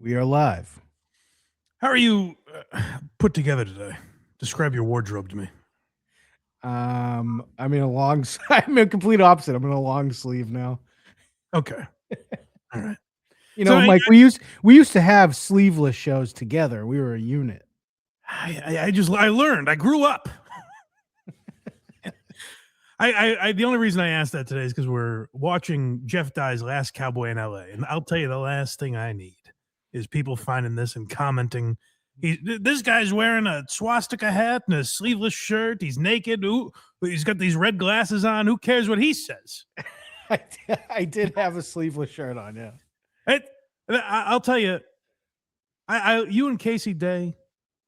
We are live. How are you put together today? Describe your wardrobe to me. I'm in a long. I'm a complete opposite. I'm in a long sleeve now. Okay. All right. You So know, Mike, we used to have sleeveless shows together. We were a unit. I learned. I grew up. The only reason I asked that today is because we're watching Jeff Dye's Last Cowboy in LA, and I'll tell you the last thing I need is people finding this and commenting. This guy's wearing a swastika hat and a sleeveless shirt. He's naked. Ooh, he's got these red glasses on. Who cares what he says? I did have a sleeveless shirt on. Yeah. I'll tell you. You and Casey Day,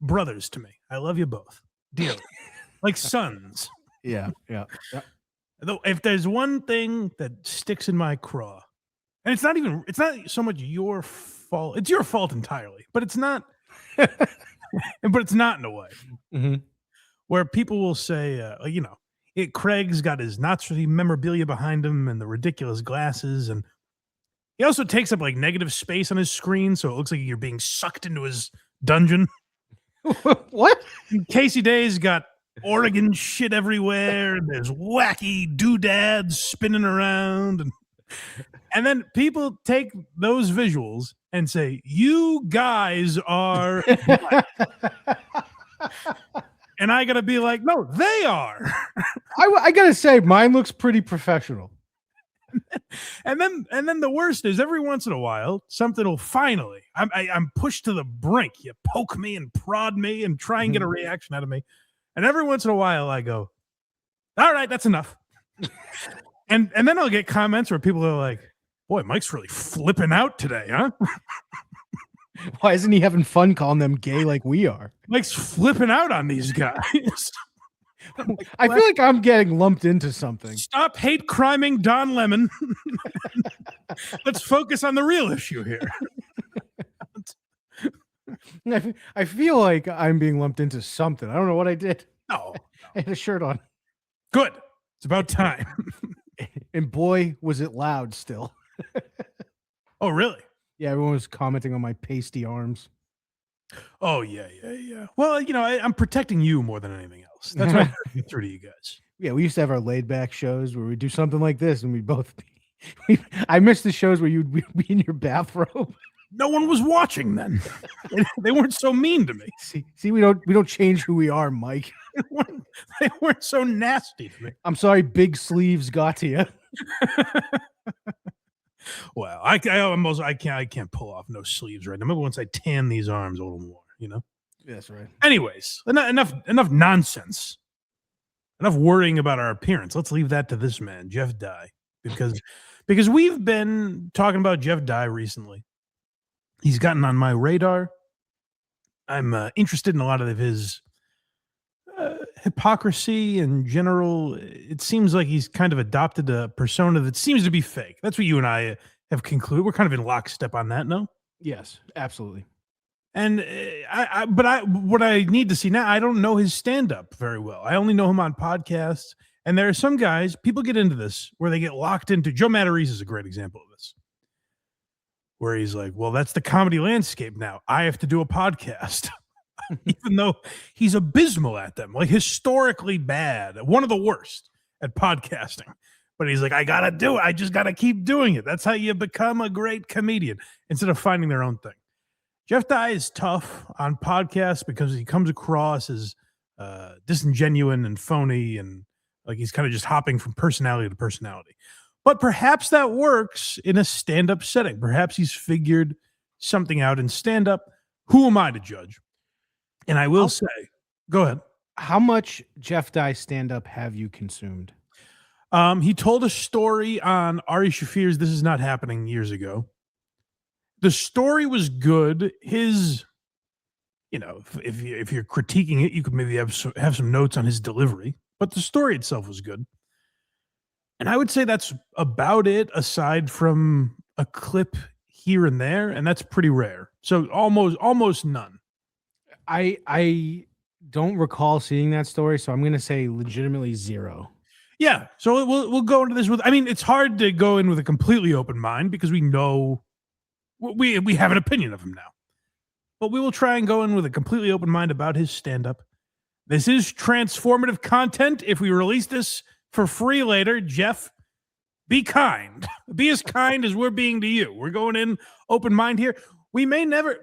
brothers to me. I love you both dearly, like sons. Yeah. Though, if there's one thing that sticks in my craw, and it's not so much your fault. It's your fault entirely, but it's not. But it's not in a way where people will say, Craig's got his Nazi memorabilia behind him and the ridiculous glasses, and he also takes up like negative space on his screen, so it looks like you're being sucked into his dungeon. What? And Casey Day's got Oregon shit everywhere. There's wacky doodads spinning around, and then people take those visuals and say, "You guys are," and I gotta be like, "No, they are." I gotta say, mine looks pretty professional. And then the worst is every once in a while something will finally. I'm pushed to the brink. You poke me and prod me and try and get a reaction out of me. And every once in a while, I go, "All right, that's enough." and then I'll get comments where people are like, "Boy, Mike's really flipping out today, huh?" Why isn't he having fun calling them gay like we are? Mike's flipping out on these guys. I feel like I'm getting lumped into something. Stop hate criming Don Lemon. Let's focus on the real issue here. I feel like I'm being lumped into something. I don't know what I did. No. I had a shirt on. Good. It's about time. And boy, was it loud still. Oh, really? Yeah, everyone was commenting on my pasty arms. Oh, yeah. Well, I'm protecting you more than anything else. That's why I get through to you guys. Yeah, we used to have our laid back shows where we do something like this, and we'd both be. I miss the shows where you'd be in your bathrobe. No one was watching then. They weren't so mean to me. See, we don't change who we are, Mike. They weren't so nasty to me. I'm sorry, big sleeves got to you. Well, I can't pull off no sleeves right now. Maybe once I tan these arms a little more, That's right. Anyways, enough nonsense. Enough worrying about our appearance. Let's leave that to this man, Jeff Dye, because we've been talking about Jeff Dye recently. He's gotten on my radar. I'm interested in a lot of his hypocrisy in general. It seems like he's kind of adopted a persona that seems to be fake. That's what you and I have concluded. We're kind of in lockstep on that, no? Yes, absolutely. And what I need to see now, I don't know his stand-up very well. I only know him on podcasts. And there are some guys, people get into this where they get locked into. Joe Matarese is a great example of this, where he's like, well, that's the comedy landscape now. I have to do a podcast. Even though he's abysmal at them, like historically bad, one of the worst at podcasting. But he's like, I got to do it. I just got to keep doing it. That's how you become a great comedian instead of finding their own thing. Jeff Dye is tough on podcasts because he comes across as disingenuous and phony, and like he's kind of just hopping from personality to personality. But perhaps that works in a stand-up setting. Perhaps he's figured something out in stand-up. Who am I to judge? And I will say, go ahead. How much Jeff Dye stand-up have you consumed? He told a story on Ari Shaffir's This Is Not Happening years ago. The story was good. His, if you're critiquing it, you could maybe have some notes on his delivery. But the story itself was good. And I would say that's about it, aside from a clip here and there, and that's pretty rare. So almost none. I don't recall seeing that story, so I'm going to say legitimately zero. Yeah, so we'll go into this with. I mean, it's hard to go in with a completely open mind because we know we have an opinion of him now. But we will try and go in with a completely open mind about his stand-up. This is transformative content. If we release this for free later, Jeff, be kind. Be as kind as we're being to you. We're going in open mind here. We might not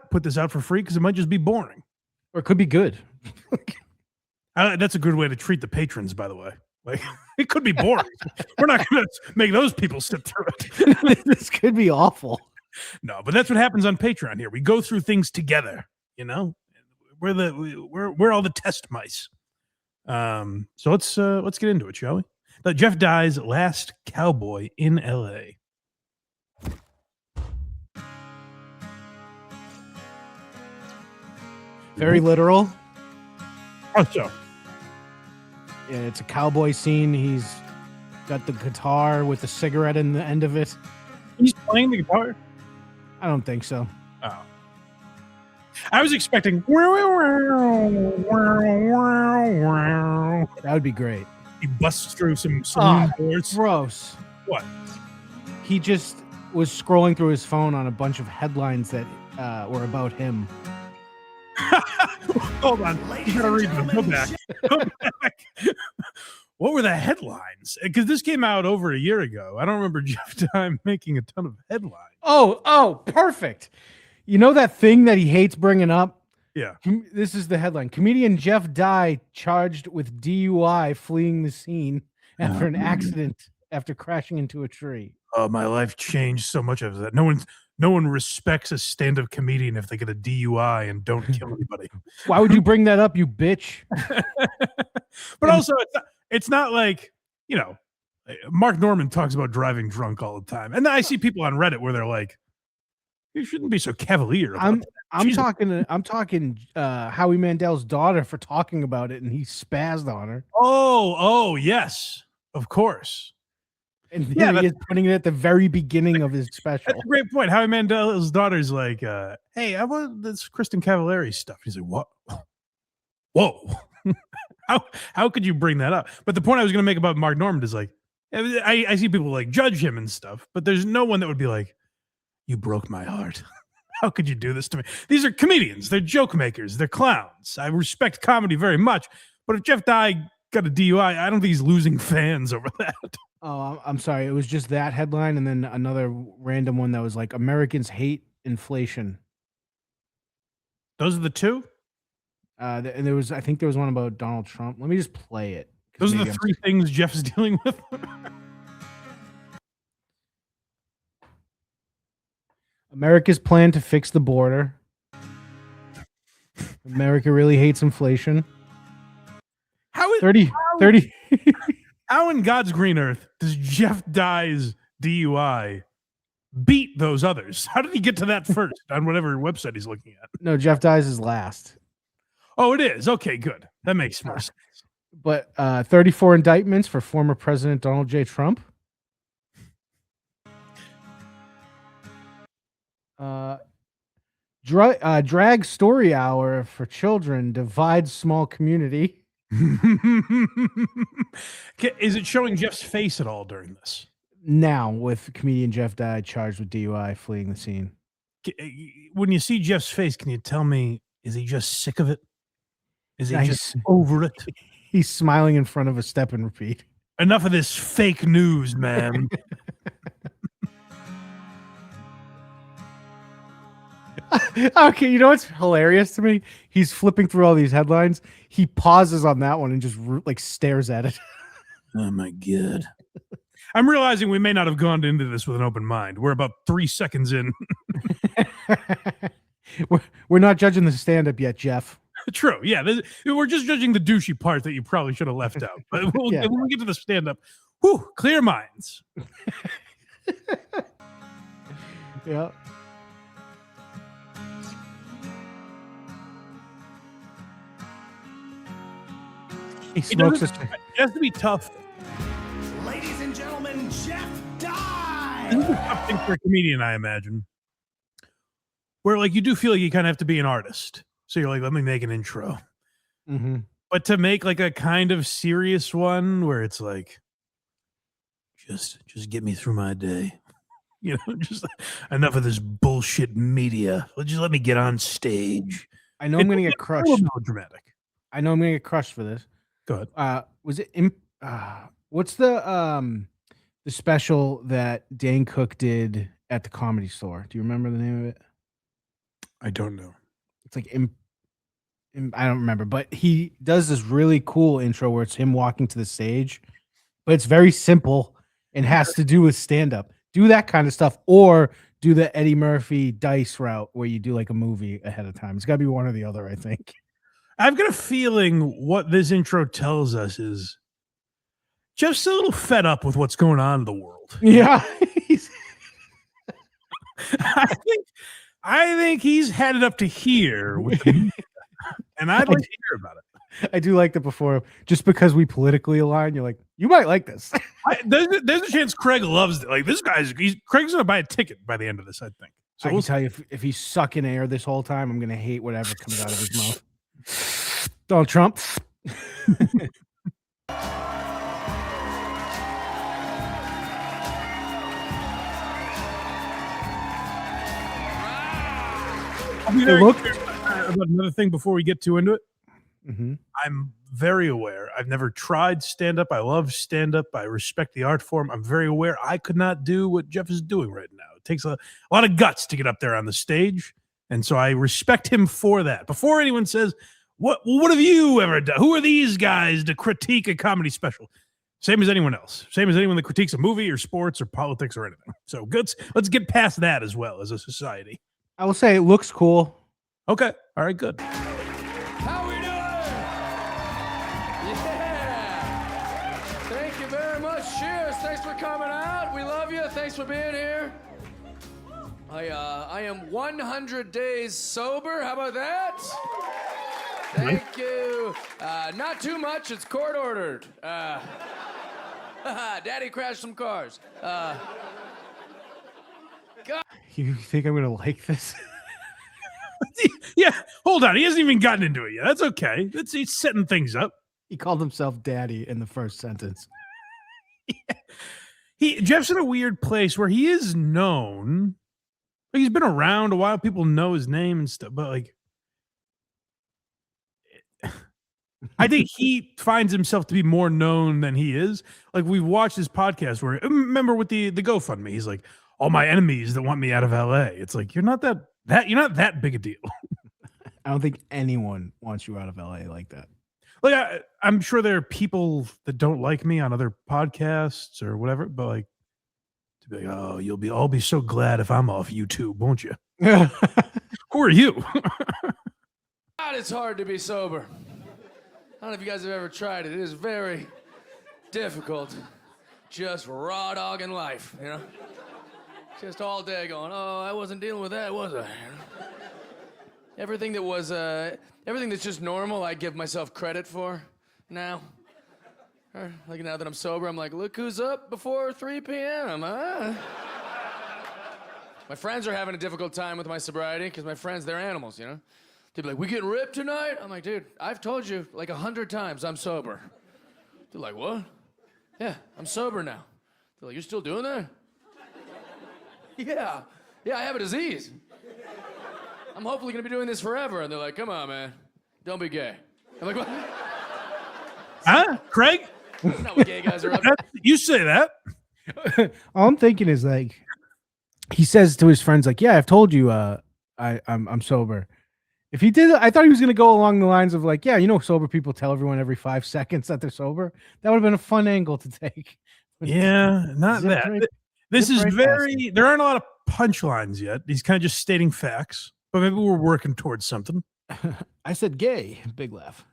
put this out for free because it might just be boring. Or it could be good. That's a good way to treat the patrons, by the way. Like, it could be boring. We're not going to make those people sit through it. This could be awful. No, but that's what happens on Patreon here. We go through things together, you know? We're all the test mice. So let's get into it, shall we? Jeff Dye's Last Cowboy in LA. Very literal. Oh, so. Yeah, it's a cowboy scene. He's got the guitar with the cigarette in the end of it. He's playing the guitar? I don't think so. Oh. I was expecting. That would be great. He busts through some saloon doors. Gross. What? He just was scrolling through his phone on a bunch of headlines that were about him. Hold on. You gotta read them. Go back. Go back. What were the headlines? Because this came out over a year ago. I don't remember Jeff Dye making a ton of headlines. Oh, perfect. You know that thing that he hates bringing up? Yeah. This is the headline. Comedian Jeff Dye charged with DUI fleeing the scene after an accident after crashing into a tree. Oh, my life changed so much after that. No one respects a stand-up comedian if they get a DUI and don't kill anybody. Why would you bring that up, you bitch? But also, it's not like, you know, Mark Norman talks about driving drunk all the time. And then I see people on Reddit where they're like, you shouldn't be so cavalier about that. I'm talking Howie Mandel's daughter for talking about it, and he spazzed on her. Oh, yes, of course. And here he is putting it at the very beginning of his special. That's a great point. Howie Mandel's daughter's like, hey, I want this Kristen Cavallari stuff. He's like, what? Whoa. How could you bring that up? But the point I was going to make about Mark Norman is like, I see people like judge him and stuff, but there's no one that would be like, you broke my heart. How could you do this to me? These are comedians. They're joke makers. They're clowns. I respect comedy very much. But if Jeff Dye got a DUI, I don't think he's losing fans over that. Oh, I'm sorry. It was just that headline and then another random one that was like, Americans hate inflation. Those are the two? And I think there was one about Donald Trump. Let me just play it. Those are the three things Jeff's dealing with. America's plan to fix the border. America really hates inflation. How is 30 How in God's green earth does Jeff Dye's DUI beat those others? How did he get to that first on whatever website he's looking at? No, Jeff Dye's is last. Oh, it is. Okay, good. That makes more sense. But 34 indictments for former President Donald J. Trump. Drag story hour for children divides small community. Is it showing Jeff's face at all during this? Now, with comedian Jeff Dye charged with DUI fleeing the scene. When you see Jeff's face, can you tell me, is he just sick of it? Is he just He's over it? He's smiling in front of a step and repeat. Enough of this fake news, man. Okay, you know what's hilarious to me? He's flipping through all these headlines. He pauses on that one and just like stares at it. Oh my God. I'm realizing we may not have gone into this with an open mind. We're about 3 seconds in. We're not judging the stand-up yet, Jeff. True. Yeah. We're just judging the douchey part that you probably should have left out. But when we get to the stand-up, whew, clear minds. Yeah. He smokes it has to be tough. Ladies and gentlemen, Jeff Dye. This is a tough thing for a comedian, I imagine. Where like you do feel like you kind of have to be an artist. So you're like, let me make an intro. Mm-hmm. But to make like a kind of serious one where it's like, just get me through my day. Just enough of this bullshit media. Just let me get on stage. I know I'm gonna get crushed. Dramatic. I know I'm gonna get crushed for this. Go ahead. Was it? What's the special that Dane Cook did at the Comedy Store? Do you remember the name of it? I don't know. It's like I don't remember, but he does this really cool intro where it's him walking to the stage, but it's very simple and has to do with stand-up. Do that kind of stuff, or do the Eddie Murphy Dice route where you do like a movie ahead of time. It's got to be one or the other, I think. I've got a feeling what this intro tells us is just a little fed up with what's going on in the world. Yeah. I think he's had it up to here with the media, and I'd like to hear about it. I do like that before, just because we politically align, you're like, you might like this. There's a chance Craig loves it. Like this guy's, Craig's gonna buy a ticket by the end of this, I think. So I can tell you, if he's sucking air this whole time, I'm gonna hate whatever comes out of his mouth. Donald Trump. Another thing before we get too into it. Mm-hmm. I'm very aware. I've never tried stand-up. I love stand-up. I respect the art form. I'm very aware I could not do what Jeff is doing right now. It takes a lot of guts to get up there on the stage. And so I respect him for that. Before anyone says, what have you ever done? Who are these guys to critique a comedy special? Same as anyone else. Same as anyone that critiques a movie or sports or politics or anything. So let's get past that as well as a society. I will say it looks cool. Okay. All right, good. How we doing? Yeah. Thank you very much. Cheers. Thanks for coming out. We love you. Thanks for being here. I am 100 days sober. How about that? Thank you. Not too much. It's court ordered. Daddy crashed some cars. God. You think I'm gonna like this? Yeah, hold on. He hasn't even gotten into it yet. That's okay. He's setting things up. He called himself daddy in the first sentence. Yeah. Jeff's in a weird place where he is known. Like he's been around a while. People know his name and stuff, but like I think he finds himself to be more known than he is. Like we've watched his podcast where remember with the GoFundMe, he's like, all my enemies that want me out of LA. It's like you're not that big a deal. I don't think anyone wants you out of LA like that. Like I'm sure there are people that don't like me on other podcasts or whatever, but like to be like, oh, you'll all be so glad if I'm off YouTube, won't you? Who are you? God, it's hard to be sober. I don't know if you guys have ever tried it. It is very difficult. Just raw dogging life, you know? Just all day going, oh, I wasn't dealing with that, was I? Everything that's just normal, I give myself credit for now. Like now that I'm sober, I'm like, look who's up before 3 p.m., huh? My friends are having a difficult time with my sobriety because my friends, they're animals, you know? They'd be like, we getting ripped tonight? I'm like, dude, I've told you like 100 times I'm sober. They're like, what? Yeah, I'm sober now. They're like, you're still doing that? Yeah, I have a disease. I'm hopefully gonna be doing this forever. And they're like, come on, man, don't be gay. I'm like, what? Huh? Craig? That's not what gay guys are up to. You say that. All I'm thinking is like, he says to his friends, like, yeah, I've told you I'm sober. If he did, I thought he was going to go along the lines of like, yeah, sober people tell everyone every 5 seconds that they're sober. That would have been a fun angle to take. Yeah, not Zip that. right- This is right very, there aren't a lot of punchlines yet. He's kind of just stating facts, but maybe we're working towards something. I said gay. Big laugh.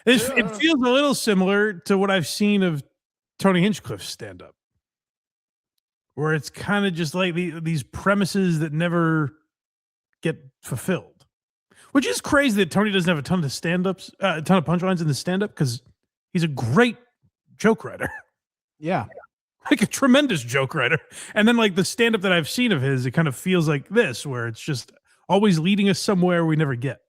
It feels a little similar to what I've seen of Tony Hinchcliffe's stand-up, where it's kind of just like these premises that never get fulfilled, which is crazy that Tony doesn't have a ton of stand-ups, a ton of punchlines in the stand-up because he's a great joke writer. Yeah. Like a tremendous joke writer. And then like the stand-up that I've seen of his, it kind of feels like this, where it's just always leading us somewhere we never get.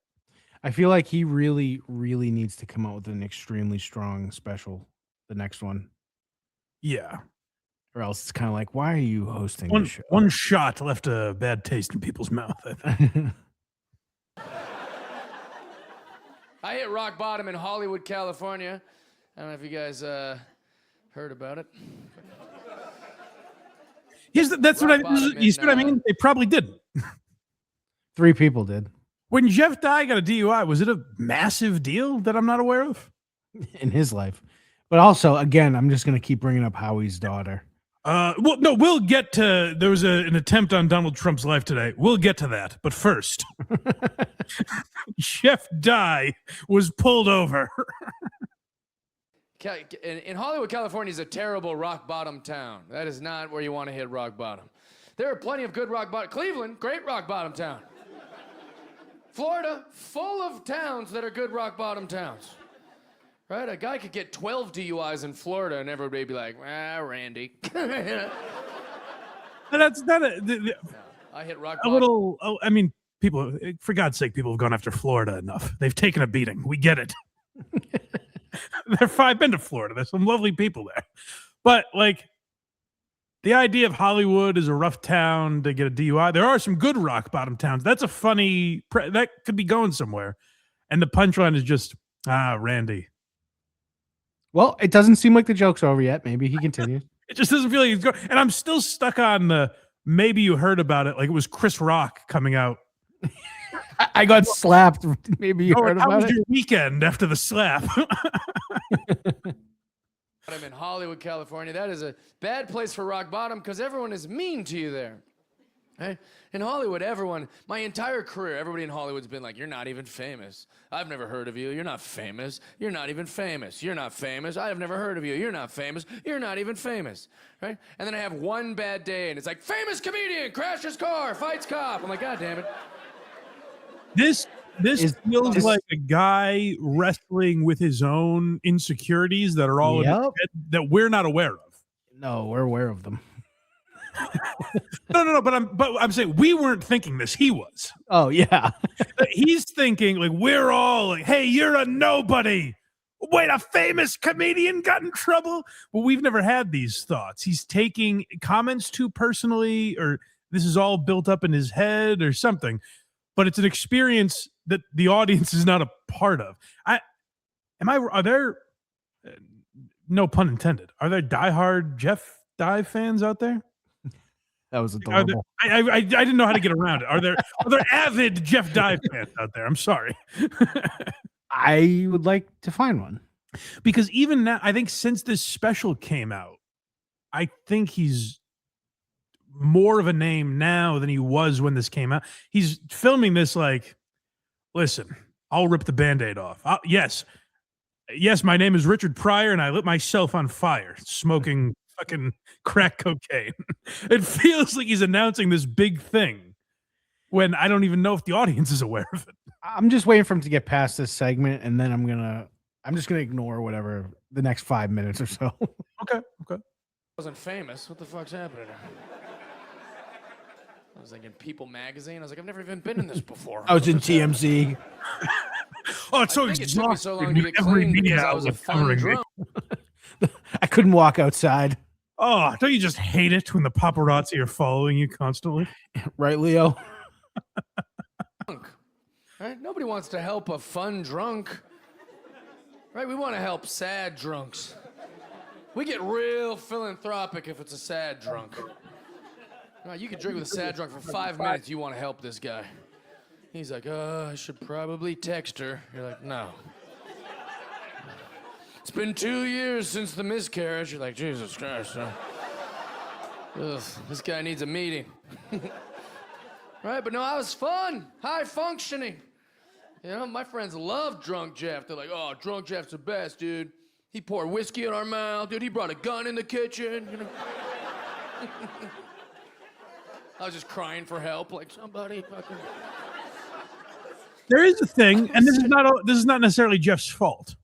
I feel like he really, really needs to come out with an extremely strong special, the next one. Yeah. Or else it's kind of like, why are you hosting One this show? one shot left a bad taste in people's mouth. I think. I hit rock bottom in Hollywood, California. I don't know if you guys heard about it. That's what you see what I mean? They probably didn't. 3 people did When Jeff Dye got a DUI, was it a massive deal that I'm not aware of? in his life. But also, again, I'm just going to keep bringing up Howie's daughter. Well, no, we'll get to. There was an attempt on Donald Trump's life today. We'll get to that. But first, Jeff Dye was pulled over. In Hollywood, California is a terrible rock bottom town. That is not where you want to hit rock bottom. There are plenty of good rock bottom. Cleveland, great rock bottom town. Florida, full of towns that are good rock bottom towns. Right? A guy could get 12 DUIs in Florida and everybody be like, Randy. That's not I hit rock a bottom. little. Oh, I mean, people. For God's sake, people have gone after Florida enough. They've taken a beating. We get it. I've been to Florida. There's some lovely people there, but like the idea of Hollywood is a rough town to get a DUI. There are some good rock bottom towns. That's a funny. That could be going somewhere, and the punchline is just Randy. Well, it doesn't seem like the joke's over yet. Maybe he continues. It just doesn't feel like he's going. And I'm still stuck on the maybe you heard about it. Like it was Chris Rock coming out. I got slapped. Maybe you heard How about was it. your weekend after the slap? I'm in Hollywood, California. That is a bad place for rock bottom because everyone is mean to you there. Right? In Hollywood, my entire career, everybody in Hollywood's been like, you're not even famous. I've never heard of you. You're not famous. You're not even famous. You're not famous. I've never heard of you. You're not famous. You're not even famous. Right? And then I have one bad day and it's like, famous comedian, crashes car, fights cop. I'm like, God damn it. This feels like a guy wrestling with his own insecurities that are all in his head that we're not aware of. No, we're aware of them. No. But I'm saying we weren't thinking this. He was. Oh yeah. He's thinking like we're all like, hey, you're a nobody. Wait, a famous comedian got in trouble? Well, we've never had these thoughts. He's taking comments too personally, or this is all built up in his head or something. But it's an experience that the audience is not a part of. Are there, no pun intended, are there diehard Jeff Dye fans out there? That was adorable. I didn't know how to get around it. Are there avid Jeff Dye fans out there? I'm sorry. I would like to find one. Because even now, I think since this special came out, I think he's more of a name now than he was when this came out. He's filming this like, listen, I'll rip the Band-Aid off. Yes, my name is Richard Pryor, and I lit myself on fire smoking fucking crack cocaine. It feels like he's announcing this big thing when I don't even know if the audience is aware of it. I'm just waiting for him to get past this segment, and then I'm just gonna ignore whatever the next 5 minutes or so. Okay. I wasn't famous. What the fuck's happening? I was like in People magazine. I was like, I've never even been in this before. I was in TMZ. Oh, it's so I think it took me so long to get every clean media because I was a outlet fun covering me. drunk. I couldn't walk outside. Oh, don't you just hate it when the paparazzi are following you constantly? Right, Leo? Right? Nobody wants to help a fun drunk. Right? We want to help sad drunks. We get real philanthropic if it's a sad drunk. Right, you can drink with a sad drunk for 5 minutes. You want to help this guy. He's like, I should probably text her. You're like, no. It's been 2 years since the miscarriage. You're like, Jesus Christ. Ugh, this guy needs a meeting. Right? But no, I was fun. High functioning. You know, my friends love Drunk Jeff. They're like, oh, Drunk Jeff's the best, dude. He poured whiskey in our mouth. Dude, he brought a gun in the kitchen. You know? I was just crying for help, like somebody fucking. There is a thing, and this is not necessarily Jeff's fault.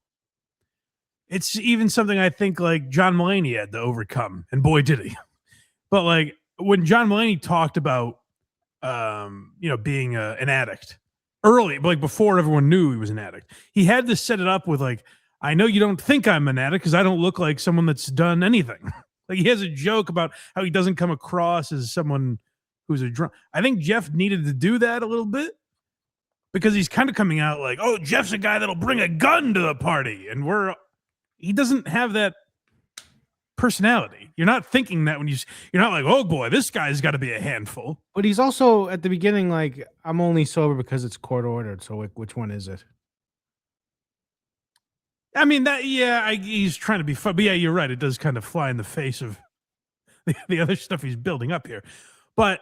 It's even something I think like John Mulaney had to overcome, and boy did he. But like when John Mulaney talked about, being an addict early, like before everyone knew he was an addict, he had to set it up with like, I know you don't think I'm an addict because I don't look like someone that's done anything. Like he has a joke about how he doesn't come across as someone who's a drunk. I think Jeff needed to do that a little bit because he's kind of coming out like, oh, Jeff's a guy that'll bring a gun to the party. And he doesn't have that personality. You're not thinking that you're not like, oh boy, this guy's got to be a handful. But he's also at the beginning like, I'm only sober because it's court ordered. So which one is it? I mean, he's trying to be fun. But yeah, you're right. It does kind of fly in the face of the other stuff he's building up here. But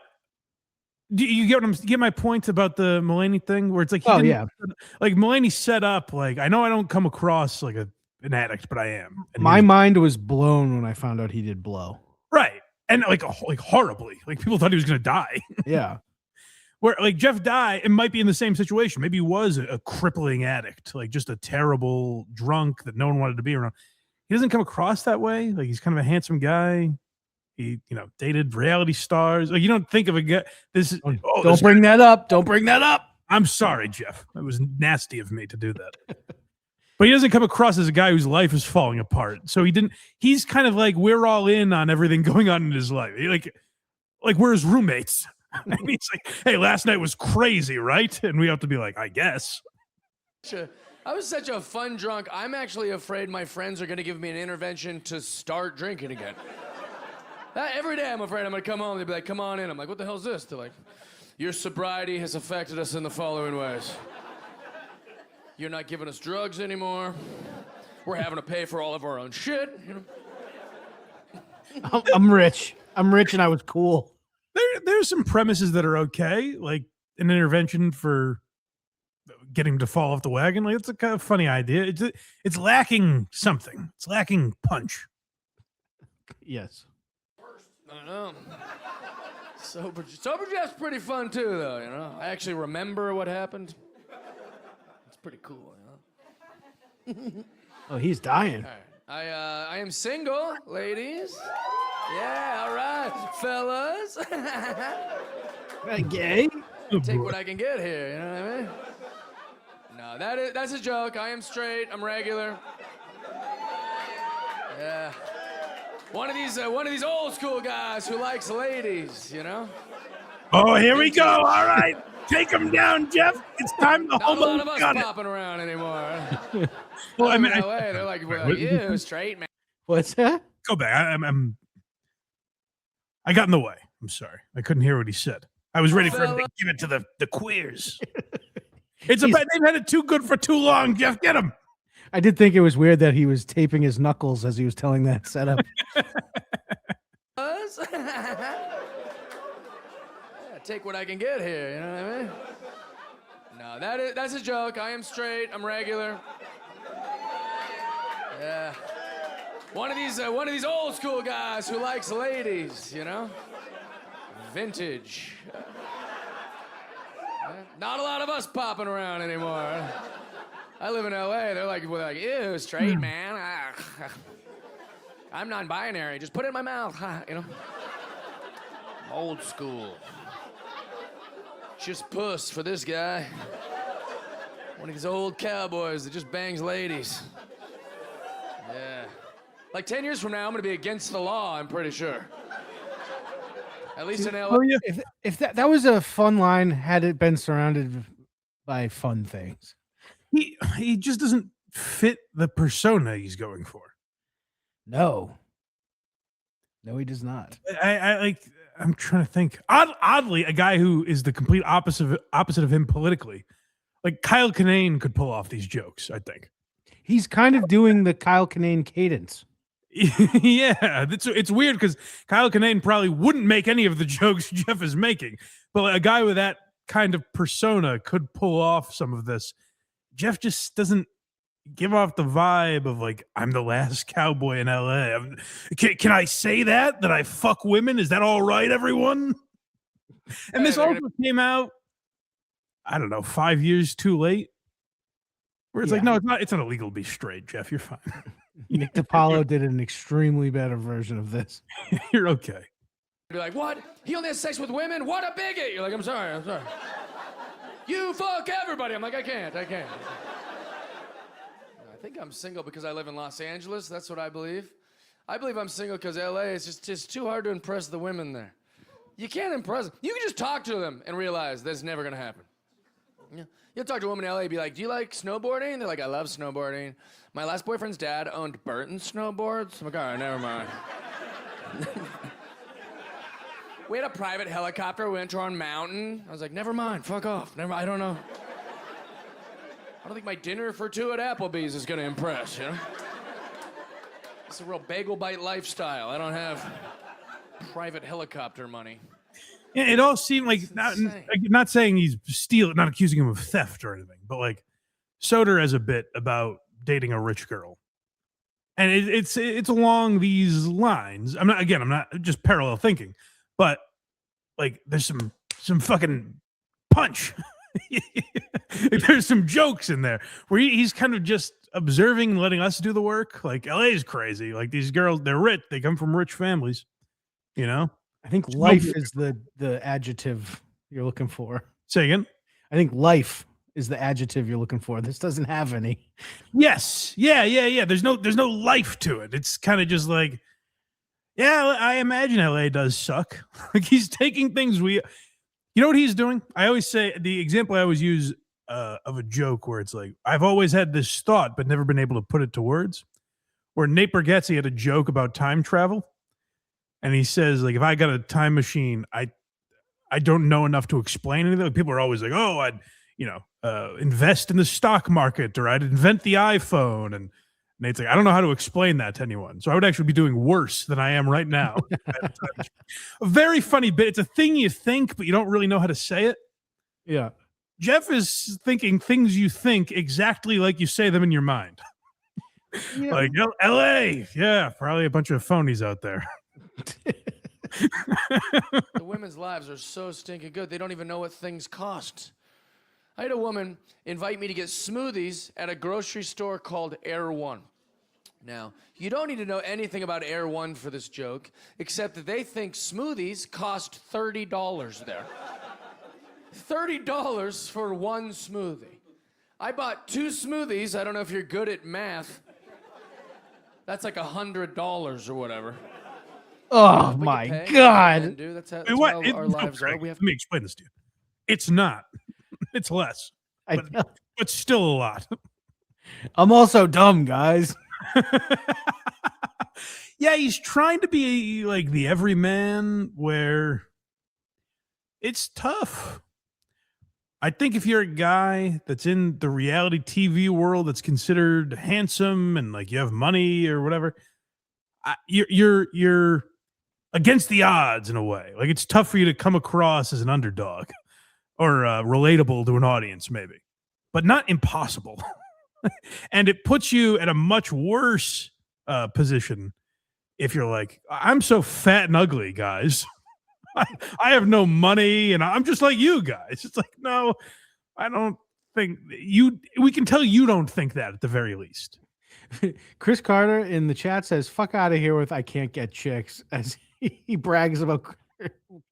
do you get my point about the Mulaney thing where it's like, like Mulaney set up, like, I know I don't come across like an addict, but I am. And my mind was blown when I found out he did blow. Right. And like horribly, like people thought he was going to die. Yeah. Where like Jeff Dye, it might be in the same situation. Maybe he was a crippling addict, like just a terrible drunk that no one wanted to be around. He doesn't come across that way. Like he's kind of a handsome guy. He, dated reality stars. Like you don't think of a guy. Don't bring that up. Don't bring that up. I'm sorry, Jeff. It was nasty of me to do that. But he doesn't come across as a guy whose life is falling apart. So he's kind of like, we're all in on everything going on in his life. Like we're his roommates. I mean, it's like, hey, last night was crazy, right? And we have to be like, I guess. I was such a fun drunk. I'm actually afraid my friends are going to give me an intervention to start drinking again. Every day I'm afraid I'm going to come home. They'll be like, come on in. I'm like, what the hell is this? They're like, your sobriety has affected us in the following ways. You're not giving us drugs anymore. We're having to pay for all of our own shit. I'm rich. And I was cool. There's some premises that are okay, like an intervention for getting him to fall off the wagon. Like it's a kind of funny idea. It's lacking something. It's lacking punch. Yes. I don't know. Sober Jeff's pretty fun too, though. I actually remember what happened. It's pretty cool, Oh, he's dying. All right. I am single, ladies. Yeah, all right, fellas. Gay? Take what I can get here, you know what I mean? No, that's a joke. I am straight. I'm regular. Yeah. One of these old school guys who likes ladies, Oh, here we go. All right. Take him down, Jeff. It's time to Not a lot of us popping around anymore. Well, I mean, they're like, you straight man. What's that? Go back. I got in the way. I'm sorry. I couldn't hear what he said. I was ready for him to give it to the queers. They've had it too good for too long, Jeff. Get him. I did think it was weird that he was taping his knuckles as he was telling that setup. Take what I can get here, you know what I mean? No, that's a joke. I am straight. I'm regular. Yeah. One of these old school guys who likes ladies, Vintage. Not a lot of us popping around anymore. I live in LA. They're like, ew, straight man. I'm non-binary. Just put it in my mouth, Old school. Just puss for this guy. One of these old cowboys that just bangs ladies. Yeah. Like 10 years from now, I'm gonna be against the law, I'm pretty sure. At least in LA. If that was a fun line, had it been surrounded by fun things. He just doesn't fit the persona he's going for. No, he does not. I'm trying to think. Oddly, a guy who is the complete opposite of him politically, like Kyle Kinane could pull off these jokes. I think he's kind of doing the Kyle Kinane cadence. Yeah, it's weird because Kyle Kinane probably wouldn't make any of the jokes Jeff is making, but a guy with that kind of persona could pull off some of this. Jeff just doesn't give off the vibe of like, I'm the last cowboy in LA. Can I say that I fuck women? Is that all right, everyone? And this also came out, I don't know, 5 years too late. Where it's like, no, it's not illegal to be straight, Jeff. You're fine. Nick DiPaolo did an extremely better version of this. You're okay. You're like, what? He only has sex with women? What a bigot! You're like, I'm sorry. You fuck everybody. I'm like, I can't. I think I'm single because I live in Los Angeles. That's what I believe. I believe I'm single because LA is just too hard to impress the women there. You can't impress them. You can just talk to them and realize that's never going to happen. Yeah. You'll talk to a woman in LA, be like, do you like snowboarding? They're like, I love snowboarding. My last boyfriend's dad owned Burton snowboards. I'm like, all right, never mind. We had a private helicopter. We went to our own mountain. I was like, never mind, fuck off. I don't know. I don't think my dinner for two at Applebee's is going to impress, you know? It's a real bagel bite lifestyle. I don't have private helicopter money. Yeah, it all seemed like not saying he's stealing, not accusing him of theft or anything, but like Soder has a bit about dating a rich girl, and it's along these lines. I'm not just parallel thinking, but like there's some fucking punch. There's some jokes in there where he's kind of just observing, letting us do the work. Like LA is crazy. Like these girls, they're rich. They come from rich families, you know. I think life is the adjective you're looking for. Say again. I think life is the adjective you're looking for. This doesn't have any. Yes. Yeah. There's no life to it. It's kind of just like, yeah, I imagine LA does suck. Like he's taking things you know what he's doing? I always say the example I always use of a joke where it's like, I've always had this thought, but never been able to put it to words. Where Nate Bargatze had a joke about time travel. And he says, like, if I got a time machine, I don't know enough to explain anything. Like, people are always like, oh, I'd, invest in the stock market, or I'd invent the iPhone. And Nate's like, I don't know how to explain that to anyone. So I would actually be doing worse than I am right now. A very funny bit. It's a thing you think, but you don't really know how to say it. Yeah. Jeff is thinking things you think exactly like you say them in your mind. Yeah. Like, LA. Yeah, probably a bunch of phonies out there. The women's lives are so stinking good. They don't even know what things cost. I had a woman invite me to get smoothies at a grocery store called Air One. Now, you don't need to know anything about Air One for this joke, except that they think smoothies cost $30 there. $30 for one smoothie. I bought 2 smoothies. I don't know if you're good at math. That's like $100 or whatever. Oh my God! Dude, that's how our lives are. Let me explain this to you. It's not. It's less, but still a lot. I'm also dumb, guys. Yeah, he's trying to be like the everyman, where it's tough. I think if you're a guy that's in the reality TV world that's considered handsome and like you have money or whatever, you're against the odds in a way. Like it's tough for you to come across as an underdog or relatable to an audience, maybe, but not impossible. And it puts you at a much worse position if you're like, I'm so fat and ugly, guys. I have no money and I'm just like you guys. It's like, no, I don't think we can tell you don't think that at the very least. Chris Carter in the chat says, fuck out of here with I can't get chicks, as he brags about.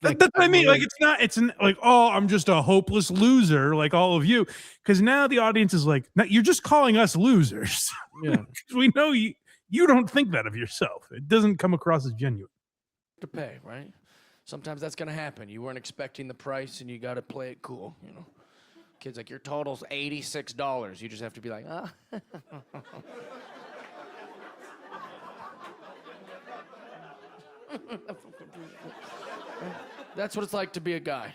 That's what I mean. Like, it's like, oh, I'm just a hopeless loser, like all of you. Because now the audience is like, no, you're just calling us losers. Yeah. We know you don't think that of yourself. It doesn't come across as genuine. To pay, right? Sometimes that's going to happen. You weren't expecting the price and you got to play it cool, you know. Kid's like, your total's $86. You just have to be like, ah. That's what it's like to be a guy.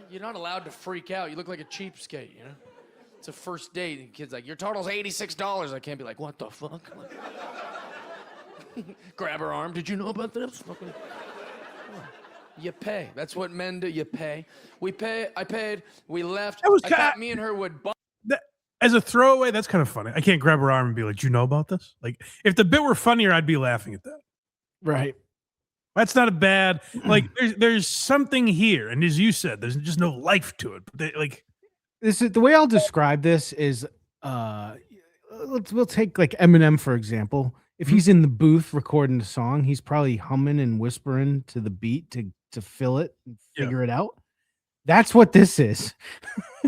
You're not allowed to freak out. You look like a cheapskate, you know? It's a first date, and the kid's like, your total's $86. I can't be like, what the fuck? Grab her arm. Did you know about this? You pay. That's what men do. You pay. We pay. I paid. We left. I thought me and her would buy. As a throwaway, that's kind of funny. I can't grab her arm and be like, do you know about this? Like, if the bit were funnier, I'd be laughing at that. Right. That's not a bad, like, there's something here. And as you said, there's just no life to it. But this is the way I'll describe this is, we'll take like Eminem, for example. If he's in the booth recording a song, he's probably humming and whispering to the beat to fill it and figure it out. That's what this is.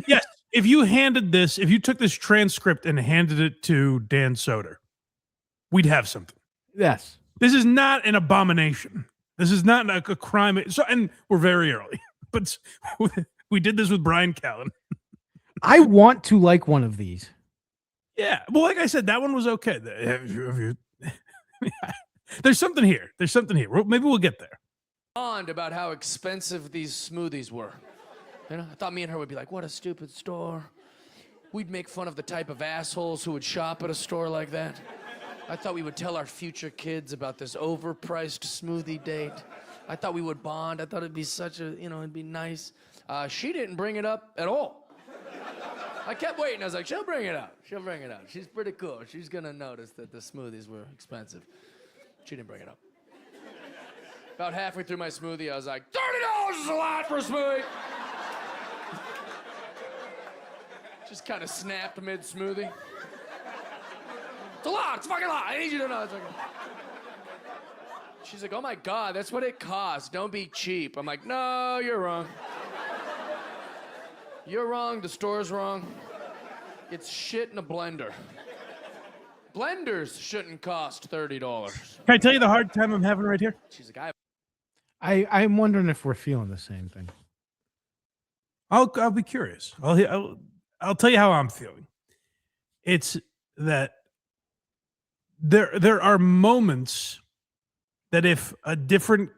Yes. If you took this transcript and handed it to Dan Soder, we'd have something. Yes. This is not an abomination. This is not a crime. So, and we're very early, but we did this with Brian Callen. I want to like one of these. Yeah. Well, like I said, that one was okay. There's something here. There's something here. Maybe we'll get there. About how expensive these smoothies were. You know, I thought me and her would be like, what a stupid store. We'd make fun of the type of assholes who would shop at a store like that. I thought we would tell our future kids about this overpriced smoothie date. I thought we would bond. I thought it'd be such a, it'd be nice. She didn't bring it up at all. I kept waiting. I was like, she'll bring it up. She'll bring it up. She's pretty cool. She's going to notice that the smoothies were expensive. She didn't bring it up. About halfway through my smoothie, I was like, $30 is a lot for a smoothie. Just kind of snapped mid-smoothie. It's a lot. It's a fucking lot. I need you to know. It's like... She's like, oh my God, that's what it costs. Don't be cheap. I'm like, no, you're wrong. You're wrong. The store's wrong. It's shit in a blender. Blenders shouldn't cost $30. Can I tell you the hard time I'm having right here? She's like, I'm wondering if we're feeling the same thing. I'll be curious. I'll tell you how I'm feeling. It's that there are moments that if a different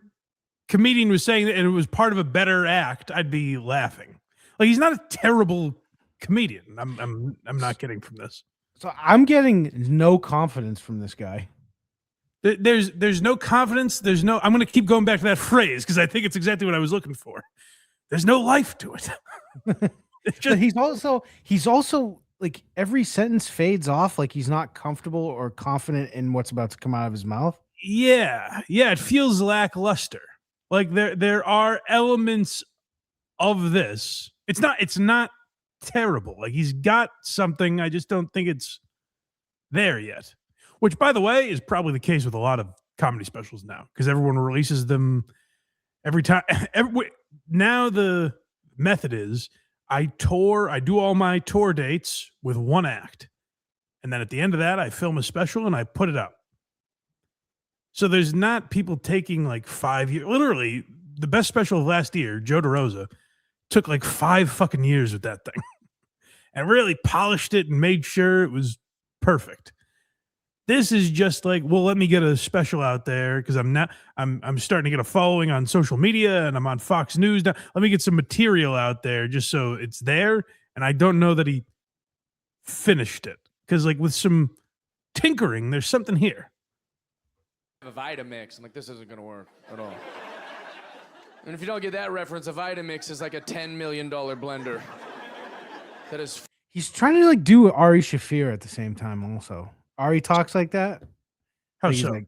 comedian was saying it and it was part of a better act, I'd be laughing. Like, he's not a terrible comedian. I'm not getting from this. So I'm getting no confidence from this guy. There's no confidence. I'm going to keep going back to that phrase because I think it's exactly what I was looking for. There's no life to it. It's just, he's also like every sentence fades off. Like he's not comfortable or confident in what's about to come out of his mouth. Yeah. It feels lackluster. Like there are elements of this. It's not terrible. Like he's got something. I just don't think it's there yet. Which, by the way, is probably the case with a lot of comedy specials now because everyone releases them every time. Now the method is I do all my tour dates with one act. And then at the end of that, I film a special and I put it up. So there's not people taking like 5 years. Literally, the best special of last year, Joe DeRosa, took like 5 fucking years with that thing and really polished it and made sure it was perfect. This is just like, well, let me get a special out there because I'm starting to get a following on social media and I'm on Fox News now. Let me get some material out there just so it's there. And I don't know that he finished it because, like, with some tinkering, there's something here. a Vitamix. I'm like, this isn't going to work at all. And if you don't get that reference, a Vitamix is like a $10 million blender. That is. He's trying to like do Ari Shaffir at the same time also. Ari talks like that. How He's so?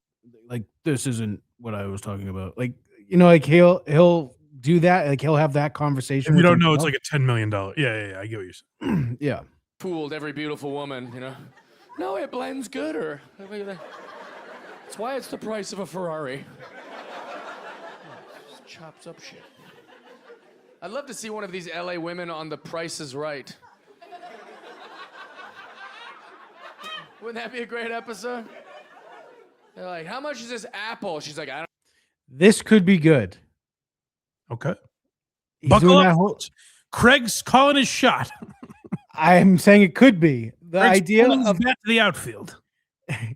like this isn't what I was talking about. Like, you know, like he'll do that. Like he'll have that conversation. If you with don't know, it's himself. like a $10 million. Yeah. I get what you're saying. Yeah. Fooled every beautiful woman, you know. No, it blends good, or that's why it's the price of a Ferrari. Just chops up shit. I'd love to see one of these LA women on The Price is Right. Wouldn't that be a great episode? They're like, how much is this apple? She's like, I don't. This could be good. Okay. He's Buckle doing up. that whole- Craig's calling his shot. I'm saying it could be. The Craig's idea pulling of his bat to the outfield.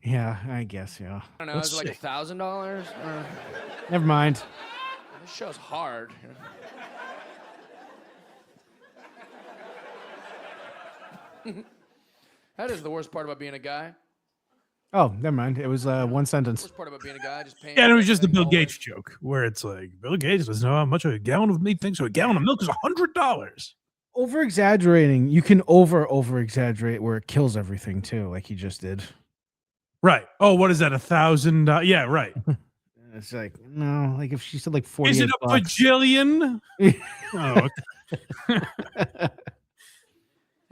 yeah, I guess, yeah. I don't know. Let's Is it like see. $1,000? Never mind. This show's hard. That is the worst part about being a guy. Oh, never mind. It was one sentence. Worst part about being a guy, just paying. Yeah, and it was just the everything Bill always. Gates joke where it's like, Bill Gates doesn't know how much a gallon of meat thinks, so a gallon of milk is $100. Over exaggerating, you can over exaggerate where it kills everything too, like he just did. Right. Oh, what is that? $1,000? Yeah, right. It's like, no, like if she said like 48 Is it a bucks. bajillion? Oh, okay.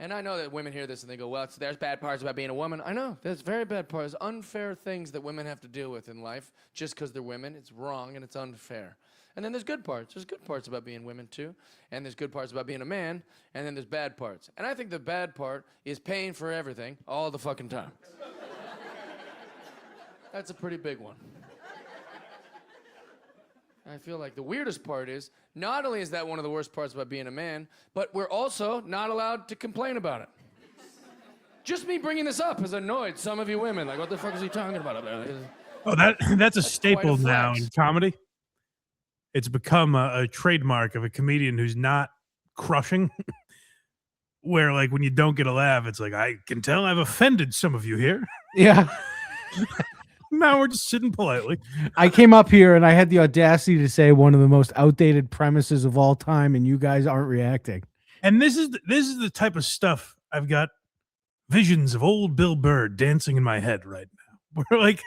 And I know that women hear this and they go, well, there's bad parts about being a woman. I know. There's very bad parts. Unfair things that women have to deal with in life just because they're women. It's wrong and it's unfair. And then there's good parts. There's good parts about being women, too. And there's good parts about being a man. And then there's bad parts. And I think the bad part is paying for everything all the fucking time. That's a pretty big one. I feel like the weirdest part is, not only is that one of the worst parts about being a man, but we're also not allowed to complain about it. Just me bringing this up has annoyed some of you women. Like, what the fuck is he talking about up there? Oh, that's a staple quite a now flex. in comedy. It's become a trademark of a comedian who's not crushing. Where, like, when you don't get a laugh, it's like, I can tell I've offended some of you here. Yeah. Now we're just sitting politely. I came up here and I had the audacity to say one of the most outdated premises of all time, and you guys aren't reacting. And this is the type of stuff I've got visions of old Bill Burr dancing in my head right now. We're like,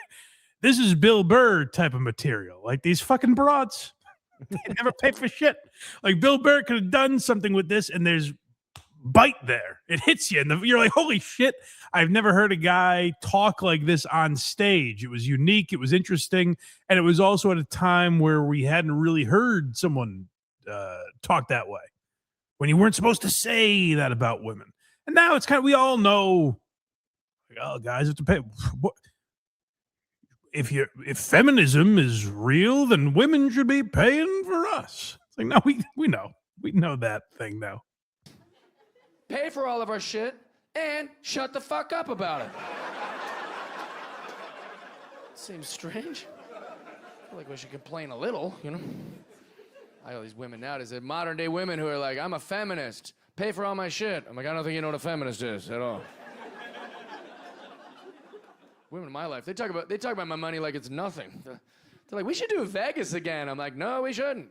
this is Bill Burr type of material. Like, these fucking broads, they never pay for shit. Like, Bill Burr could have done something with this, and there's bite there. It hits you, and you're like, holy shit, I've never heard a guy talk like this on stage. It was unique, it was interesting, and it was also at a time where we hadn't really heard someone talk that way, when you weren't supposed to say that about women. And now it's kind of, we all know, like, oh, guys have to pay. What? If feminism is real, then women should be paying for us. It's like, no, we know that thing now. Pay for all of our shit and shut the fuck up about it. Seems strange. I feel like we should complain a little, you know? I know these women nowadays, they're modern day women who are like, I'm a feminist. Pay for all my shit. I'm like, I don't think you know what a feminist is at all. Women in my life, they talk about my money like it's nothing. They're like, we should do Vegas again. I'm like, no, we shouldn't.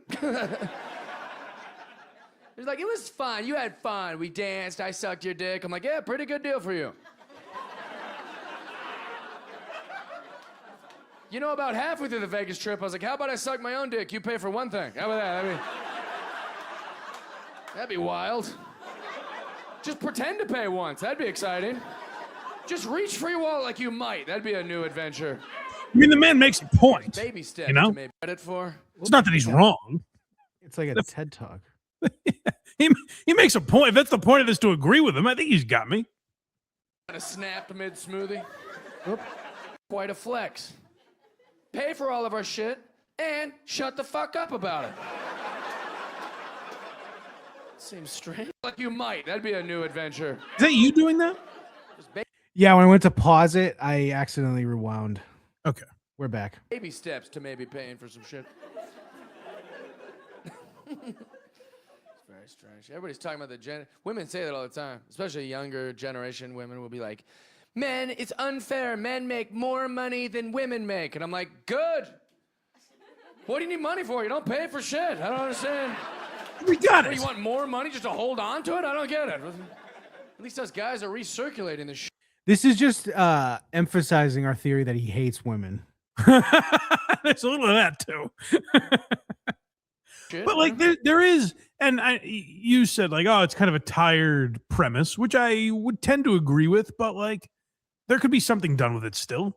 He's like, it was fun. You had fun. We danced. I sucked your dick. I'm like, yeah, pretty good deal for you. You know, about halfway through the Vegas trip, I was like, how about I suck my own dick? You pay for one thing. How about that? That'd be wild. Just pretend to pay once. That'd be exciting. Just reach for your wallet like you might. That'd be a new adventure. I mean, the man makes a point. Baby steps, you know? to maybe credit for. It's not that he's wrong. It's like a TED Talk. He makes a point. If that's the point of this, to agree with him, I think he's got me. Kind of snapped mid smoothie. Quite a flex. Pay for all of our shit and shut the fuck up about it. Seems strange. Like you might. That'd be a new adventure. Is that you doing that? Yeah, when I went to pause it, I accidentally rewound. Okay. We're back. Baby steps to maybe paying for some shit. It's very strange. Everybody's talking about women say that all the time, especially younger generation women will be like, men, it's unfair. Men make more money than women make. And I'm like, good. What do you need money for? You don't pay for shit. I don't understand. We got it. You want more money just to hold on to it? I don't get it. At least us guys are recirculating this shit. This is just emphasizing our theory that he hates women. There's a little of that too. But like there is, and you said like, oh, it's kind of a tired premise, which I would tend to agree with, but like there could be something done with it still.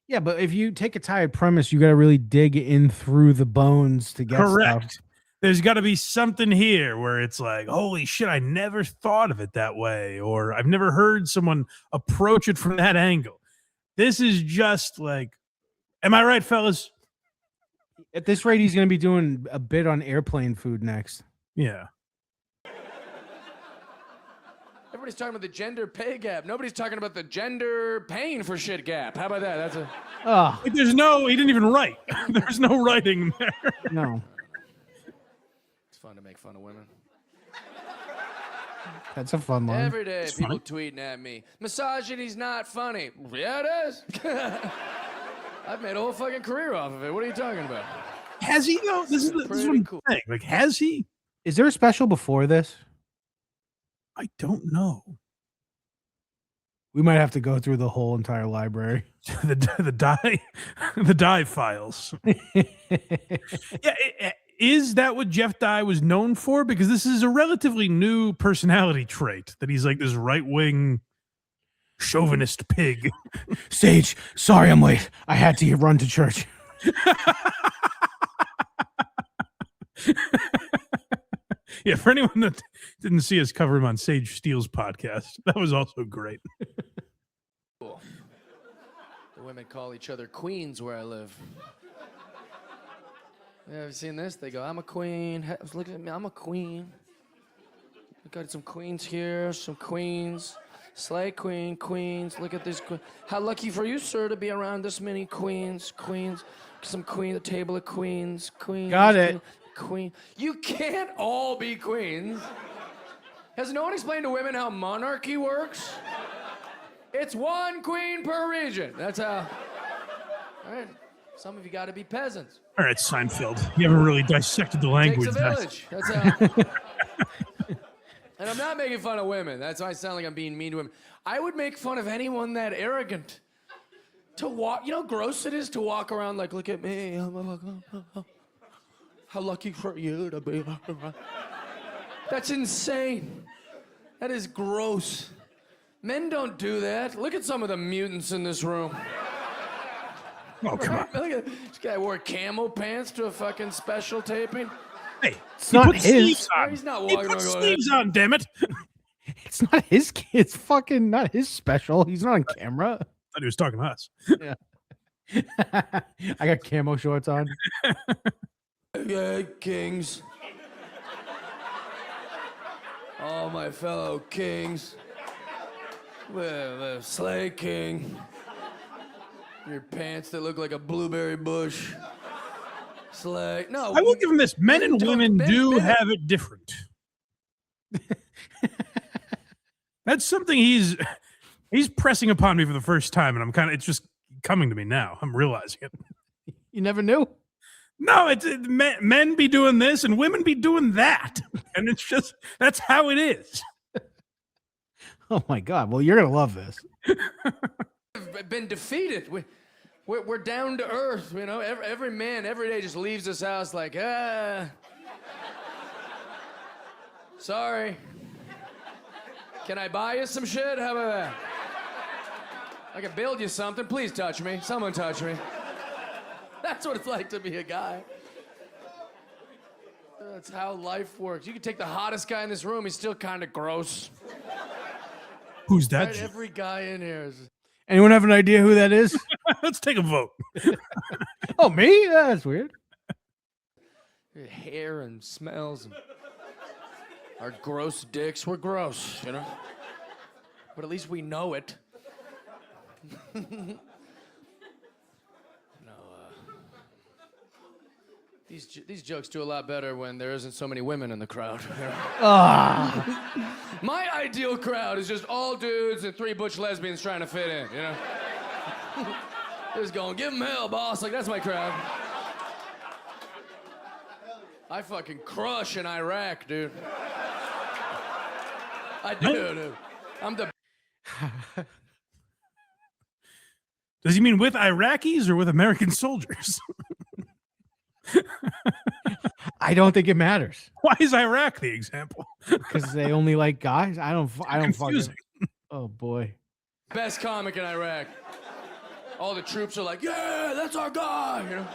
Yeah, but if you take a tired premise, you got to really dig in through the bones to get Correct. stuff. There's got to be something here where it's like, holy shit, I never thought of it that way, or I've never heard someone approach it from that angle. This is just like, am I right, fellas? At this rate, he's going to be doing a bit on airplane food next. Yeah. Everybody's talking about the gender pay gap. Nobody's talking about the gender paying for shit gap. How about that? That's a... Oh, Like, he didn't even write. There's no writing there. no. It's fun to make fun of women. That's a fun line. Every day, people tweeting at me, misogyny's not funny. Yeah, it is. I've made a whole fucking career off of it. What are you talking about? Has he though? This is what I'm saying. Like, has he? Is there a special before this? I don't know. We might have to go through the whole entire library. the die files. Yeah, is that what Jeff Dye was known for? Because this is a relatively new personality trait that he's like this right-wing chauvinist pig. Sage, sorry I'm late. I had to run to church. Yeah, for anyone that didn't see us cover him on Sage Steele's podcast, that was also great. Cool. The women call each other queens where I live. Yeah, have you seen this? They go, I'm a queen. Look at me, I'm a queen. We got some queens here, some queens. Slay queen, queens. Look at this queen. How lucky for you, sir, to be around this many queens. Queens. Some queen, a table of queens. Queens. Got it. Queen. You can't all be queens. Has no one explained to women how monarchy works? It's one queen per region. That's how. All right. Some of you got to be peasants. All right, Seinfeld. You haven't really dissected the language. Takes a village. That's how. And I'm not making fun of women. That's why I sound like I'm being mean to women. I would make fun of anyone that arrogant. To walk, you know how gross it is to walk around like, look at me. How lucky for you to be. That's insane. That is gross. Men don't do that. Look at some of the mutants in this room. Oh, come on. Look at this guy wore camo pants to a fucking special taping. Hey, It's not put his. sleeves on. He's not He walking put around going, sleeves on, damn it. It's not his. It's fucking not his special. He's not on camera. Thought he was talking to us. Yeah. I got camo shorts on. Yeah, kings. All my fellow kings. Well, Slay King. Your pants that look like a blueberry bush. Slay. No. I will give him this. Men and don't- women men- do men- have it different. That's something he's pressing upon me for the first time, and it's just coming to me now. I'm realizing it. You never knew. No, men be doing this and women be doing that, and it's just that's how it is. Oh my god. Well, you're gonna love this. Been defeated. We're down to earth, you know. Every man every day just leaves this house like, sorry. Can I buy you some shit? How about that? I can build you something. Please touch me. Someone touch me. That's what it's like to be a guy. That's how life works. You can take the hottest guy in this room. He's still kind of gross. Who's that? Right? Every guy in here is. Anyone have an idea who that is? Let's take a vote. Oh, me? That's weird. Hair and smells. And our gross dicks. We're gross, you know? But at least we know it. These jokes do a lot better when there isn't so many women in the crowd. My ideal crowd is just all dudes and 3 butch lesbians trying to fit in, you know? Just going, give them hell, boss. Like, that's my crowd. I fucking crush in Iraq, dude. I do, dude. I'm the... Does he mean with Iraqis or with American soldiers? I don't think it matters Why is Iraq the example? because they only like guys. I don't fucking. Confusing. Oh boy. best comic in Iraq. All the troops are like, yeah, that's our guy, you know?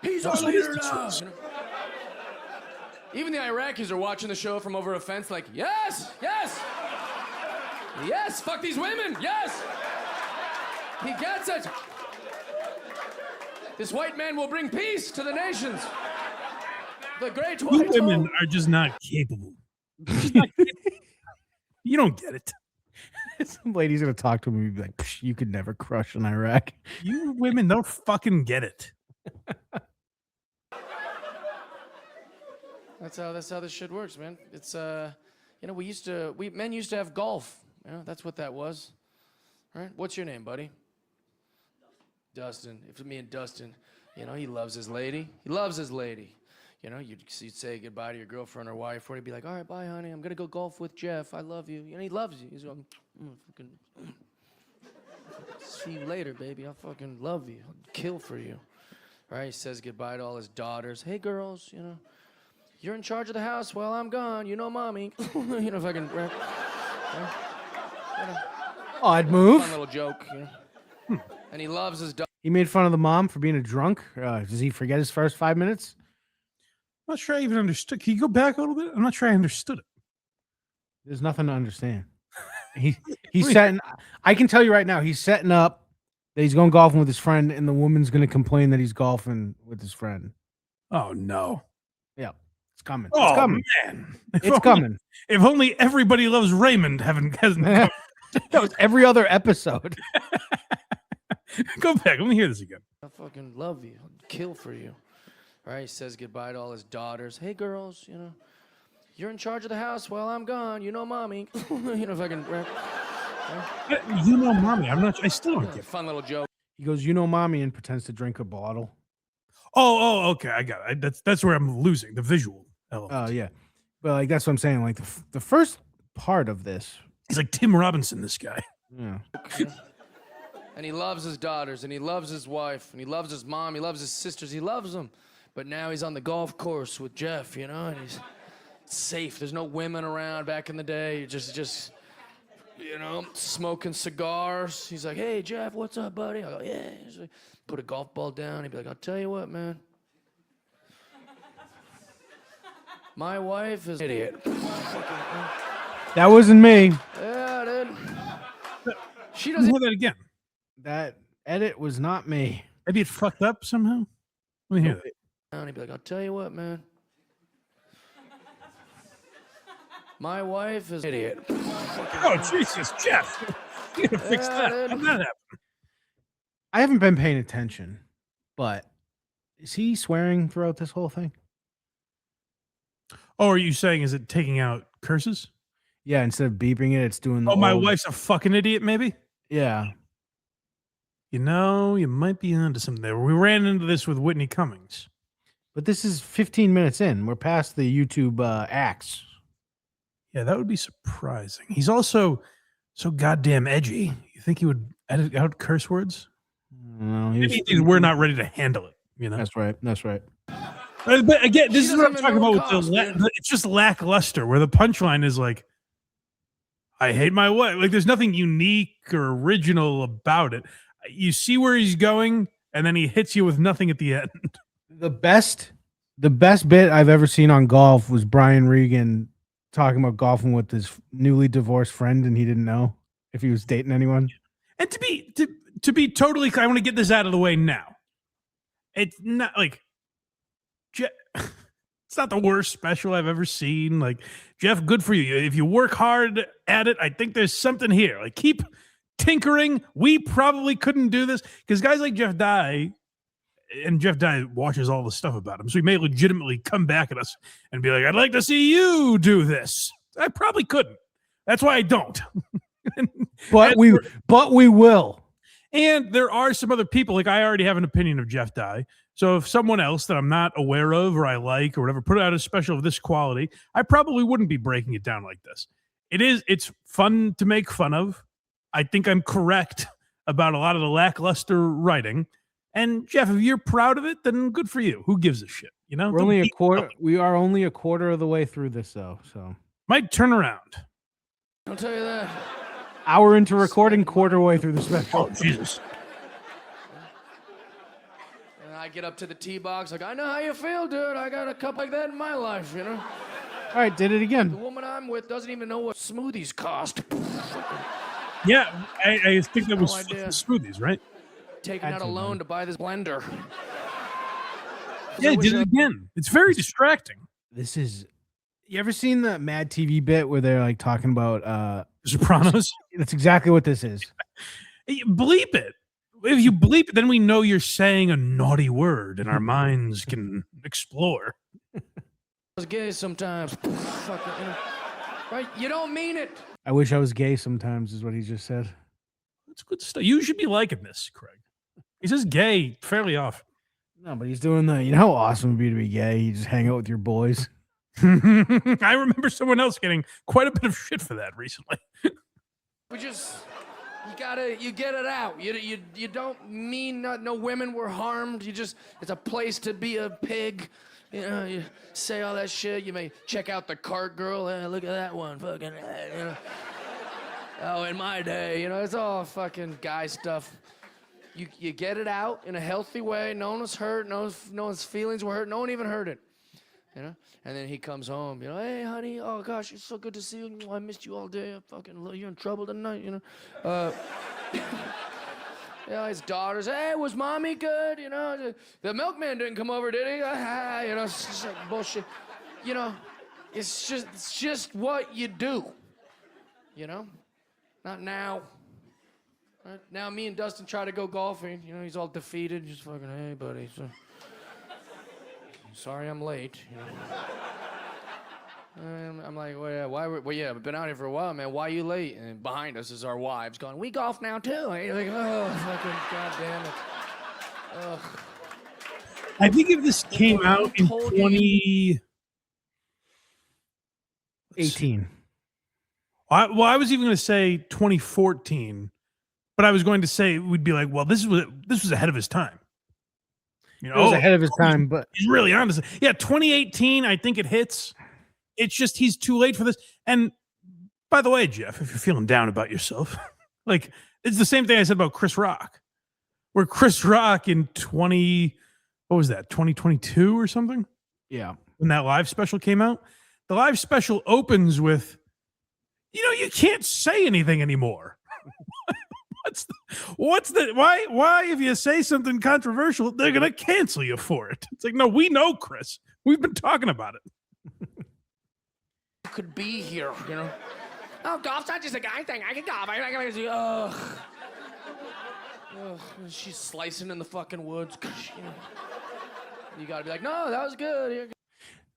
He's our leader now. You know? Even the Iraqis are watching the show from over a fence like, yes, yes, yes, fuck these women, yes. He gets it. This white man will bring peace to the nations. The great You white women hope. are just not capable. Just not capable. You don't get it. Some lady's gonna talk to him and be like, "Psh, "You could never crush in Iraq." You women don't fucking get it. That's how this shit works, man. It's you know, men used to have golf. You know, that's what that was. Right? What's your name, buddy? Dustin. If me and Dustin, you know, he loves his lady. He loves his lady. You know, you'd say goodbye to your girlfriend or wife, or he'd be like, all right, bye, honey. I'm going to go golf with Jeff. I love you. You know, he loves you. He's going, fucking, see you later, baby. I fucking love you. I'll kill for you. All right, he says goodbye to all his daughters. Hey, girls, you know, you're in charge of the house while I'm gone. You know, mommy. You know, fucking, right? Odd move. Fun little joke, you know. And he loves his dog. He made fun of the mom for being a drunk. Does he forget his first 5 minutes? I'm not sure I even understood. Can you go back a little bit? I'm not sure I understood it. There's nothing to understand. He's setting. I can tell you right now, he's setting up that he's going golfing with his friend, and the woman's going to complain that he's golfing with his friend. Oh no. Yeah, it's coming. Oh It's coming. man. It's coming. If only Everybody Loves Raymond hasn't come. That was every other episode. Go back. Let me hear this again. I fucking love you. I'd kill for you. Right? He says goodbye to all his daughters. Hey, girls, you know, you're in charge of the house while I'm gone. You know, mommy. You know, fucking. You know, mommy. I still don't get it. Fun little joke. He goes, you know, mommy, and pretends to drink a bottle. Oh, okay. I got it. That's where I'm losing the visual element. Oh, yeah. But like, that's what I'm saying. Like the first part of this. He's like Tim Robinson, this guy. Yeah. And he loves his daughters, and he loves his wife, and he loves his mom, he loves his sisters, he loves them. But now he's on the golf course with Jeff, you know, and he's safe. There's no women around. Back in the day, you just, you know, smoking cigars. He's like, hey, Jeff, what's up, buddy? I go, yeah. He's like, put a golf ball down. He'd be like, I'll tell you what, man. My wife is an idiot. That wasn't me. Yeah, dude. She Let's doesn't. hear that again. That edit was not me. Maybe it fucked up somehow. Let me hear that. And he'd be like, I'll tell you what, man. My wife is an idiot. Oh, Jesus, Jeff. You gotta fix that. dude. How'd that happen? I haven't been paying attention, but is he swearing throughout this whole thing? Oh, are you saying, is it taking out curses? Yeah, instead of beeping it, it's doing the Oh, my old- wife's a fucking idiot, maybe? Yeah. You know, you might be onto something there. We ran into this with Whitney Cummings. But this is 15 minutes in. We're past the YouTube acts. Yeah, that would be surprising. He's also so goddamn edgy. You think he would edit out curse words? No, Maybe we're not ready to handle it, you know? That's right. That's right. But again, this She is what I'm doesn't talking even about know with what costs, it's just lackluster, where the punchline is like, I hate my wife. Like, there's nothing unique or original about it. You see where he's going, and then he hits you with nothing at the end. The best bit I've ever seen on golf was Brian Regan talking about golfing with his newly divorced friend, and he didn't know if he was dating anyone. And to be totally clear, I want to get this out of the way now. It's not like it's not the worst special I've ever seen. Like, Jeff, good for you. If you work hard at it, I think there's something here. Like, keep tinkering. We probably couldn't do this because guys like Jeff Dye, and Jeff Dye watches all the stuff about him, so he may legitimately come back at us and be like, I'd like to see you do this. I probably couldn't. That's why I don't. But we will. And there are some other people, like I already have an opinion of Jeff Dye. So if someone else that I'm not aware of or I like or whatever put out a special of this quality, I probably wouldn't be breaking it down like this. It's fun to make fun of. I think I'm correct about a lot of the lackluster writing. And Jeff, if you're proud of it, then good for you. Who gives a shit? You know, We're only a quarter. We are only a quarter of the way through this, though. So might turn around. I'll tell you that. hour into recording, quarter way through the special. Oh, Jesus. And I get up to the tee box, like, I know how you feel, dude. I got a cup like that in my life, you know? All right, did it The again. woman I'm with doesn't even know what smoothies cost. Yeah, I think that was No idea. smoothies, right? Taking out a loan to buy this blender. Yeah, did it again. It's very distracting. This is. You ever seen the Mad TV bit where they're like talking about? Sopranos. That's exactly what this is. Bleep it. If you bleep it, then we know you're saying a naughty word and our minds can explore. I was gay sometimes. Fucking, you know, right? You don't mean it. I wish I was gay sometimes, is what he just said. That's good stuff. You should be liking this, Craig. He says gay fairly often. No, but he's doing the. You know how awesome it would be to be gay? You just hang out with your boys. I remember someone else getting quite a bit of shit for that recently. We just, you get it out. You don't mean no women were harmed. It's a place to be a pig. You know, you say all that shit. You may check out the cart girl. Look at that one, fucking. You know. Oh, in my day, you know, it's all fucking guy stuff. You get it out in a healthy way. No one was hurt. No one's feelings were hurt. No one even heard it. You know. And then he comes home, you know, hey, honey, oh, gosh, it's so good to see you. I missed you all day. You're in trouble tonight, you know. You know, his daughters, hey, was mommy good? You know, the milkman didn't come over, did he? You know, it's just like bullshit. You know, it's just what you do. You know, not now. Right? Now me and Dustin try to go golfing. You know, he's all defeated. Just fucking, hey, buddy. So, sorry I'm late. You know. I'm like, well, yeah, well, yeah, I've been out here for a while, man. Why you late? And behind us is our wives going, we golf now, too. And you're like, oh, fucking goddamn it. Ugh. I think if this came out in 2018. I was even going to say 2014, but I was going to say it would be like, well, this was ahead of his time. You know, It was ahead of his time, but he's really honest. Yeah, 2018, I think it hits. It's just he's too late for this. And by the way, Jeff, if you're feeling down about yourself, like it's the same thing I said about Chris Rock, where Chris Rock in 2022 or something? yeah. When that live special came out, the live special opens with, you know, you can't say anything anymore. Why if you say something controversial, they're going to cancel you for it. It's like, no, we know, Chris. We've been talking about it. Could be here, you know. Oh, golf's not just a guy thing. I can golf. Ugh. She's slicing in the fucking woods. You know. You gotta be like, no, that was good.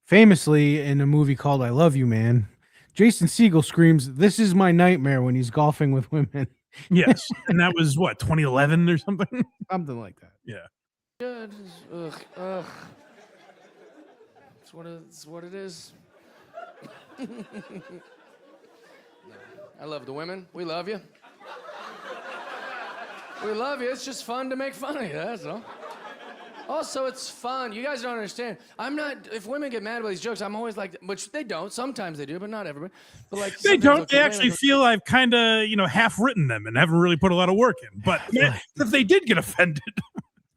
Famously, in a movie called I Love You, Man, Jason Segel screams, "This is my nightmare" when he's golfing with women. Yes. And that was what, 2011 or something? Something like that. Yeah. Good. Ugh. It's what it is. I love the women. We love you. We love you. It's just fun to make fun of you, that's all. Also, it's fun. You guys don't understand. If women get mad about these jokes, I'm always like, which they don't. Sometimes they do, but not everybody. But like, they don't. They actually feel I've kind of, half written them and haven't really put a lot of work in. But if they did get offended.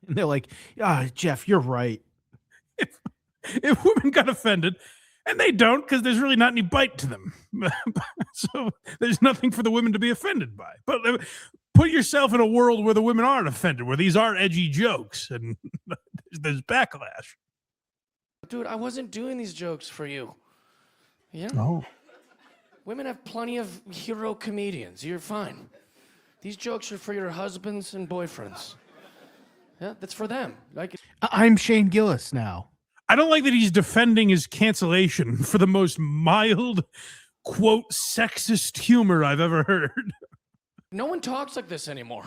And they're like, Jeff, you're right. If women got offended, and they don't, because there's really not any bite to them. So there's nothing for the women to be offended by. But put yourself in a world where the women aren't offended, where these are edgy jokes, and there's backlash. Dude, I wasn't doing these jokes for you. Yeah? Oh. Women have plenty of hero comedians. You're fine. These jokes are for your husbands and boyfriends. Yeah, that's for them. Like, I'm Shane Gillis now. I don't like that he's defending his cancellation for the most mild, quote, sexist humor I've ever heard. No one talks like this anymore.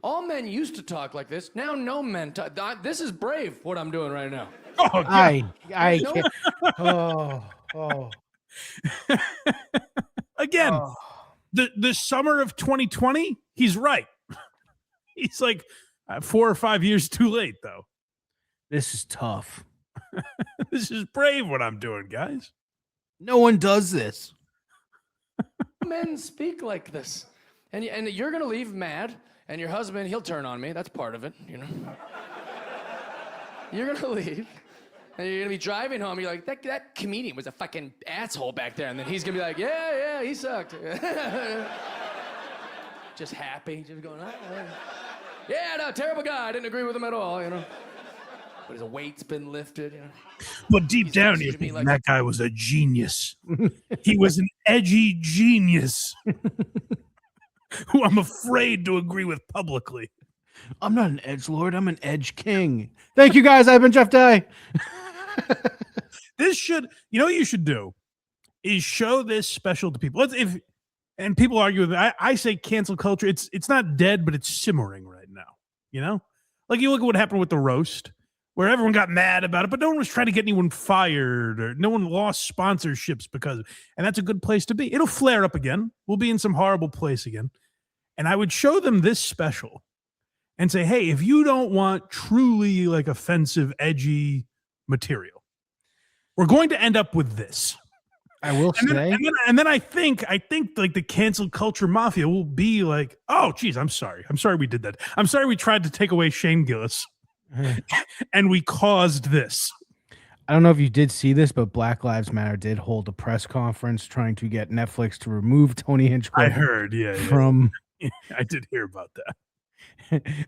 All men used to talk like this. Now no men talk. This is brave, what I'm doing right now. Oh, yeah. I can't. Oh. Again, the summer of 2020, he's right. He's like 4 or 5 years too late, though. This is tough. This is brave what I'm doing, guys. No one does this. Men speak like this. And you're going to leave mad, and your husband, he'll turn on me. That's part of it, you know. You're going to leave, and you're going to be driving home. You're like, that comedian was a fucking asshole back there. And then he's going to be like, yeah, he sucked. Just happy, just going, yeah, no, terrible guy. I didn't agree with him at all, you know. But his weight's been lifted, you know. But deep down, you think that guy was a genius. He was an edgy genius who I'm afraid to agree with publicly. I'm not an edgelord. I'm an edge king. Thank you, guys. I've been Jeff Dye. This should, what you should do is show this special to people. And people argue with me. I say cancel culture. It's not dead, but it's simmering right now. Like you look at what happened with the roast, where everyone got mad about it, but no one was trying to get anyone fired, or no one lost sponsorships because, and that's a good place to be. It'll flare up again. We'll be in some horrible place again. And I would show them this special and say, hey, if you don't want truly like offensive, edgy material, we're going to end up with this. I will say. And then I think like the cancel culture mafia will be like, oh, geez, I'm sorry we did that. I'm sorry we tried to take away Shane Gillis. And we caused this. I don't know if you did see this, but Black Lives Matter did hold a press conference trying to get Netflix to remove Tony Hinchcliffe. I heard, yeah. From I did hear about that.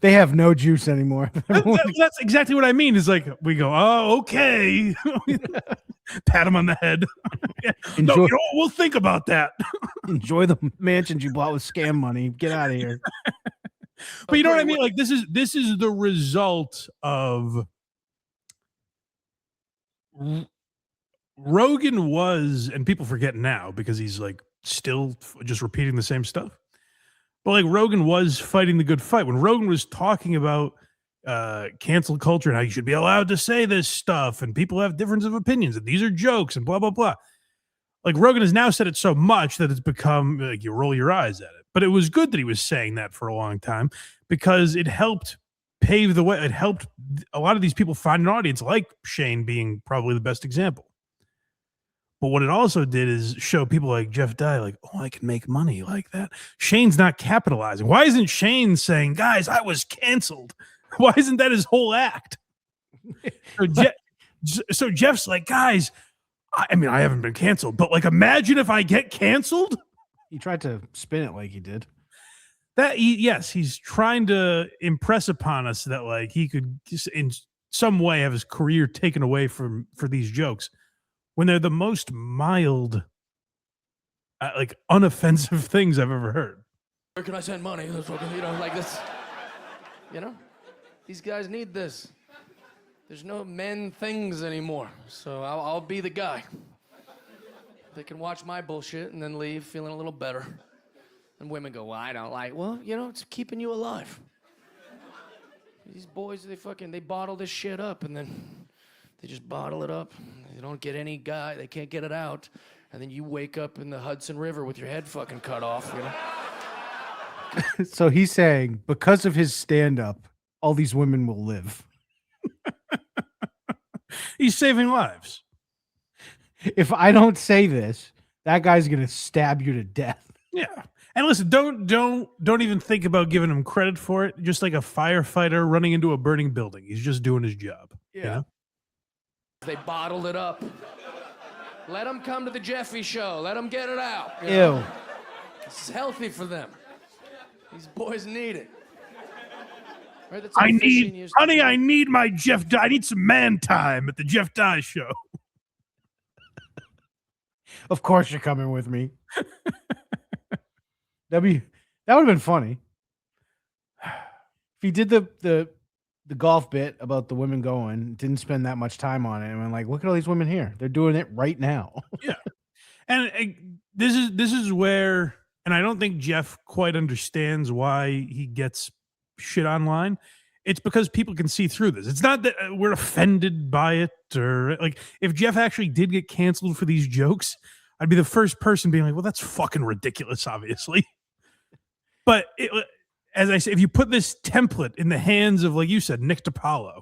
They have no juice anymore. That's exactly what I mean. Is like we go, oh, okay, pat him on the head. No, Enjoy, we'll think about that. enjoy the mansions you bought with scam money. Get out of here. But you know what I mean? Like this is the result of Rogan was, and people forget now because he's like still just repeating the same stuff. But like Rogan was fighting the good fight when Rogan was talking about cancel culture and how you should be allowed to say this stuff and people have difference of opinions and these are jokes and blah blah blah. Like Rogan has now said it so much that it's become like you roll your eyes at it. But it was good that he was saying that for a long time because it helped pave the way. It helped a lot of these people find an audience, like Shane being probably the best example. But what it also did is show people like Jeff Dye, like, oh, I can make money like that. Shane's not capitalizing. Why isn't Shane saying, guys, I was canceled? Why isn't that his whole act? So Jeff's like, guys, I mean, I haven't been canceled, but like, imagine if I get canceled. He tried to spin it like he did. Yes, he's trying to impress upon us that like he could in some way have his career taken away for these jokes when they're the most mild, like unoffensive things I've ever heard. Where can I send money? You know, like this. You know, these guys need this. There's no men things anymore, so I'll be the guy. They can watch my bullshit and then leave feeling a little better. And women go, well, I don't like, well, you know, it's keeping you alive. These boys, they bottle this shit up and then they just bottle it up. They don't get any guy, they can't get it out. And then you wake up in the Hudson River with your head fucking cut off, you know? So he's saying because of his stand-up, all these women will live. He's saving lives. If I don't say this, that guy's gonna stab you to death. Yeah. And listen, don't even think about giving him credit for it. Just like a firefighter running into a burning building. He's just doing his job. Yeah. You know? They bottled it up. Let them come to the Jeffy show. Let them get it out. You Ew. know? It's healthy for them. These boys need it. Right, that's I need my Jeff Dye. I need some man time at the Jeff Dye show. Of course you're coming with me. That would have been funny. If he did the golf bit about the women going, didn't spend that much time on it, and went like, look at all these women here. They're doing it right now. Yeah. And this is where, and I don't think Jeff quite understands why he gets shit online. It's because people can see through this. It's not that we're offended by it, or like if Jeff actually did get canceled for these jokes, I'd be the first person being like, well, that's fucking ridiculous, obviously. But as I say, if you put this template in the hands of, like you said, Nick DiPaolo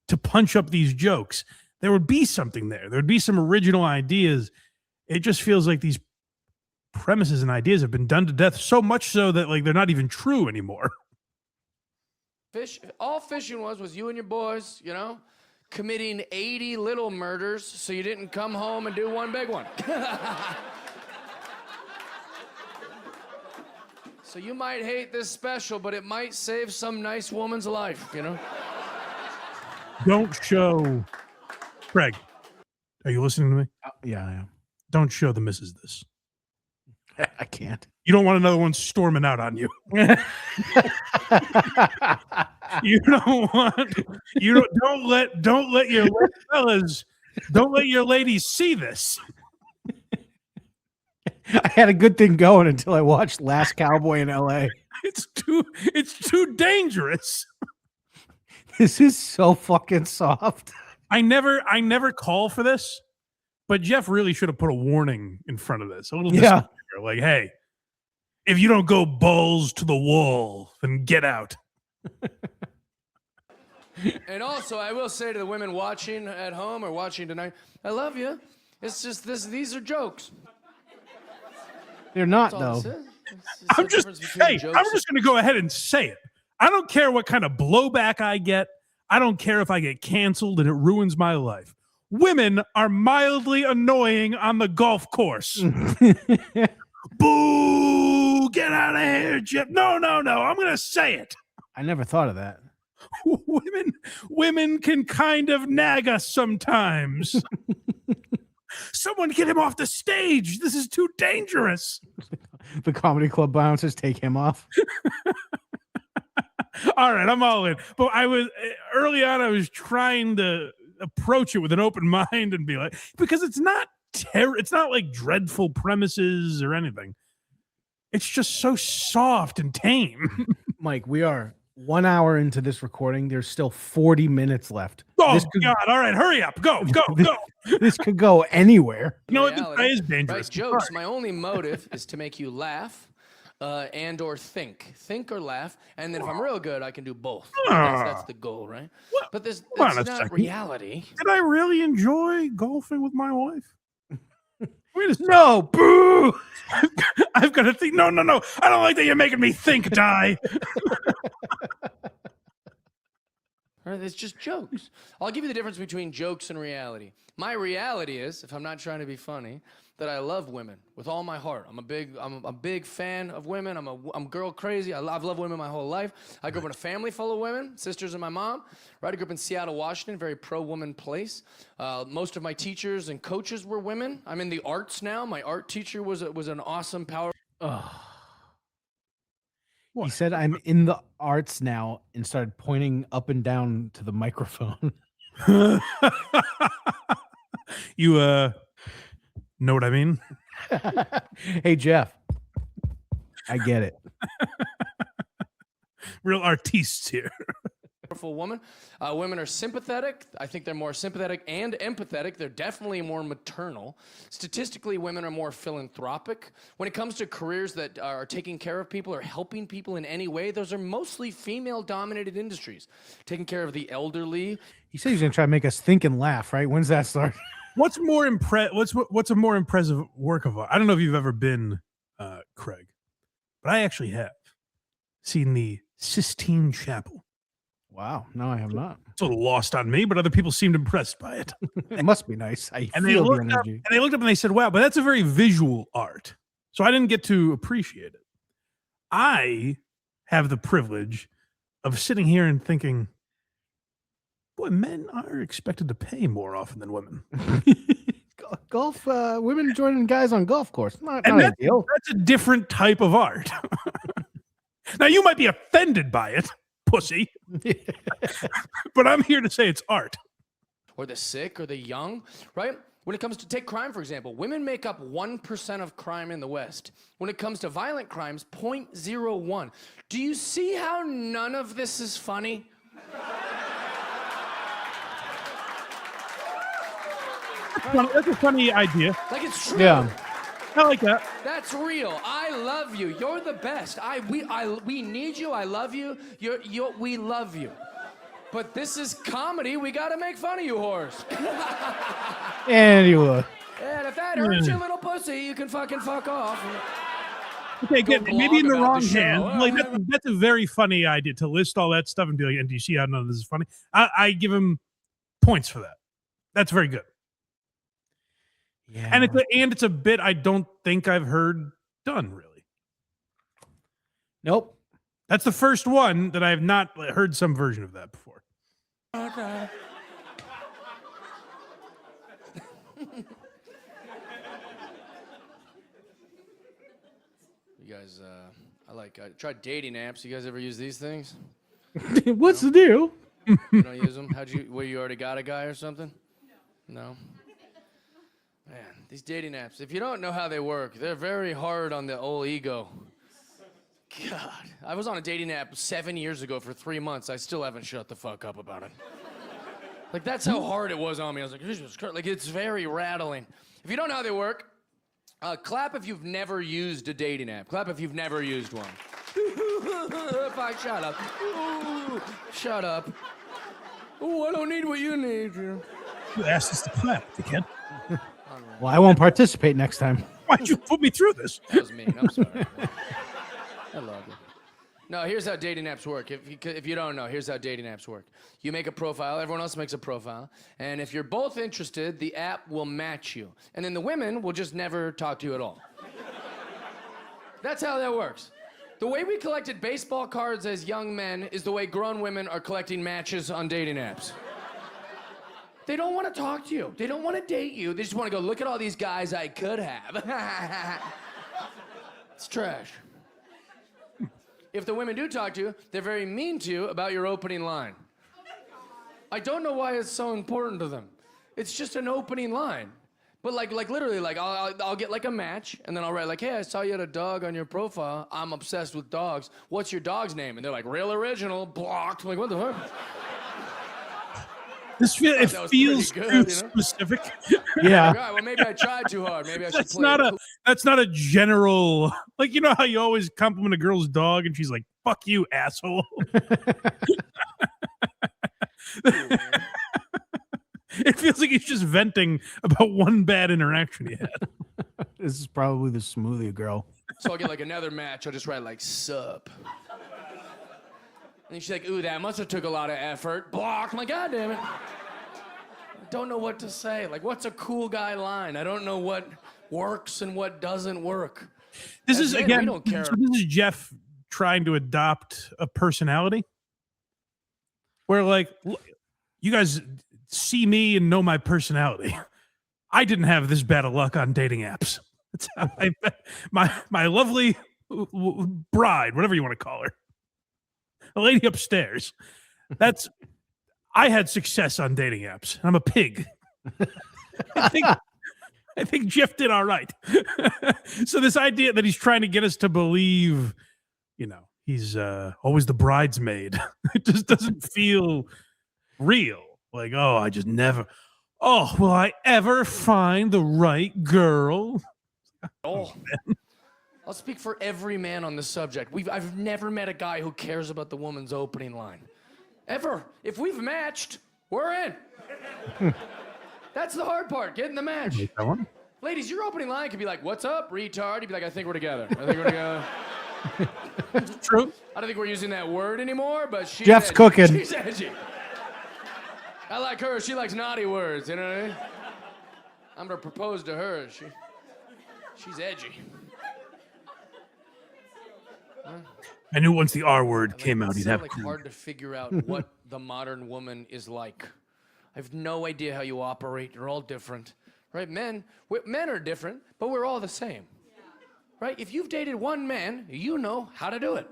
to punch up these jokes, there would be something there. There would be some original ideas. It just feels like these premises and ideas have been done to death, so much so that like they're not even true anymore. All fishing was you and your boys, you know, committing 80 little murders so you didn't come home and do one big one. So you might hate this special, but it might save some nice woman's life, you know? Don't show... Craig, are you listening to me? Yeah, I am. Don't show the missus this. I can't. You don't want another one storming out on you. You don't want. Don't let your fellas. Don't let your ladies see this. I had a good thing going until I watched Last Cowboy in LA. It's too dangerous. This is so fucking soft. I never call for this, but Jeff really should have put a warning in front of this. A little disclaimer, like, hey, if you don't go balls to the wall, then get out. And also, I will say to the women watching at home or watching tonight, I love you. It's just these are jokes. They're not, That's all though. this is. I'm just going to go ahead and say it. I don't care what kind of blowback I get. I don't care if I get canceled and it ruins my life. Women are mildly annoying on the golf course. Boo! get out of here, Jeff. No, I'm going to say it. I never thought of that. Women can kind of nag us sometimes. Someone get him off the stage. This is too dangerous. The comedy club bouncers take him off. All right, I'm all in. But early on, I was trying to approach it with an open mind and be like, because it's not like dreadful premises or anything. It's just so soft and tame. Mike, we are 1 hour into this recording. There's still 40 minutes left. Oh, God. All right, hurry up. Go. This could go anywhere. You know what? This guy is dangerous. Right, jokes. My only motive is to make you laugh and or think or laugh. And then if I'm real good, I can do both. That's the goal, right? What? But that's Hold on a not second. reality. Did I really enjoy golfing with my wife? Wait a second. No, boo! I've got to think. No. I don't like that you're making me think, Di. Right, it's just jokes. I'll give you the difference between jokes and reality. My reality is, if I'm not trying to be funny, that I love women with all my heart. I'm a big fan of women. I'm girl crazy. I've loved women my whole life. I grew up in a family full of women, sisters and my mom. Right, I grew up in Seattle, Washington, very pro-woman place. Most of my teachers and coaches were women. I'm in the arts now. My art teacher was an awesome power. He said, I'm in the arts now, and started pointing up and down to the microphone. You know what I mean? Hey, Jeff. I get it. Real artistes here. Powerful woman. Women are sympathetic. I think they're more sympathetic and empathetic. They're definitely more maternal. Statistically, women are more philanthropic. When it comes to careers that are taking care of people or helping people in any way, those are mostly female-dominated industries. Taking care of the elderly. He said he's going to try to make us think and laugh, right? When's that start? What's a more impressive work of art? I don't know if you've ever been, Craig, but I actually have seen the Sistine Chapel. Wow. No, I have not. It's a little lost on me, but other people seemed impressed by it. It must be nice. They looked up and they said, wow, but that's a very visual art. So I didn't get to appreciate it. I have the privilege of sitting here and thinking, boy, men are expected to pay more often than women. Golf, women joining guys on golf course. Not that's, ideal. That's a different type of art. Now, you might be offended by it, pussy. But I'm here to say it's art. Or the sick or the young, right? When it comes to take crime, for example, women make up 1% of crime in the West. When it comes to violent crimes, 0.01. Do you see how none of this is funny? That's a funny idea. Like, it's true. Yeah. I like that. That's real. I love you. You're the best. We need you. I love you. We love you. But this is comedy. We got to make fun of you, whores. Anyway. And if that hurts your little pussy, you can fucking fuck off. Okay, good. Maybe in the wrong hand. show. Like that's a very funny idea to list all that stuff and be like, and do you see how none of this is funny? I give him points for that. That's very good. Yeah. And it's a bit I don't think I've heard done really. Nope. That's the first one that I have not heard some version of that before. Okay. You guys, I tried dating apps. You guys ever use these things? What's the deal? You don't use them? Where you already got a guy or something? No. Man, these dating apps, if you don't know how they work, they're very hard on the old ego. God, I was on a dating app 7 years ago for 3 months. I still haven't shut the fuck up about it. Like, that's how hard it was on me. I was like, Jesus Christ. Like, it's very rattling. If you don't know how they work, clap if you've never used a dating app. Clap if you've never used one. Fine, shut up. Ooh, shut up. Ooh, I don't need what you need. You asked us to clap, dickhead. Well, I won't participate next time. Why'd you put me through this? That was mean. I'm sorry. I love it. No, here's how dating apps work. If you don't know, here's how dating apps work. You make a profile. Everyone else makes a profile. And if you're both interested, the app will match you. And then the women will just never talk to you at all. That's how that works. The way we collected baseball cards as young men is the way grown women are collecting matches on dating apps. They don't want to talk to you. They don't want to date you. They just want to go, look at all these guys I could have. It's trash. If the women do talk to you, they're very mean to you about your opening line. I don't know why it's so important to them. It's just an opening line. But like literally, like I'll get like a match, and then I'll write like, hey, I saw you had a dog on your profile. I'm obsessed with dogs. What's your dog's name? And they're like, real original, blocked. I'm like, what the fuck? It feels good, too you know? specific. Yeah. All right, well, maybe I tried too hard. Maybe I should That's not a general, like, you know how you always compliment a girl's dog and she's like, fuck you, asshole. It feels like he's just venting about one bad interaction he had. This is probably the smoothie girl. So I'll get like another match. I'll just write like, sup. And she's like, ooh, that must have took a lot of effort. Block. I'm like, God damn it. I don't know what to say. Like, what's a cool guy line? I don't know what works and what doesn't work. This As is, men, again, we don't care. so this is Jeff trying to adopt a personality where, like, you guys see me and know my personality. I didn't have this bad of luck on dating apps. That's how I met my lovely bride, whatever you want to call her, a lady upstairs. I had success on dating apps. I'm a pig. I think Jeff did all right. So this idea that he's trying to get us to believe, you know, he's always the bridesmaid, it just doesn't feel real. Like, oh, I just never. Oh, will I ever find the right girl? Oh, I'll speak for every man on this subject. I've never met a guy who cares about the woman's opening line. Ever. If we've matched, we're in. That's the hard part, getting the match. That one? Ladies, your opening line could be like, what's up, retard? You'd be like, I think we're together. I think we're together. True. I don't think we're using that word anymore, but she's Jeff's edgy. cooking. She's edgy. I like her. She likes naughty words, you know what I mean? I'm going to propose to her. She's edgy. I knew once the R word came out, It's he'd so, have like to. hard to figure out what the modern woman is like. I have no idea how you operate. You're all different, right? Men are different, but we're all the same, right? If you've dated one man, you know how to do it,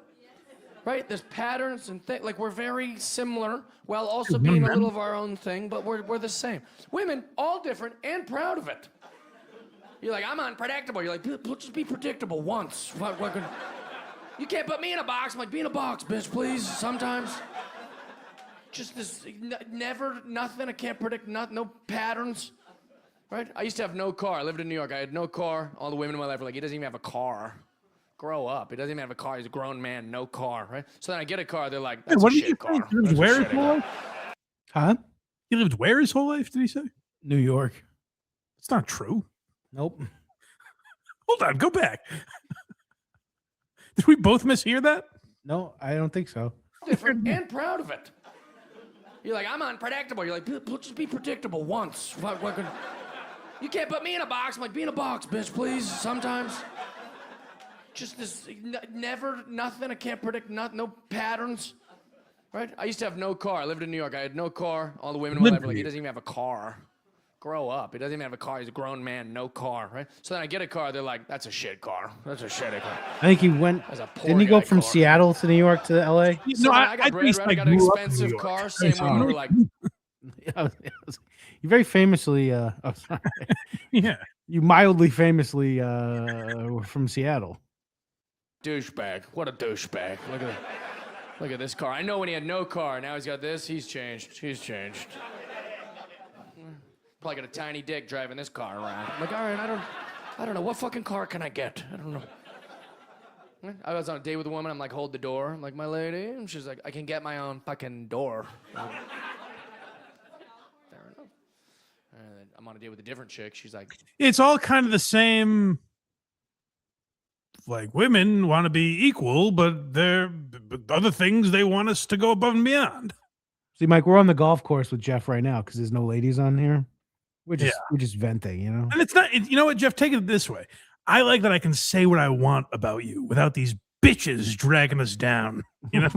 right? There's patterns and things. Like, we're very similar while also being a little of our own thing, but we're the same. Women, all different and proud of it. You're like, I'm unpredictable. You're like, just be predictable once. You can't put me in a box. I'm like, be in a box, bitch, please, sometimes. Just this, never, nothing. I can't predict, no patterns, right? I used to have no car. I lived in New York. I had no car. All the women in my life were like, he doesn't even have a car. Grow up. He doesn't even have a car. He's a grown man, no car, right? So then I get a car. They're like, that's What a did you shit say? car. He lived That's a where his shitty whole car. life? Huh? He lived where his whole life, did he say? New York. It's not true. Nope. Hold on, go back. Did we both mishear that? No, I don't think so. Different and proud of it. You're like, I'm unpredictable. You're like, just be predictable once. You can't put me in a box. I'm like, be in a box, bitch, please, sometimes. Just this, never, nothing. I can't predict, no patterns, right? I used to have no car. I lived in New York. I had no car. All the women in my life were like, he doesn't even have a car. Grow up. He doesn't even have a car. He's a grown man, no car, right? So then I get a car. They're like, that's a shit car. That's a shitty car. I think he went. That's a poor Didn't he go guy from car. Seattle to New York to LA? So I got bred, right? I got an grew up in New expensive York. car. Same women were like, You very famously. Oh, sorry. Yeah. You mildly famously were from Seattle. douchebag. What a douchebag. Look at this car. I know when he had no car. Now he's got this. He's changed. Probably got a tiny dick driving this car around. I'm like, all right, I don't know. What fucking car can I get? I don't know. I was on a date with a woman. I'm like, hold the door. I'm like, my lady. And she's like, I can get my own fucking door. Fair enough. And I'm on a date with a different chick. She's like, It's all kind of the same. Like, women want to be equal, but they're other things they want us to go above and beyond. See, Mike, we're on the golf course with Jeff right now because there's no ladies on here. We're just venting, you know. And it's not, you know what, Jeff, take it this way. I like that I can say what I want about you without these bitches dragging us down. You know,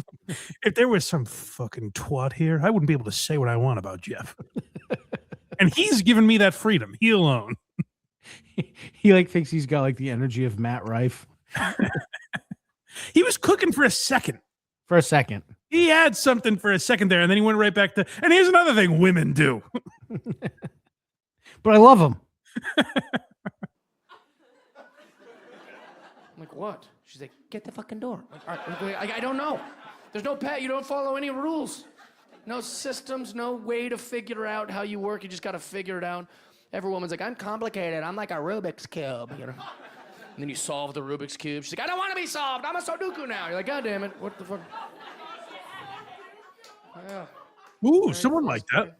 if there was some fucking twat here, I wouldn't be able to say what I want about Jeff. And he's given me that freedom. He alone. He like thinks he's got like the energy of Matt Rife He was cooking for a second. for a second. He had something for a second there, and then he went right back to. And here's another thing women do. But I love him. I'm like, what? She's like, get the fucking door. I'm like, all right, I don't know. There's no pet. You don't follow any rules. No systems, no way to figure out how you work. You just got to figure it out. Every woman's like, I'm complicated. I'm like a Rubik's Cube, you know? And then you solve the Rubik's Cube. She's like, I don't want to be solved. I'm a Sudoku now. You're like, God damn it. What the fuck? Yeah. Ooh, someone like that.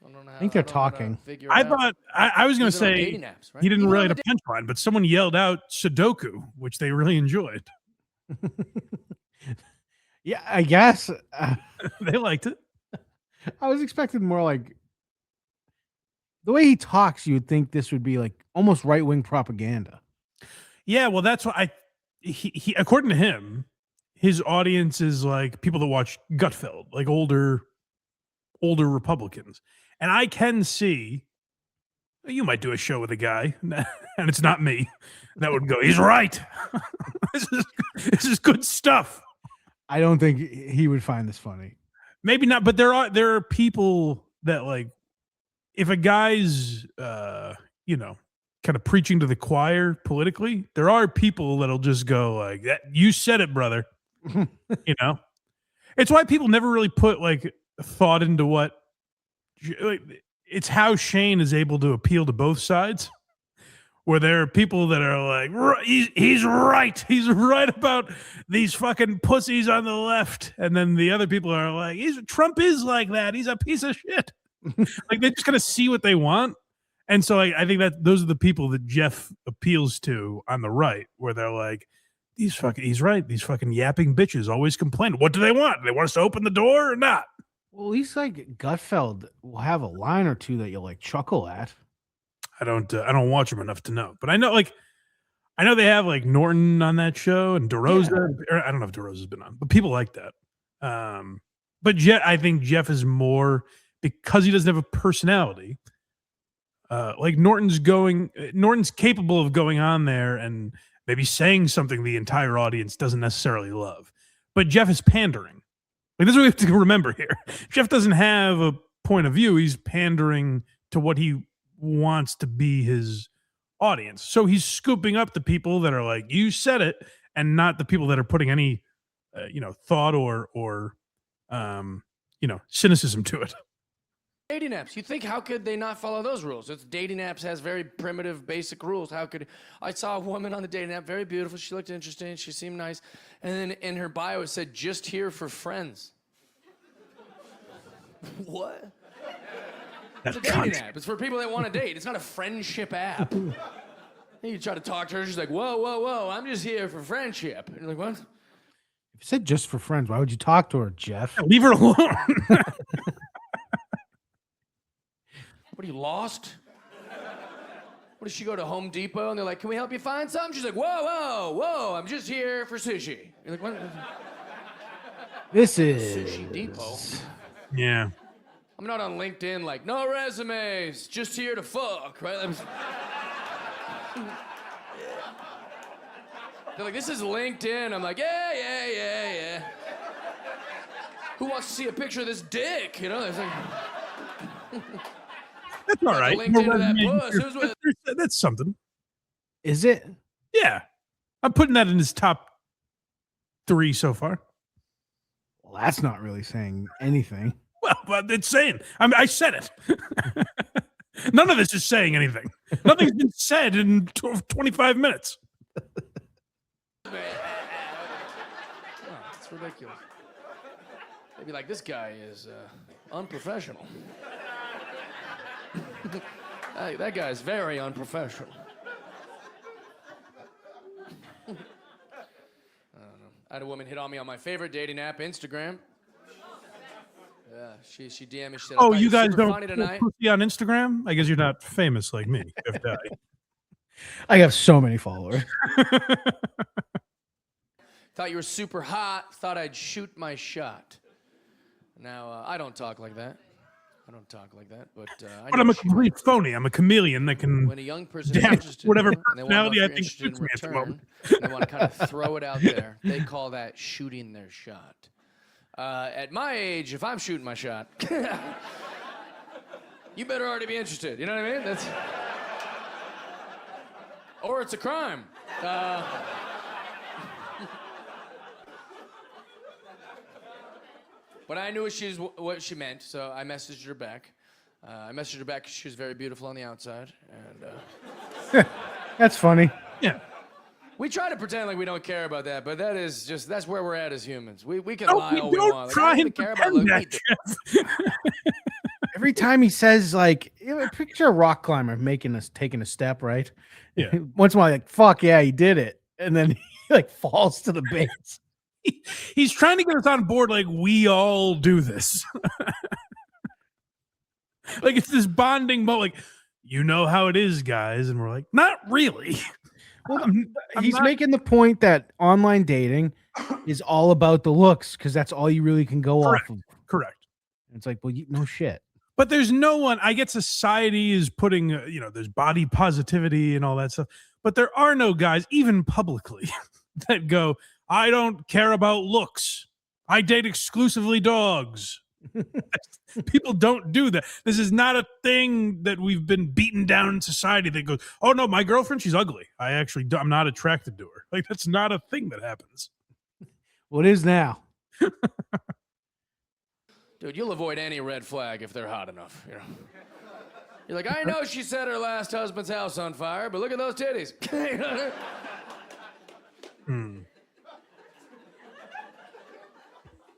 I think they're talking. I thought I was going to say dating apps, right? he didn't Even really on hit a punchline, but someone yelled out Sudoku, which they really enjoyed. Yeah, I guess. They liked it. I was expecting more like the way he talks. You would think this would be like almost right wing propaganda. Yeah, well, that's what he according to him, his audience is like people that watch Gutfeld, like older Republicans. And I can see you might do a show with a guy, and it's not me, that would go, he's right. This is good stuff. I don't think he would find this funny. Maybe not, but there are people that like if a guy's kind of preaching to the choir politically, there are people that'll just go like that. You said it, brother. You know, it's why people never really put like thought into what. It's how Shane is able to appeal to both sides. Where there are people that are like, he's right. He's right about these fucking pussies on the left. And then the other people are like, Trump is like that. He's a piece of shit. Like they just kind of see what they want. And so I think that those are the people that Jeff appeals to on the right, where they're like, he's right. These fucking yapping bitches always complain. What do they want? Do they want us to open the door or not? Well, at least like Gutfeld will have a line or two that you'll like chuckle at. I don't watch them enough to know, but I know they have like Norton on that show and DeRosa. Yeah. I don't know if DeRosa's been on, but people like that. But I think Jeff is more because he doesn't have a personality. Like Norton's capable of going on there and maybe saying something the entire audience doesn't necessarily love, but Jeff is pandering. Like this is what we have to remember here. Jeff doesn't have a point of view. He's pandering to what he wants to be his audience. So he's scooping up the people that are like, you said it, and not the people that are putting any, thought or cynicism to it. Dating apps. You think, how could they not follow those rules? It's dating apps has very primitive, basic rules. How could I saw a woman on the dating app, very beautiful. She looked interesting. She seemed nice. And then in her bio, it said, just here for friends. What? It's a dating app. It's for people that want to date. It's not a friendship app. You try to talk to her. She's like, whoa. I'm just here for friendship. And you're like, what? If you said just for friends, why would you talk to her, Jeff? Leave her alone. What are you, lost? What does she go to Home Depot and they're like, can we help you find something? She's like, whoa, I'm just here for sushi. You're like, what? This is Sushi Depot. Yeah. I'm not on LinkedIn like, no resumes, just here to fuck, right? They're like, this is LinkedIn. I'm like, yeah. Who wants to see a picture of this dick? You know, it's like... That's all right. That's something. Is it? Yeah. I'm putting that in his top 3 so far. Well, that's not really saying anything. Well, but it's saying. I said it. None of this is saying anything. Nothing's been said in 25 minutes. Oh, it's ridiculous. They'd be like, this guy is unprofessional. That guy is very unprofessional. I don't know. I had a woman hit on me on my favorite dating app, Instagram. Yeah, she DM'd me. She said, "Oh, you guys don't funny tonight." pussy on Instagram? I guess you're not famous like me. I have so many followers. Thought you were super hot. Thought I'd shoot my shot. Now, I don't talk like that. I don't talk like that, but I But know I'm a she- complete phony. I'm a chameleon that can. when a young person is Damn, interested whatever in you, and they want to know if personality I you're think interested in suits me at the return, moment. and they want to kind of throw it out there, they call that shooting their shot. At my age, if I'm shooting my shot, you better already be interested. You know what I mean? That's, or it's a crime. But I knew what she meant, so I messaged her back. I messaged her back because she was very beautiful on the outside, and That's funny. Yeah. we try to pretend like we don't care about that, but that's where we're at as humans. We can No, lie we all we don't want. Like, I try don't even and care about pretend looking. that, Jeff. Every time he says like, picture a rock climber taking a step, right? Yeah. Once in a while, like, fuck yeah, he did it, and then he like falls to the base. He's trying to get us on board like we all do this. Like it's this bonding moment. Like, you know how it is, guys. And we're like, not really. Well, I'm he's not- making the point that online dating is all about the looks because that's all you really can go Correct. off of. Correct. It's like, well, no shit. But there's no one, I get society is putting, there's body positivity and all that stuff. But there are no guys, even publicly, that go, I don't care about looks. I date exclusively dogs. People don't do that. This is not a thing that we've been beaten down in society that goes, oh no, my girlfriend, she's ugly. I'm not attracted to her. Like that's not a thing that happens. Well, it is now. Dude, you'll avoid any red flag if they're hot enough. You know, you're like, I know she set her last husband's house on fire, but look at those titties.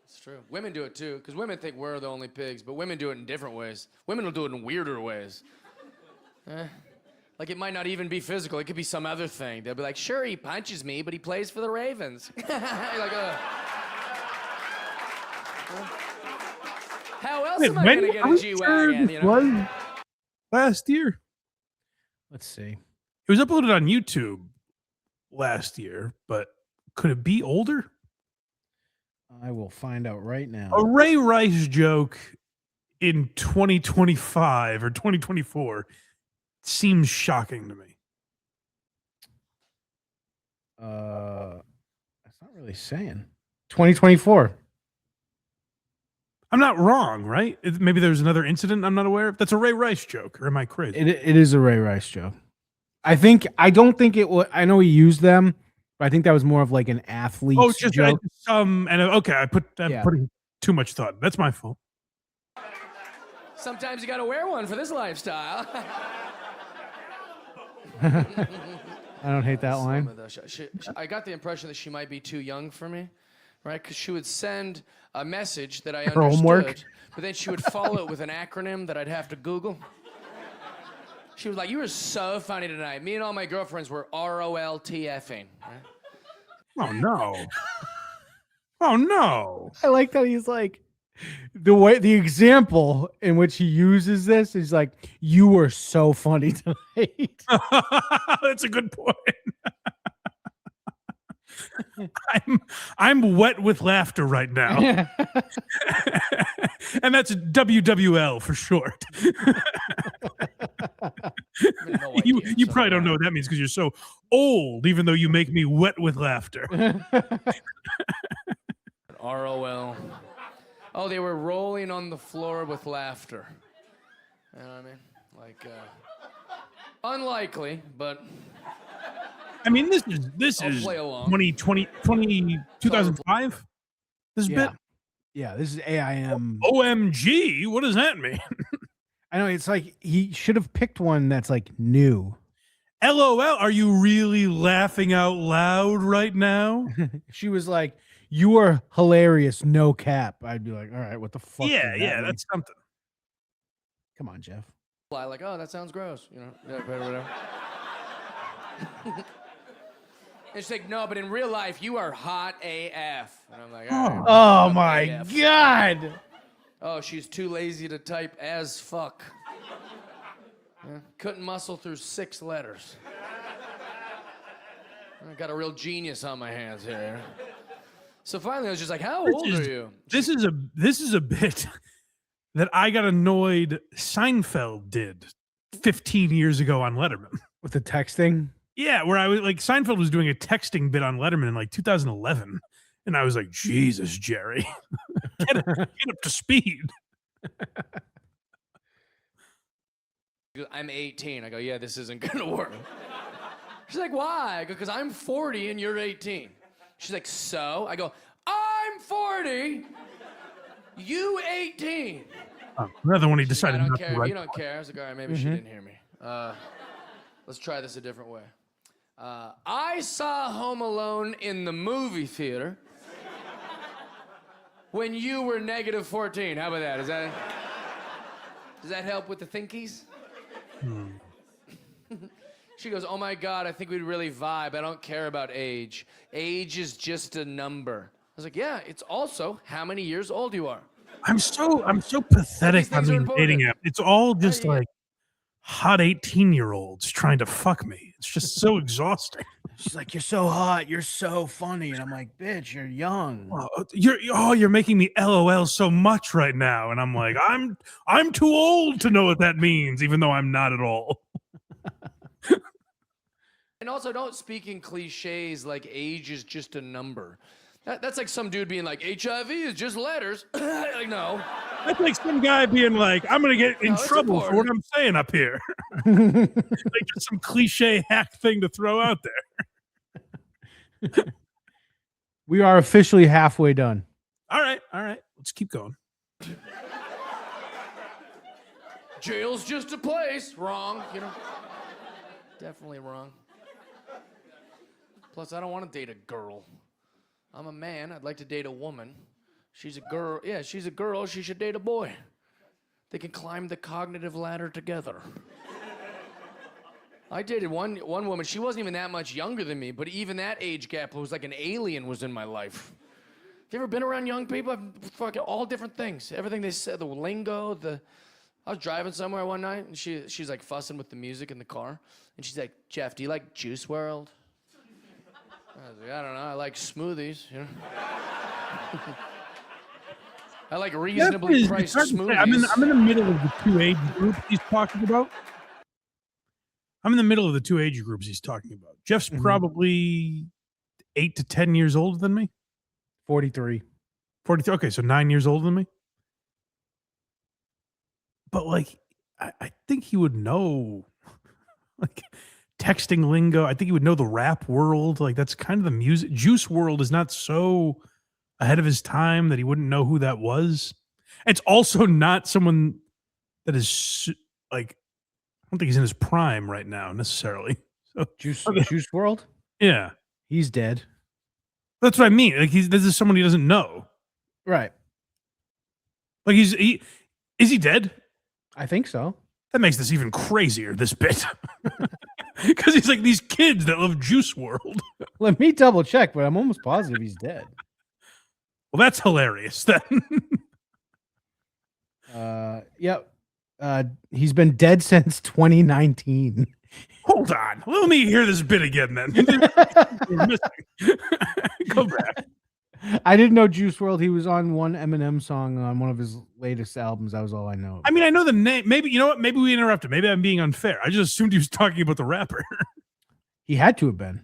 It's true. Women do it too, because women think we're the only pigs, but women do it in different ways. Women will do it in weirder ways. Like it might not even be physical. It could be some other thing. They'll be like, sure, he punches me, but he plays for the Ravens. You're like, how else am I going to get a G-Wagon? You know? Last year. Let's see. It was uploaded on YouTube last year, but could it be older? I will find out right now. A Ray Rice joke in 2025 or 2024 seems shocking to me. That's not really saying. 2024. I'm not wrong, right? Maybe there's another incident I'm not aware of. That's a Ray Rice joke, or am I crazy? It is a Ray Rice joke. I don't think it was. I know he used them, but I think that was more of like an athlete joke. Okay, I'm putting too much thought. That's my fault. Sometimes you got to wear one for this lifestyle. I don't hate that line. I got the impression that she might be too young for me, right? Because she would send a message that I understood, homework. but then she would follow it with an acronym that I'd have to Google. She was like, you were so funny tonight. Me and all my girlfriends were ROLTFing. Right? Oh, no. Oh, no. I like that he's like the example in which he uses this is like, you were so funny tonight. That's a good point. I'm wet with laughter right now. And that's WWL for short. You probably don't know what that means because you're so old, even though you make me wet with laughter. ROL. Oh, they were rolling on the floor with laughter. You know what I mean? Like, unlikely, but... I mean, this is play along. 2005? This bit? Yeah, this is AIM. OMG, what does that mean? I know, it's like he should have picked one that's like new. LOL, are you really laughing out loud right now? She was like, you are hilarious, no cap. I'd be like, all right, what the fuck? Yeah, does that mean? that's something. Come on, Jeff. Like, oh, that sounds gross. You know, whatever. And she's like, no, but in real life, you are hot AF. And I'm like, all right, Oh my AF. God. Oh, she's too lazy to type as fuck. Yeah, couldn't muscle through 6 letters. I got a real genius on my hands here. So finally, I was just like, "How old are you?" This is a bit that I got annoyed Seinfeld did 15 years ago on Letterman. With the texting. Yeah, where I was like, Seinfeld was doing a texting bit on Letterman in like 2011, and I was like, Jesus, Jerry, get up to speed. I'm 18. I go, "Yeah, this isn't gonna work." She's like, "Why?" I go, "Because I'm 40 and you're 18. She's like, "So?" I go, "I'm 40. You 18. Another one he She's like, decided "I don't not care. to If write. you don't care." I was like, "All right, maybe she didn't hear me. Let's try this a different way. I saw Home Alone in the movie theater when you were -14. How about that? Does that help with the thinkies?" She goes, "Oh my God, I think we'd really vibe. I don't care about age. Age is just a number." I was like, "Yeah, it's also how many years old you are." I'm so pathetic on things are the important. dating app. It's all just yeah. like hot 18-year-olds trying to fuck me. It's just so exhausting. She's like, "You're so hot. You're so funny." And I'm like, "Bitch, you're young." You're making me LOL so much right now, and I'm like, I'm too old to know what that means, even though I'm not at all. And also, don't speak in cliches like age is just a number. That's like some dude being like, HIV is just letters. Like, no. That's like some guy being like, I'm gonna get in it's trouble for what important. I'm saying up here. Like just some cliche hack thing to throw out there. We are officially halfway done. All right, let's keep going. Jail's just a place. Wrong, you know. Definitely wrong. Plus, I don't want to date a girl. I'm a man. I'd like to date a woman. She's a girl. Yeah, she's a girl. She should date a boy. They can climb the cognitive ladder together. I dated one woman. She wasn't even that much younger than me, but even that age gap was like an alien was in my life. Have you ever been around young people? Fucking all different things. Everything they said, the lingo, I was driving somewhere one night, and she's like fussing with the music in the car, and she's like, "Jeff, do you like Juice WRLD?" I was like, "I don't know. I like smoothies, you know." I like reasonably priced smoothies. I'm in the middle of the two age groups he's talking about. Jeff's probably 8 to 10 years older than me. 43. 43. Okay, so 9 years older than me. But like, I think he would know, like, texting lingo. I think he would know the rap world. Like, that's kind of the music. Juice WRLD is not so ahead of his time that he wouldn't know who that was. It's also not someone that is like, I don't think he's in his prime right now necessarily. So, Juice WRLD? yeah, He's dead. that's what I mean. Like, this is someone he doesn't know. Right. Like, is he dead? I think so. That makes this even crazier, this bit. Because he's like these kids that love Juice WRLD. Let me double check, but I'm almost positive he's dead. Well, that's hilarious then. Yep. He's been dead since 2019. Hold on. Let me hear this bit again then. We're missing. Go back. I didn't know Juice WRLD. He was on one Eminem song on one of his latest albums. That was all I know. I mean, I know the name. Maybe, you know what? Maybe we interrupted. Maybe I'm being unfair. I just assumed he was talking about the rapper. He had to have been.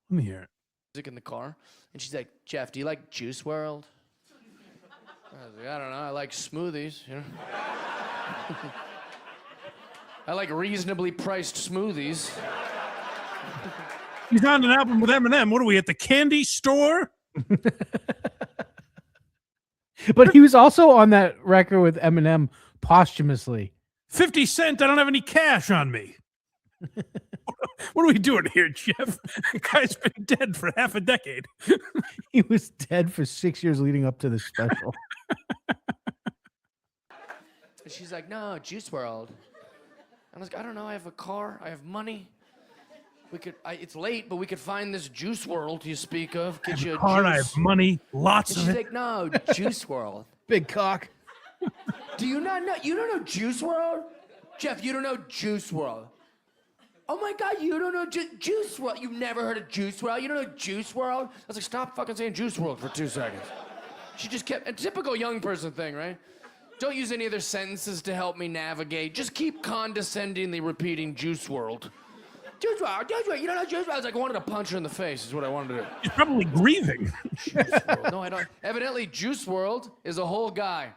Let me hear it. Music in the car, and she's like, "Jeff, do you like Juice WRLD?" I was like, "I don't know. I like smoothies, you know." I like reasonably priced smoothies. He's on an album with Eminem. What are we at the candy store? But he was also on that record with Eminem posthumously. 50 Cent, I don't have any cash on me. What are we doing here, Jeff? The guy's been dead for half a decade. He was dead for 6 years leading up to the special. And she's like, "No, Juice WRLD." And I was like, "I don't know. I have a car. I have money. It's late, but we could find this Juice WRLD you speak of. Get you a Car, I juice." have money, lots And of she's it. like, "No, Juice WRLD." Big cock. Do you not know? You don't know Juice WRLD? Jeff, you don't know Juice WRLD. oh my God, you don't know Juice WRLD. You've never heard of Juice WRLD? You don't know Juice WRLD? I was like, stop fucking saying Juice WRLD for 2 seconds. She just kept, a typical young person thing, right? Don't use any other sentences to help me navigate. Just keep condescendingly repeating Juice WRLD. Juice WRLD, Juice WRLD, you don't know Juice WRLD? I was like, I wanted to punch her in the face is what I wanted to do. He's probably grieving. Juice WRLD. No, I don't. Evidently, Juice WRLD is a whole guy.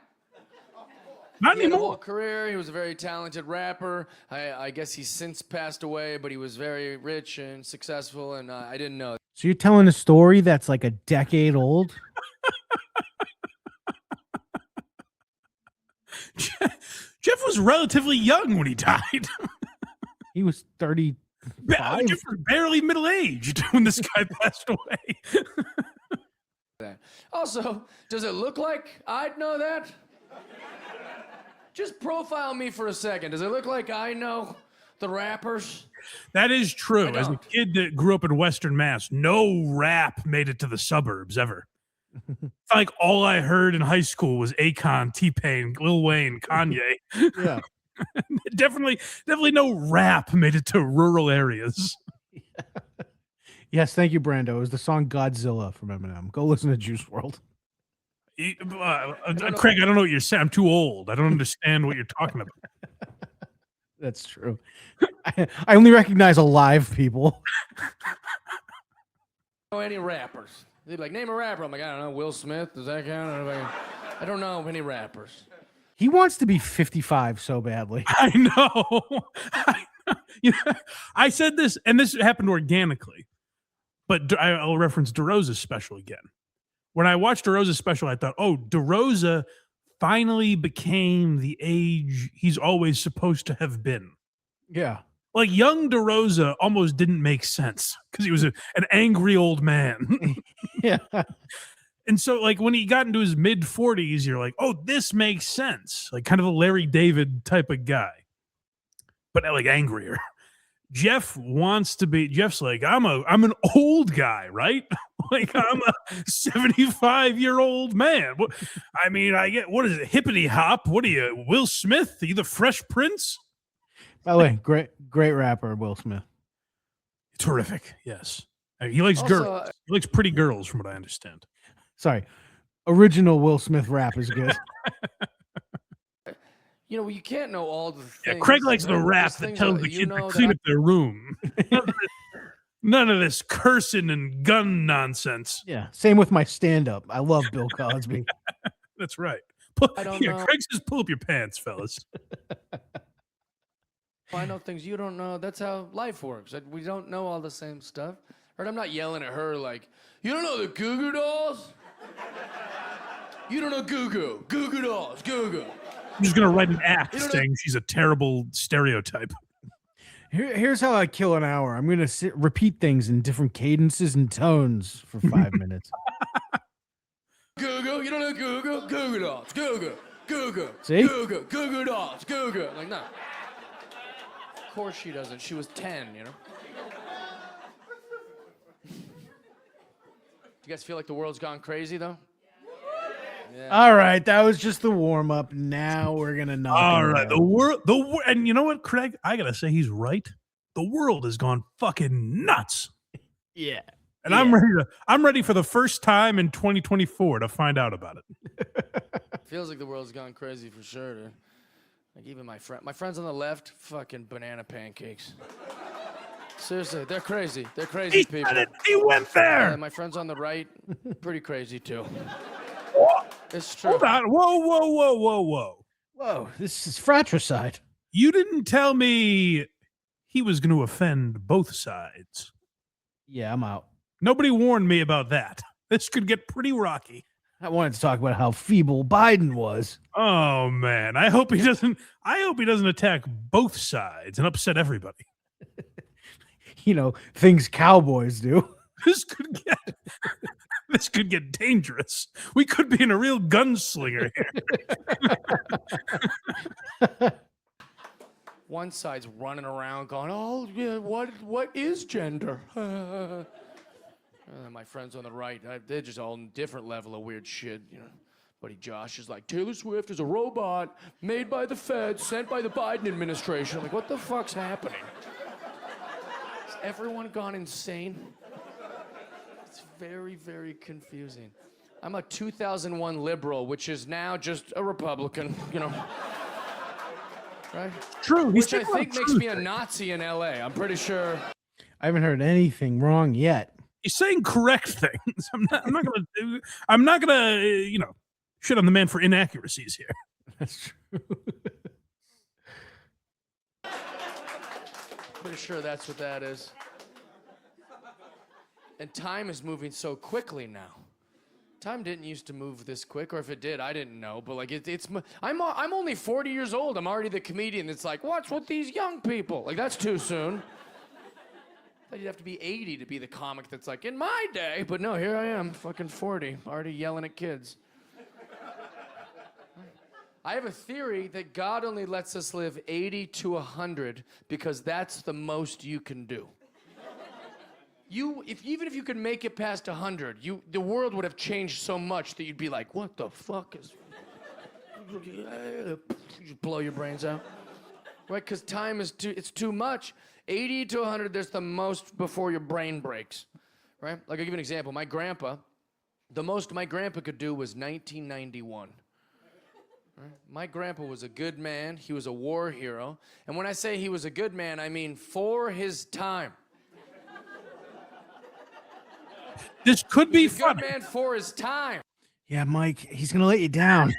Not He had a whole anymore. career. He was a very talented rapper. I guess he's since passed away, but he was very rich and successful, and I didn't know. So you're telling a story that's like a decade old? Jeff was relatively young when he died. He was 35. Jeff was barely middle-aged when this guy passed away. That. Also, does it look like I'd know that? Just profile me for a second. Does it look like I know the rappers? That is true. As a don't. kid that grew up in Western Mass, no rap made it to the suburbs ever. Like all I heard in high school was Akon, T-Pain, Lil Wayne, Kanye. Yeah. definitely no rap made it to rural areas. Yes, thank you, Brando. It was the song Godzilla from Eminem. Go listen to Juice WRLD. Craig, I don't know what you're saying. I'm too old. I don't understand what you're talking about. That's true. I only recognize alive people. Know any rappers? They'd be like, name a rapper. I'm like, I don't know. Will Smith? Does that count? I don't know any rappers. He wants to be 55 so badly. I know. I said this, and this happened organically, but I'll reference DeRosa's special again. When I watched DeRosa's special, I thought, oh, DeRosa finally became the age he's always supposed to have been. Yeah. Like young DeRosa almost didn't make sense because he was an angry old man. Yeah. And so like when he got into his mid 40s, you're like, oh, this makes sense. Like kind of a Larry David type of guy, but like angrier. Jeff's like, I'm an old guy, right? Like I'm a 75-year-old man. I mean, what is it? Hippity hop. What are you, Will Smith? Are you the Fresh Prince? By the way, great rapper, Will Smith. Terrific. Yes. He likes Also, girls. He likes pretty girls from what I understand. Sorry. Original Will Smith rap is good. You know, you can't know all the things. Yeah, Craig likes the There's rap that things tells the you kids to know clean that up their room. None of this cursing and gun nonsense. Yeah. Same with my stand-up. I love Bill Cosby. That's right. I don't know. Craig says, pull up your pants, fellas. I know things you don't know. That's how life works. We don't know all the same stuff. Right? I'm not yelling at her like, you don't know the Goo Goo Dolls? You don't know Goo Goo. Goo Goo Dolls. Goo Goo. I'm just going to write an act saying she's a terrible stereotype. Here's how I kill an hour. I'm going to repeat things in different cadences and tones for 5 minutes. Goo Goo. You don't know Goo Goo? Goo Goo Dolls. Goo Goo. Goo Goo. See? Goo Goo. Goo Goo Dolls. Goo Goo. Like, no. Of course she doesn't. She was 10, you know? Do you guys feel like the world's gone crazy, though? Yeah. All right, that was just the warm-up. Now we're going to knock All it right. out. And you know what, Craig? I got to say he's right. The world has gone fucking nuts. Yeah. And I'm ready for the first time in 2024 to find out about it. Feels like the world's gone crazy for sure, dude. Like even my friends on the left, fucking banana pancakes. Seriously, they're crazy. They're crazy He people. said it. He went there. And my friends on the right, pretty crazy too. What? It's true. Hold on. Whoa. Whoa, this is fratricide. You didn't tell me he was going to offend both sides. Yeah, I'm out. Nobody warned me about that. This could get pretty rocky. I wanted to talk about how feeble Biden was. Oh man, I hope he doesn't attack both sides and upset everybody. You know, things cowboys do. This could get dangerous. We could be in a real gunslinger here. One side's running around going, "Oh, yeah, what is gender?" My friends on the right, they're just all different level of weird shit, you know. Buddy Josh is like, Taylor Swift is a robot made by the Fed, sent by the Biden administration. I'm like, what the fuck's happening? everyone gone insane? It's very, very confusing. I'm a 2001 liberal, which is now just a Republican, you know. Right? True. Which I think makes me a Nazi in LA. I'm pretty sure. I haven't heard anything wrong yet. He's saying correct things. I'm not gonna shit on the man for inaccuracies here. That's true. Pretty sure that's what that is. And time is moving so quickly now. Time didn't used to move this quick, or if it did, I didn't know. But like I'm only 40 years old. I'm already the comedian that's like, what's with these young people? Like that's too soon. Thought you'd have to be 80 to be the comic that's like, in my day. But no, here I am, fucking 40, already yelling at kids. I have a theory that God only lets us live 80 to 100 because that's the most you can do. Even if you could make it past 100, the world would have changed so much that you'd be like, what the fuck is... You blow your brains out. Right, because time is too much. 80 to 100, there's the most before your brain breaks. Right? Like, I'll give you an example. My grandpa, the most my grandpa could do was 1991. Right? My grandpa was a good man. He was a war hero. And when I say he was a good man, I mean for his time. This could be He's a funny. good man for his time. Yeah, Mike, he's gonna let you down.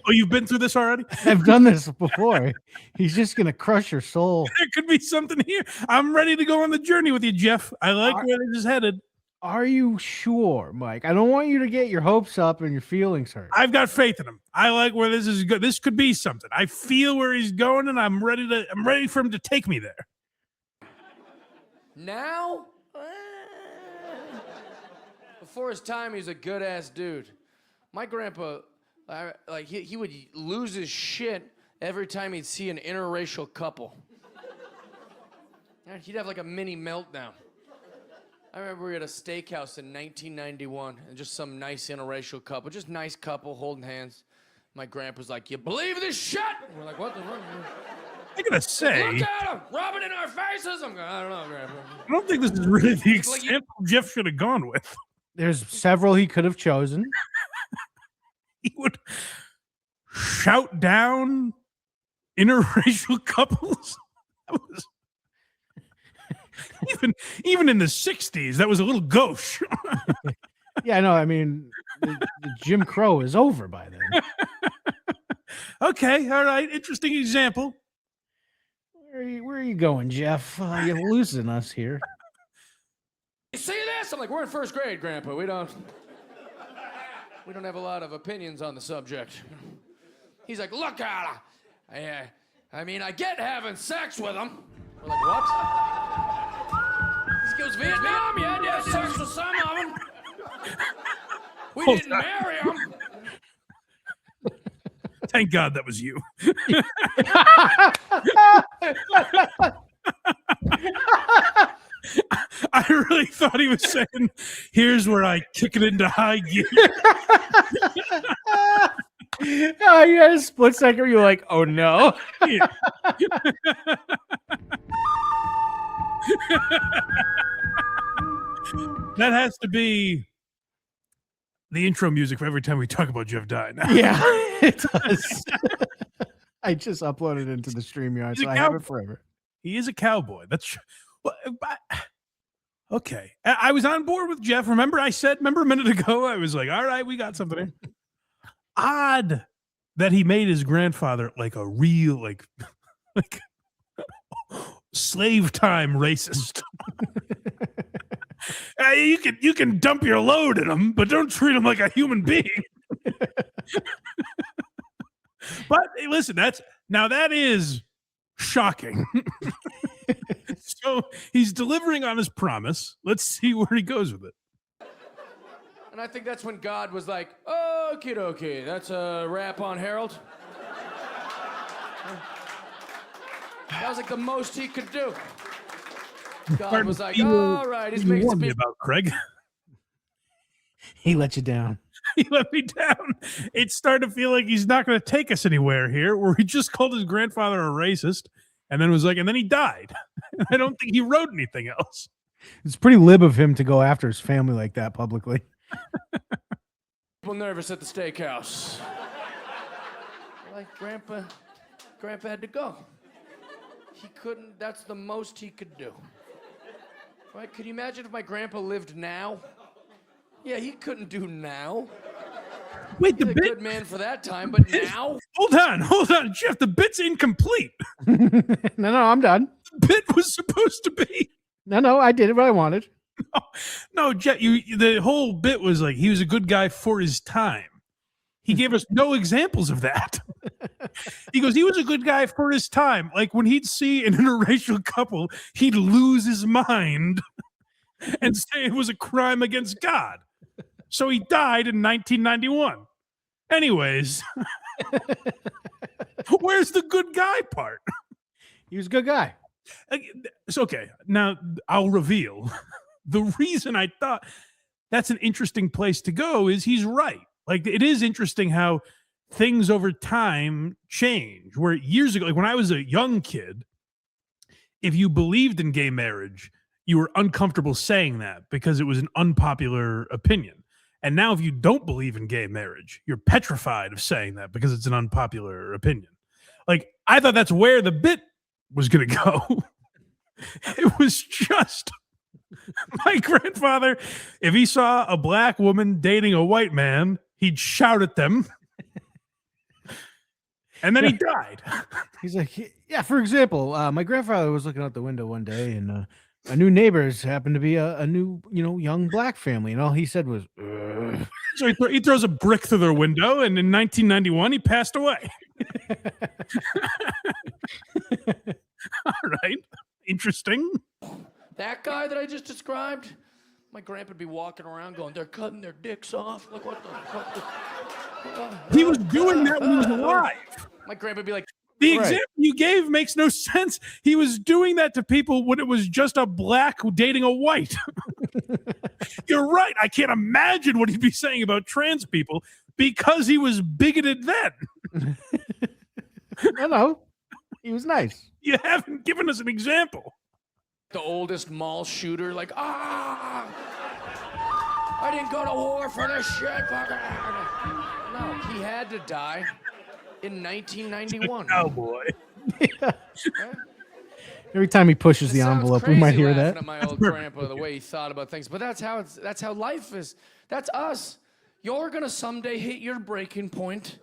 Oh, you've been through this already? I've done this before. He's just gonna crush your soul. There could be something here. I'm ready to go on the journey with you, Jeff. I like where this is headed. Are you sure, Mike? I don't want you to get your hopes up and your feelings hurt. I've got faith in him. I like where this is good. This could be something. I feel where he's going, and I'm ready for him to take me there. Now? Before his time, he was a good-ass dude. My grandpa, he would lose his shit every time he'd see an interracial couple. He'd have like a mini meltdown. I remember we were at a steakhouse in 1991, and just some nice interracial couple, just nice couple holding hands. My grandpa's like, you believe this shit? And we're like, what the fuck? I gotta say, Look at him, rub it in our faces. I'm going, I don't know, Grandpa. I don't think this is really the example Jeff should have gone with. There's several he could have chosen. He would shout down interracial couples. That was even in the 60s, that was a little gauche. Yeah, no, I mean, the Jim Crow is over by then. Okay, all right, interesting example. Where are you going, Jeff? You're losing us here. You see this? I'm like, we're in first grade, Grandpa. We don't have a lot of opinions on the subject. He's like, look at her. I mean, I get having sex with him. We're like, what? He goes, Vietnam, you had to have sex with some of them. We didn't marry them. Thank God that was you. I really thought he was saying, here's where I kick it into high gear. Oh, you had a split second. You're like, oh no. Yeah. That has to be the intro music for every time we talk about Jeff Dye now. Yeah, it does. I just uploaded it into the StreamYard, so I have it forever. He is a cowboy. That's well, okay. I was on board with Jeff. Remember a minute ago, I was like, all right, we got something here. Odd that he made his grandfather like a real, like slave time racist. You can dump your load in him, but don't treat him like a human being. But hey, listen, that is shocking. So he's delivering on his promise. Let's see where he goes with it. And I think that's when God was like, okie dokie, that's a rap on Harold. That was like the most he could do. God was like, all right, he's making some about Craig. He let you down. He let me down. It's starting to feel like he's not going to take us anywhere here, where he just called his grandfather a racist. And then was like, and then he died. I don't think he wrote anything else. It's pretty lib of him to go after his family like that publicly. People nervous at the steakhouse. Like Grandpa had to go. He couldn't, that's the most he could do. Right? Could you imagine if my grandpa lived now? Yeah, he couldn't do now. Wait, He's the a bit. good man for that time, but now? Hold on, Jeff. The bit's incomplete. No, I'm done. The bit was supposed to be. No, I did what I wanted. No, Jeff. The whole bit was like he was a good guy for his time. He gave us no examples of that. He goes, he was a good guy for his time. Like when he'd see an interracial couple, he'd lose his mind and say it was a crime against God. So he died in 1991. Anyways, where's the good guy part? He was a good guy. It's okay. Now I'll reveal the reason I thought that's an interesting place to go is he's right. Like it is interesting how things over time change. Where years ago, like when I was a young kid, if you believed in gay marriage, you were uncomfortable saying that because it was an unpopular opinion. And now if you don't believe in gay marriage, you're petrified of saying that because it's an unpopular opinion. Like I thought that's where the bit was going to go. It was just my grandfather, if he saw a black woman dating a white man, he'd shout at them. And then he died. He's like, yeah, for example, my grandfather was looking out the window one day and a new neighbors happened to be a new, young black family. And all he said was, ugh. So he throws a brick through their window. And in 1991, he passed away. All right. Interesting. That guy that I just described, my grandpa would be walking around going, they're cutting their dicks off. Like, what the fuck? He was doing that when he was alive. My grandpa would be like, The example you gave makes no sense. He was doing that to people when it was just a black dating a white. You're right. I can't imagine what he'd be saying about trans people because he was bigoted then. No, he was nice. You haven't given us an example. the oldest mall shooter, like, I didn't go to war for this shit. No, he had to die in 1991. Cowboy. Yeah. Every time he pushes the envelope, we might hear that. At my old grandpa, the way he thought about things, but that's how life is. That's us. You're gonna someday hit your breaking point.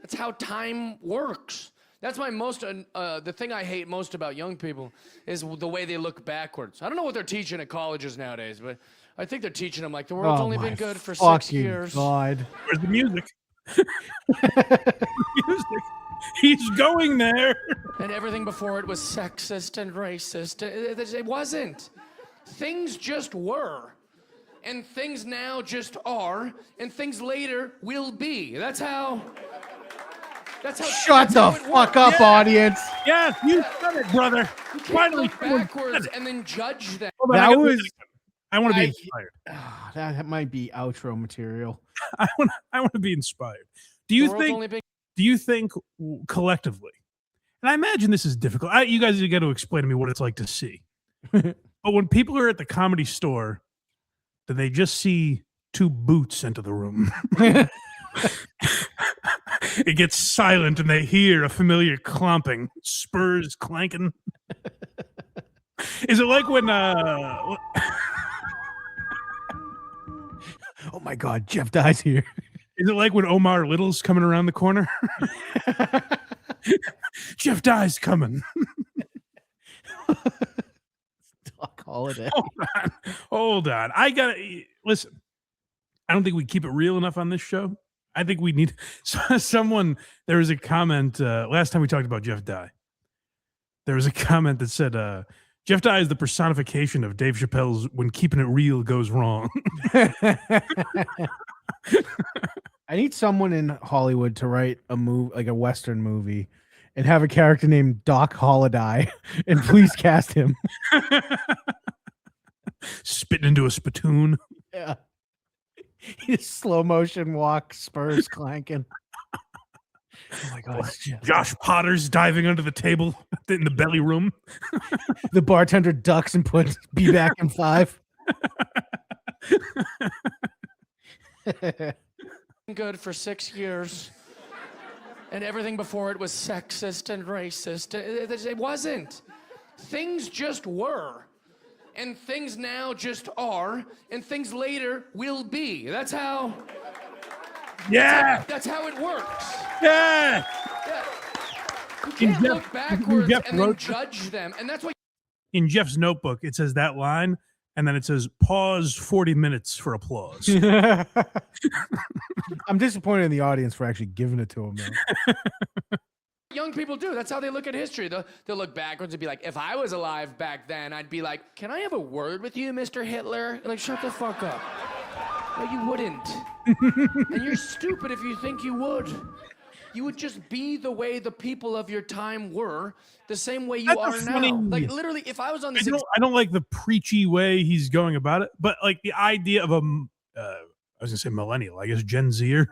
That's how time works. That's my most the thing I hate most about young people is the way they look backwards. I don't know what they're teaching at colleges nowadays, but I think they're teaching them like the world's only been good for 6 years. God. Where's the music? Music. He's going there. And everything before it was sexist and racist. It wasn't. Things just were. And things now just are. And things later will be. That's how. Shut the fuck up, audience. Yeah, you said it, brother. You can't Finally, look backwards and then judge them. I want to be inspired. That might be outro material. I want to be inspired. Do you think collectively, and I imagine this is difficult. You guys got to explain to me what it's like to see. But when people are at the Comedy Store, do they just see two boots enter the room? It gets silent and they hear a familiar clomping, spurs clanking. Is it like when Oh my God, Jeff Dye's here. Is it like when Omar Little's coming around the corner? Jeff Dye's coming. Doc Holiday. Hold on. I gotta listen. I don't think we keep it real enough on this show. I think we need someone. There was a comment last time we talked about Jeff Dye. There was a comment that said, Jeff Dye is the personification of Dave Chappelle's "When Keeping It Real Goes Wrong." I need someone in Hollywood to write a movie, like a Western movie, and have a character named Doc Holiday, and please cast him. Spitting into a spittoon. Yeah. He just slow motion walk, spurs clanking. Oh my God. it's Jeff. Josh Potter's diving under the table in the belly room. The bartender ducks and puts be back in 5. Good for 6 years. And everything before it was sexist and racist. It wasn't. Things just were. And things now just are. And things later will be. That's how. Yeah. That's how it works. Yeah. Yeah. You can't look backwards Jeff and then wrote- judge them. And that's what. In Jeff's notebook, it says that line, and then it says pause 40 minutes for applause. I'm disappointed in the audience for actually giving it to him, though. Young people do. That's how they look at history. They'll look backwards and be like, if I was alive back then, I'd be like, can I have a word with you, Mr. Hitler? Like, shut the fuck up. No, you wouldn't. And you're stupid if you think you would. You would just be the way the people of your time were, the same way you That's are funny. now. Like, literally, if I was on this... I don't like the preachy way he's going about it, but like the idea of I was gonna say millennial, I guess Gen Zer,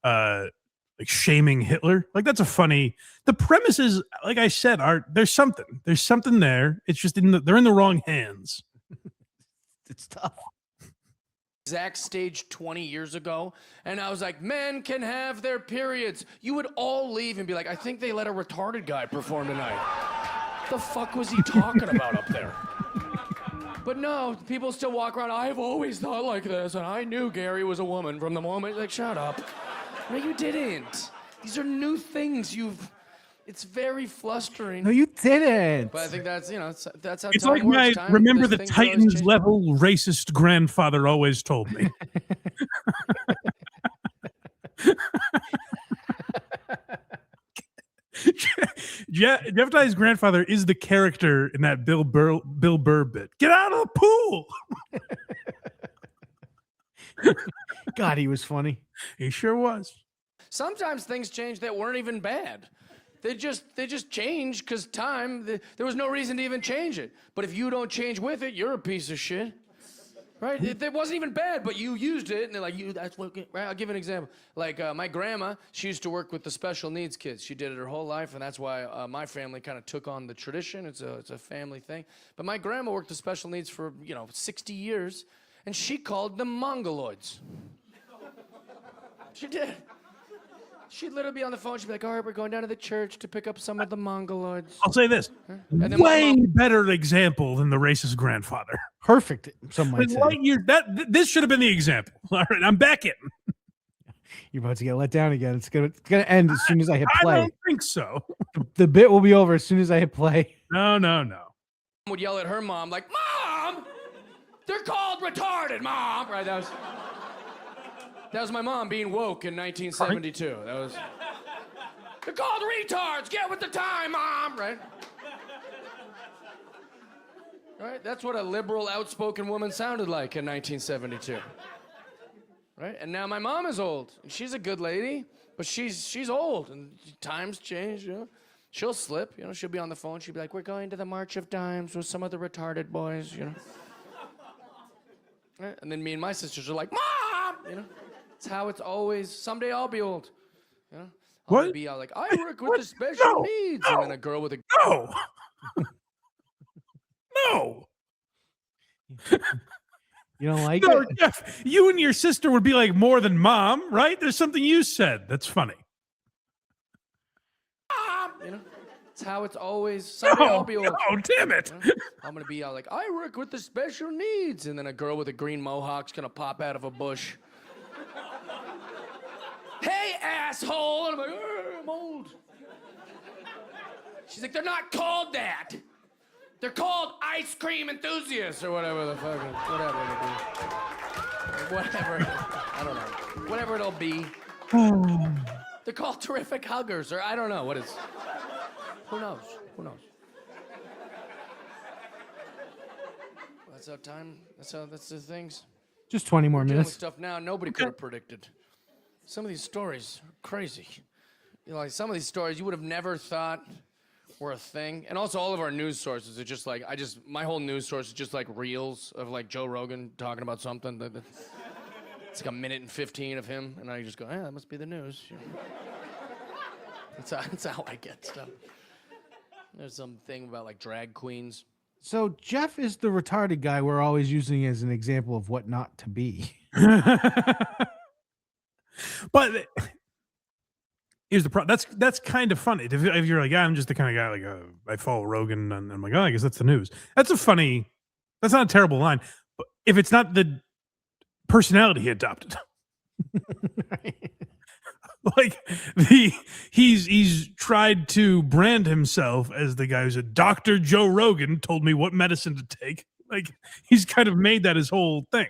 like shaming Hitler, like that's a funny. The premises, like I said, there's something there. It's just they're in the wrong hands. It's tough. exact stage 20 years ago, and I was like, men can have their periods, you would all leave and be like, I think they let a retarded guy perform tonight. What the fuck was he talking about up there? But no, people still walk around, I've always thought like this, and I knew Gary was a woman from the moment. Like, shut up. No, you didn't. These are new things it's very flustering. No, you didn't. But I think that's, that's how It's time like works. my Time, remember there's the things that always Titans change. level racist grandfather always told me. Jeff Dye's grandfather is the character in that Bill Burr bit. Get out of the pool. God, he was funny. He sure was. Sometimes things change that weren't even bad. They just change because time, there was no reason to even change it. But if you don't change with it, you're a piece of shit. Right? It wasn't even bad, but you used it, and they're like, that's what, right? I'll give an example. Like, my grandma, she used to work with the special needs kids. She did it her whole life, and that's why my family kind of took on the tradition. It's a family thing. But my grandma worked the special needs for, 60 years, and she called them Mongoloids. She did. She'd literally be on the phone. She'd be like, all right, we're going down to the church to pick up some of the Mongoloids. I'll say this. And then Way better example than the racist grandfather. Perfect, some might say. This should have been the example. All right, I'm back in. You're about to get let down again. It's gonna end as soon as I hit I play. don't think so. The bit will be over as soon as I hit play. No. would yell at her mom like, Mom! They're called retarded, Mom! Right, that was my mom being woke in 1972. They're called retards! Get with the time, Mom! Right? Right? That's what a liberal, outspoken woman sounded like in 1972. Right? And now my mom is old. And she's a good lady, but she's old, and times change, She'll slip, she'll be on the phone, she'll be like, we're going to the March of Dimes with some of the retarded boys, Right? And then me and my sisters are like, Mom! It's how it's always, someday I'll be old. I'm gonna be all like, I work with the special needs. And then a girl with a... No. No. You don't like No, it? Jeff, you and your sister would be like more than mom, right? There's something you said that's funny. Mom! It's how it's always, someday I'll be old. Oh, damn it. I'm gonna be all like, I work with the special needs. And then a girl with a green mohawk's gonna pop out of a bush. Hey, asshole! And I'm like, I'm old. She's like, they're not called that. They're called ice cream enthusiasts or whatever the fuck, whatever it'll be. Whatever, I don't know. Whatever it'll be. They're called terrific huggers, or I don't know what it's. Who knows? That's how time. That's the things. Just 20 more Dealing with minutes. stuff now nobody could have predicted. Some of these stories are crazy. Like some of these stories you would have never thought were a thing. And also all of our news sources are just like, my whole news source is just like reels of like Joe Rogan talking about something. It's like a minute and 15 of him. And I just go, that must be the news. That's how I get stuff. There's something about like drag queens. So Jeff is the retarded guy we're always using as an example of what not to be. But here's the problem. That's kind of funny. If you're like, yeah, I'm just the kind of guy like I follow Rogan, and I'm like, oh, I guess that's the news. That's not a terrible line. But if it's not the personality he adopted, like he's tried to brand himself as the guy who said Dr. Joe Rogan told me what medicine to take. Like he's kind of made that his whole thing.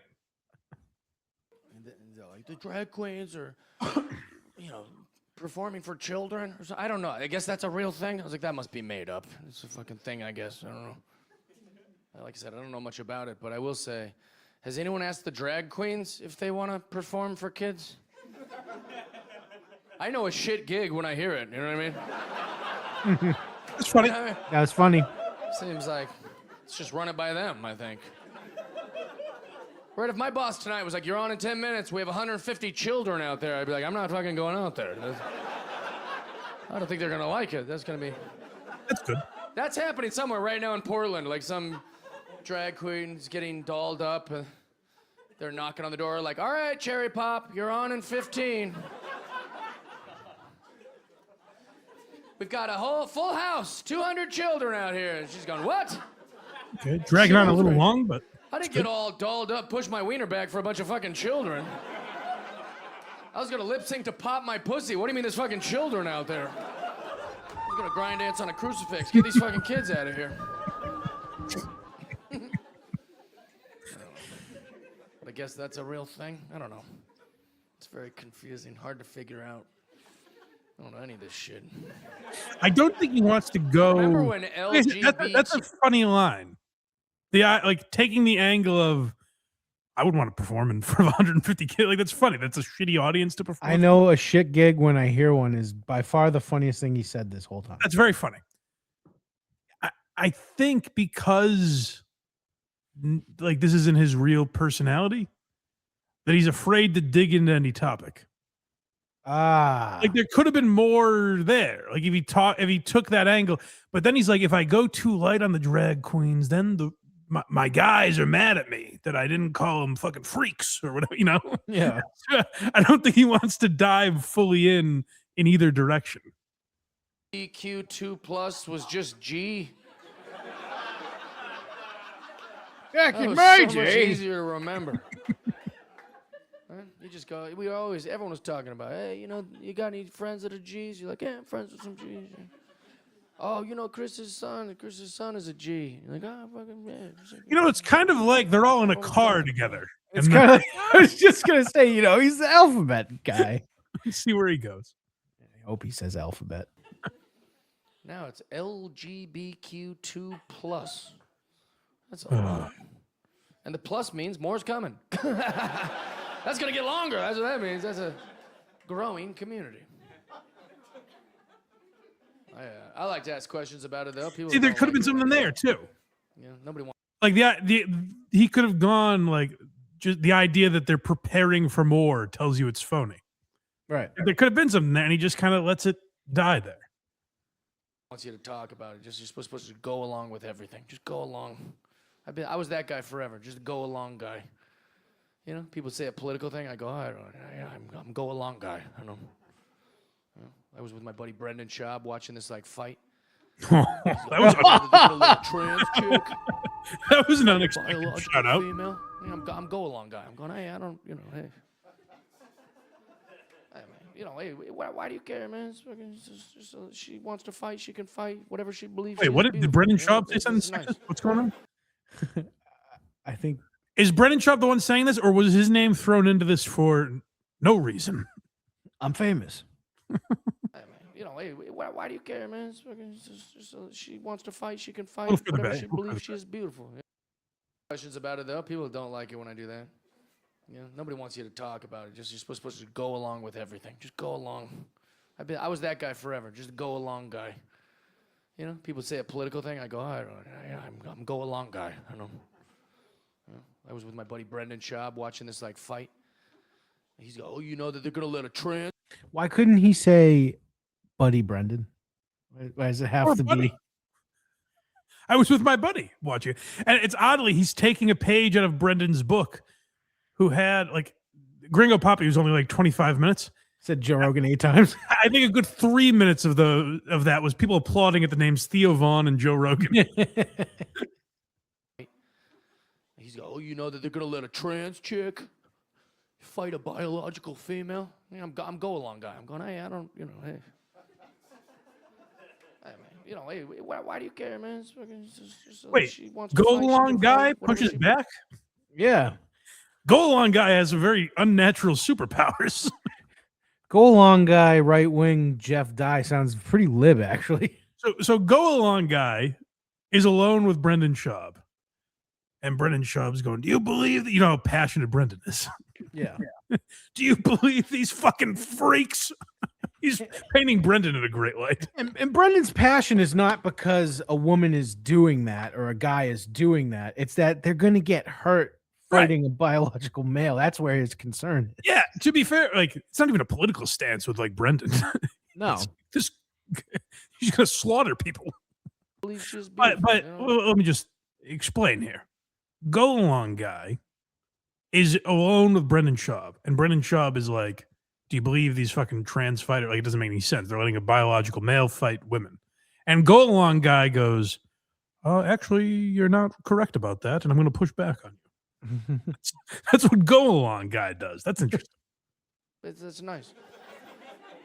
Like the drag queens or performing for children or something. I don't know. I guess that's a real thing. I was like, that must be made up. It's a fucking thing, I guess. I don't know. Like I said, I don't know much about it, but I will say, has anyone asked the drag queens if they want to perform for kids? I know a shit gig when I hear it. You know what I mean? It's funny. You know what I mean? That's funny. Seems like it's just run it by them, I think. Right, if my boss tonight was like, you're on in 10 minutes, we have 150 children out there, I'd be like, I'm not fucking going out there. I don't think they're gonna like it. That's good. That's happening somewhere right now in Portland. Like some drag queen's getting dolled up. They're knocking on the door like, all right, Cherry Pop, you're on in 15. We've got a whole full house, 200 children out here. And she's going, what? Okay, dragging on a little long, but I didn't get all dolled up, push my wiener back for a bunch of fucking children. I was gonna lip sync to Pop My Pussy. What do you mean there's fucking children out there? I was gonna grind dance on a crucifix. Get these fucking kids out of here. But I guess that's a real thing. I don't know. It's very confusing, hard to figure out. I don't know any of this shit. I don't think he wants to go. Remember when LGBT... That's a funny line. Like taking the angle of, I would want to perform in front of 150 kids. Like that's funny. That's a shitty audience to perform. I know a shit gig when I hear one is by far the funniest thing he said this whole time. That's very funny. I think because like this isn't his real personality, that he's afraid to dig into any topic. Like there could have been more there. Like if he took that angle, but then he's like, if I go too light on the drag queens, then my guys are mad at me that I didn't call them fucking freaks or whatever, Yeah. I don't think he wants to dive fully in either direction. LGBTQ2+ was just G. Back in That my was so much day. easier to remember. Right? You just go. Everyone was talking about. Hey, you got any friends that are G's? You're like, yeah, I'm friends with some G's. Oh, Chris's son is a G. You're like, oh, fucking yeah. It's kind of like they're all in a car together. It's kind of like, I was just going to say, he's the alphabet guy. See where he goes. I hope he says alphabet. Now it's LGBTQ2+. That's a lot. And the plus means more's coming. That's going to get longer. That's what that means. That's a growing community. I like to ask questions about it, though. People See, there could have been something there, too. Yeah, nobody wants. Like, he could have gone, like, just the idea that they're preparing for more tells you it's phony. Right. There could have been something there, and he just kind of lets it die there. Wants you to talk about it. You're supposed to go along with everything. Just go along. I was that guy forever. Just a go along guy. People say a political thing. I go, I'm go along guy. I don't know. I was with my buddy Brendan Schaub watching this fight. That was trans chick. That was an unexpected shout out. Female. Yeah, I'm go along guy. I'm going. Hey, I don't. Hey. Hey, why do you care, man? She wants to fight. She can fight. Whatever she believes. Wait, what did Brendan Schaub say something sexist? What's going on? I think. Is Brendan Schaub the one saying this, or was his name thrown into this for no reason? I'm famous. Hey, why do you care, man? She wants to fight. She can fight. Both for the Whatever best. she believes, she is beautiful. Yeah. Questions about it, though. People don't like it when I do that. Nobody wants you to talk about it. You're supposed to go along with everything. Just go along. I was that guy forever. Just a go along guy. People say a political thing. I go, I'm go along guy. I don't know. I was with my buddy Brendan Schaub watching this fight. He's go, that they're gonna let a trans. Why couldn't he say Buddy Brendan. Why does it have Or to buddy. be? I was with my buddy watching it. And it's oddly, he's taking a page out of Brendan's book, who had like Gringo Poppy was only like 25 minutes. Said Joe Rogan 8 times. I think a good 3 minutes of that was people applauding at the names Theo Vaughn and Joe Rogan. He's go, oh, you know that they're gonna let a trans chick fight a biological female? Yeah, I'm go along guy. I'm going, hey, I don't, you know, hey. Hey, man, you know, hey, why do you care, man? Just Wait, she wants to go fight, she along can guy fight, whatever pushes she- back. Yeah. Go along guy has a very unnatural superpowers. Go along guy, right wing Jeff Dye sounds pretty lib, actually. So go along guy is alone with Brendan Schaub. And Brendan Schaub's going, do you believe that, you know how passionate Brendan is? Yeah. Do you believe these fucking freaks? He's painting Brendan in a great light. And Brendan's passion is not because a woman is doing that or a guy is doing that. It's that they're going to get hurt fighting a biological male. That's where his concern is. Yeah, to be fair, like it's not even a political stance with like Brendan. No. Just he's gonna slaughter people. Believe she's But beautiful, you know? let me just explain here. Go along guy is alone with Brendan Schaub, and Brendan Schaub is like, do you believe these fucking trans fighters? Like, it doesn't make any sense. They're letting a biological male fight women. And go along guy goes, actually, you're not correct about that, and I'm going to push back on you. That's what go along guy does. That's interesting. That's nice.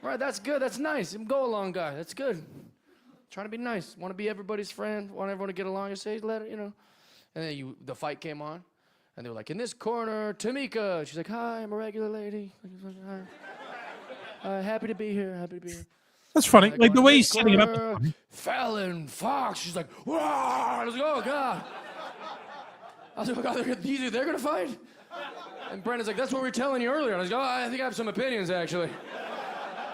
Right, that's good. That's nice. Go along guy. That's good. Trying to be nice. Want to be everybody's friend. Want everyone to get along. You say, let it, you know. And then the fight came on, and they were like, in this corner, Tamika. She's like, hi, I'm a regular lady. Happy to be here. Happy to be here. That's funny. Like the in way this he's setting it up. corner, Fallon Fox. She's like, whoa. I was like, oh god. I was like, oh god, they're gonna fight. And Brendan's like, that's what we were telling you earlier. And I was like, oh, I think I have some opinions actually.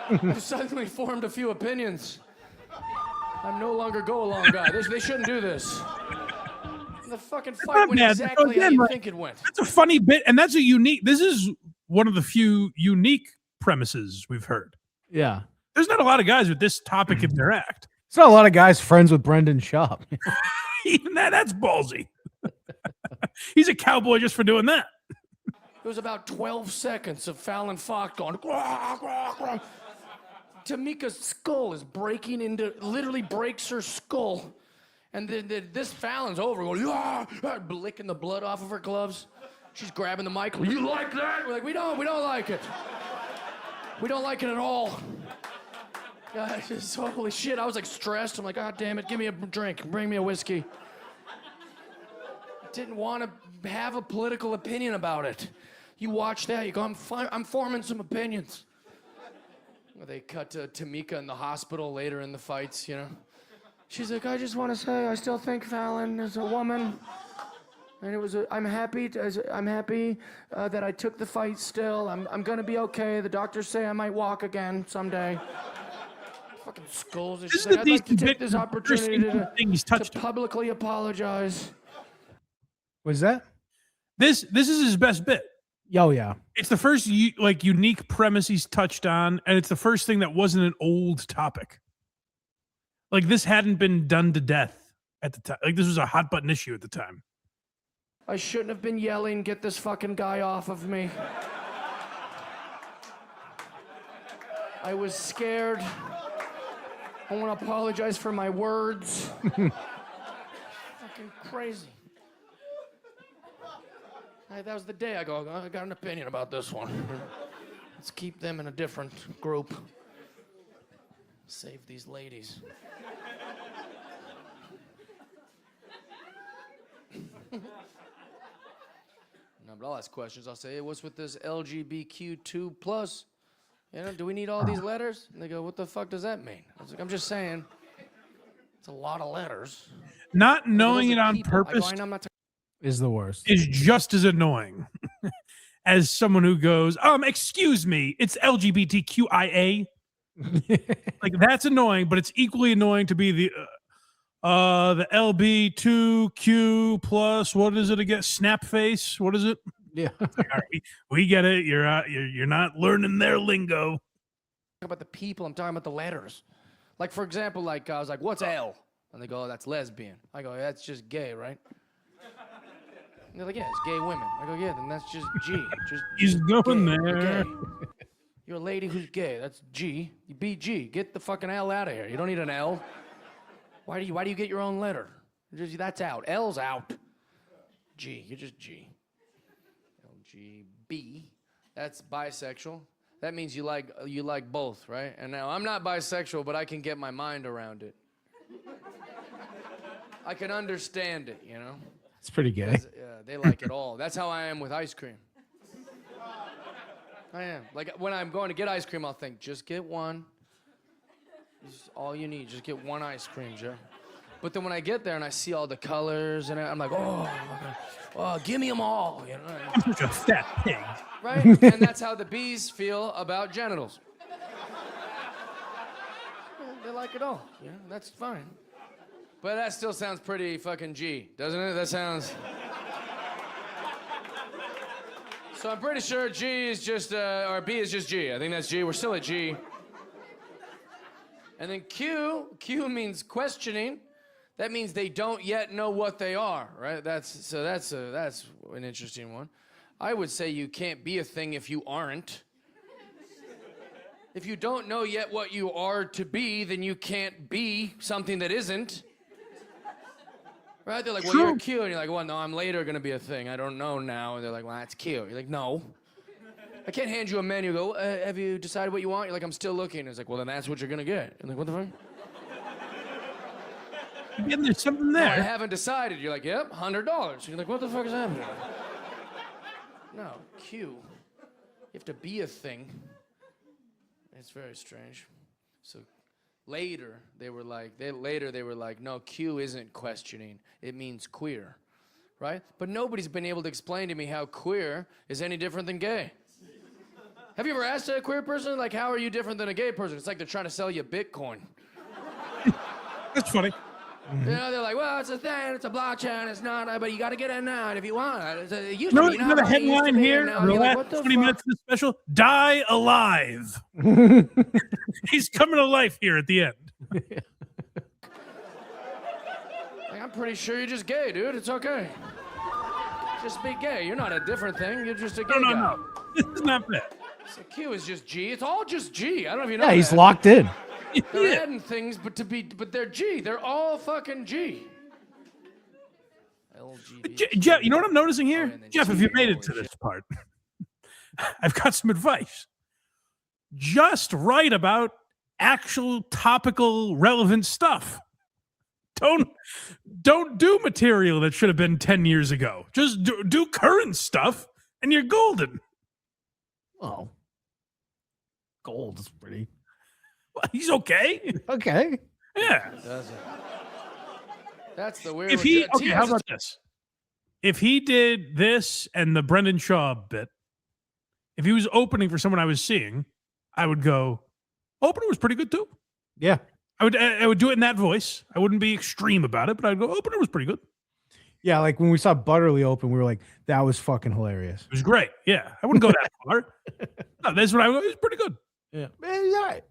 I've suddenly formed a few opinions. I'm no longer go along guy. They shouldn't do this. And the fucking fight went exactly how you think it went. That's a funny bit, and that's a unique. This is one of the few unique premises we've heard. Yeah. There's not a lot of guys with this topic in their act. It's not a lot of guys friends with Brendan Schaub. Even that's ballsy. He's a cowboy just for doing that. It was about 12 seconds of Fallon Fox going, "Grah, grah, grah." Tamika's skull is breaking into, literally breaks her skull. And then this Fallon's over going, licking the blood off of her gloves. She's grabbing the mic. You like that? We're like, we don't like it. We don't like it at all. Holy shit, I was like stressed. I'm like, God damn it, give me a drink, bring me a whiskey. I didn't want to have a political opinion about it. You watch that, you go, I'm forming some opinions. They cut to Tamika in the hospital later in the fights, you know. She's like, I just want to say I still think Fallon is a woman. And it was I'm happy that I took the fight still. I'm going to be okay. The doctors say I might walk again someday. Fucking skulls. She's like, I'd like to take this opportunity to publicly apologize. Was that? This is his best bit. Oh, yeah. It's the first unique premise he's touched on, and it's the first thing that wasn't an old topic. Like this hadn't been done to death at the time. Like this was a hot button issue at the time. I shouldn't have been yelling, get this fucking guy off of me. I was scared. I want to apologize for my words. Fucking crazy. That was the day I go, I got an opinion about this one. Let's keep them in a different group. Save these ladies. No, but I'll ask questions. I'll say, hey, what's with this LGBTQ plus? You know, do we need all these letters? And they go, what the fuck does that mean? I was like, I'm just saying, it's a lot of letters. Not knowing it on purpose I go, I'm not is the worst. is just as annoying as someone who goes, excuse me, it's LGBTQIA. Like that's annoying, but it's equally annoying to be the LB2Q plus. What is it again? Snap face. What is it? Yeah. All right, we get it. You're not learning their lingo. about the people. I'm talking about the letters. Like, for example, like, I was like, what's L? And they go, oh, that's lesbian. I go, that's just gay, right? And they're like, yeah, it's gay women. I go, yeah, then that's just G. He's going gay. there. You're gay. You're a lady who's gay. That's G. You be G. Get the fucking L out of here. You don't need an L. Why do you get your own letter? That's out. L's out. G. You're just G. LGB. That's bisexual. That means you like both, right? And now I'm not bisexual, but I can get my mind around it. I can understand it, you know? It's pretty gay. They like it all. That's how I am with ice cream. I am. Like, when I'm going to get ice cream, I'll think, just get one. This is all you need. Just get one ice cream, Joe. But then when I get there and I see all the colors, and I'm like, oh, give me them all. You know? Such a fat pig. Right? And that's how the bees feel about genitals. They like it all. You know, that's fine. But that still sounds pretty fucking G, doesn't it? That sounds... So I'm pretty sure G is just, or B is just G. I think that's G. We're still at G. And then Q means questioning. That means they don't yet know what they are, right? That's an interesting one. I would say you can't be a thing if you aren't. If you don't know yet what you are to be, then you can't be something that isn't. Right? They're like, well, you're cute. And you're like, well, no, I'm later going to be a thing. I don't know now. And they're like, well, that's cute. You're like, no. I can't hand you a menu. Go, have you decided what you want? You're like, I'm still looking. It's like, well, then that's what you're going to get. You're like, what the fuck? Again, there's something there. No, I haven't decided. You're like, yep, $100. You're like, what the fuck is happening? No, Q. You have to be a thing. It's very strange. So later they were like, no, Q isn't questioning. It means queer, right? But nobody's been able to explain to me how queer is any different than gay. Have you ever asked a queer person, like, how are you different than a gay person? It's like they're trying to sell you Bitcoin. That's funny. Mm-hmm. You know, they're like, well, it's a thing, it's a blockchain, it's not, but you got to get in now if you want. It used to be, You know the headline here, the last 20 minutes of the special, Die Alive. He's coming to life here at the end. Like, I'm pretty sure you're just gay, dude. It's okay. Just be gay. You're not a different thing. You're just a gay guy. No. This is not bad. So Q is just G. It's all just G. I don't know if you know Yeah, he's that. locked in. They're adding things, but they're G. They're all fucking G. LGBTQ. Jeff, you know what I'm noticing here? Oh, Jeff, if you made it to this part, I've got some advice. Just write about actual topical relevant stuff. Don't do material that should have been 10 years ago. Just do current stuff and you're golden. Oh. Gold is pretty. Well, he's okay. Okay. Yeah. That's the weird. Okay, how about this? If he did this and the Brendan Shaw bit, if he was opening for someone I was seeing, I would go, opener was pretty good too. Yeah. I would do it in that voice. I wouldn't be extreme about it, but I'd go, opener was pretty good. Yeah, like when we saw Butterly open, we were like, that was fucking hilarious. It was great. Yeah. I wouldn't go that far. No, that's what I would go, it was pretty good. Yeah. Man, he's all right.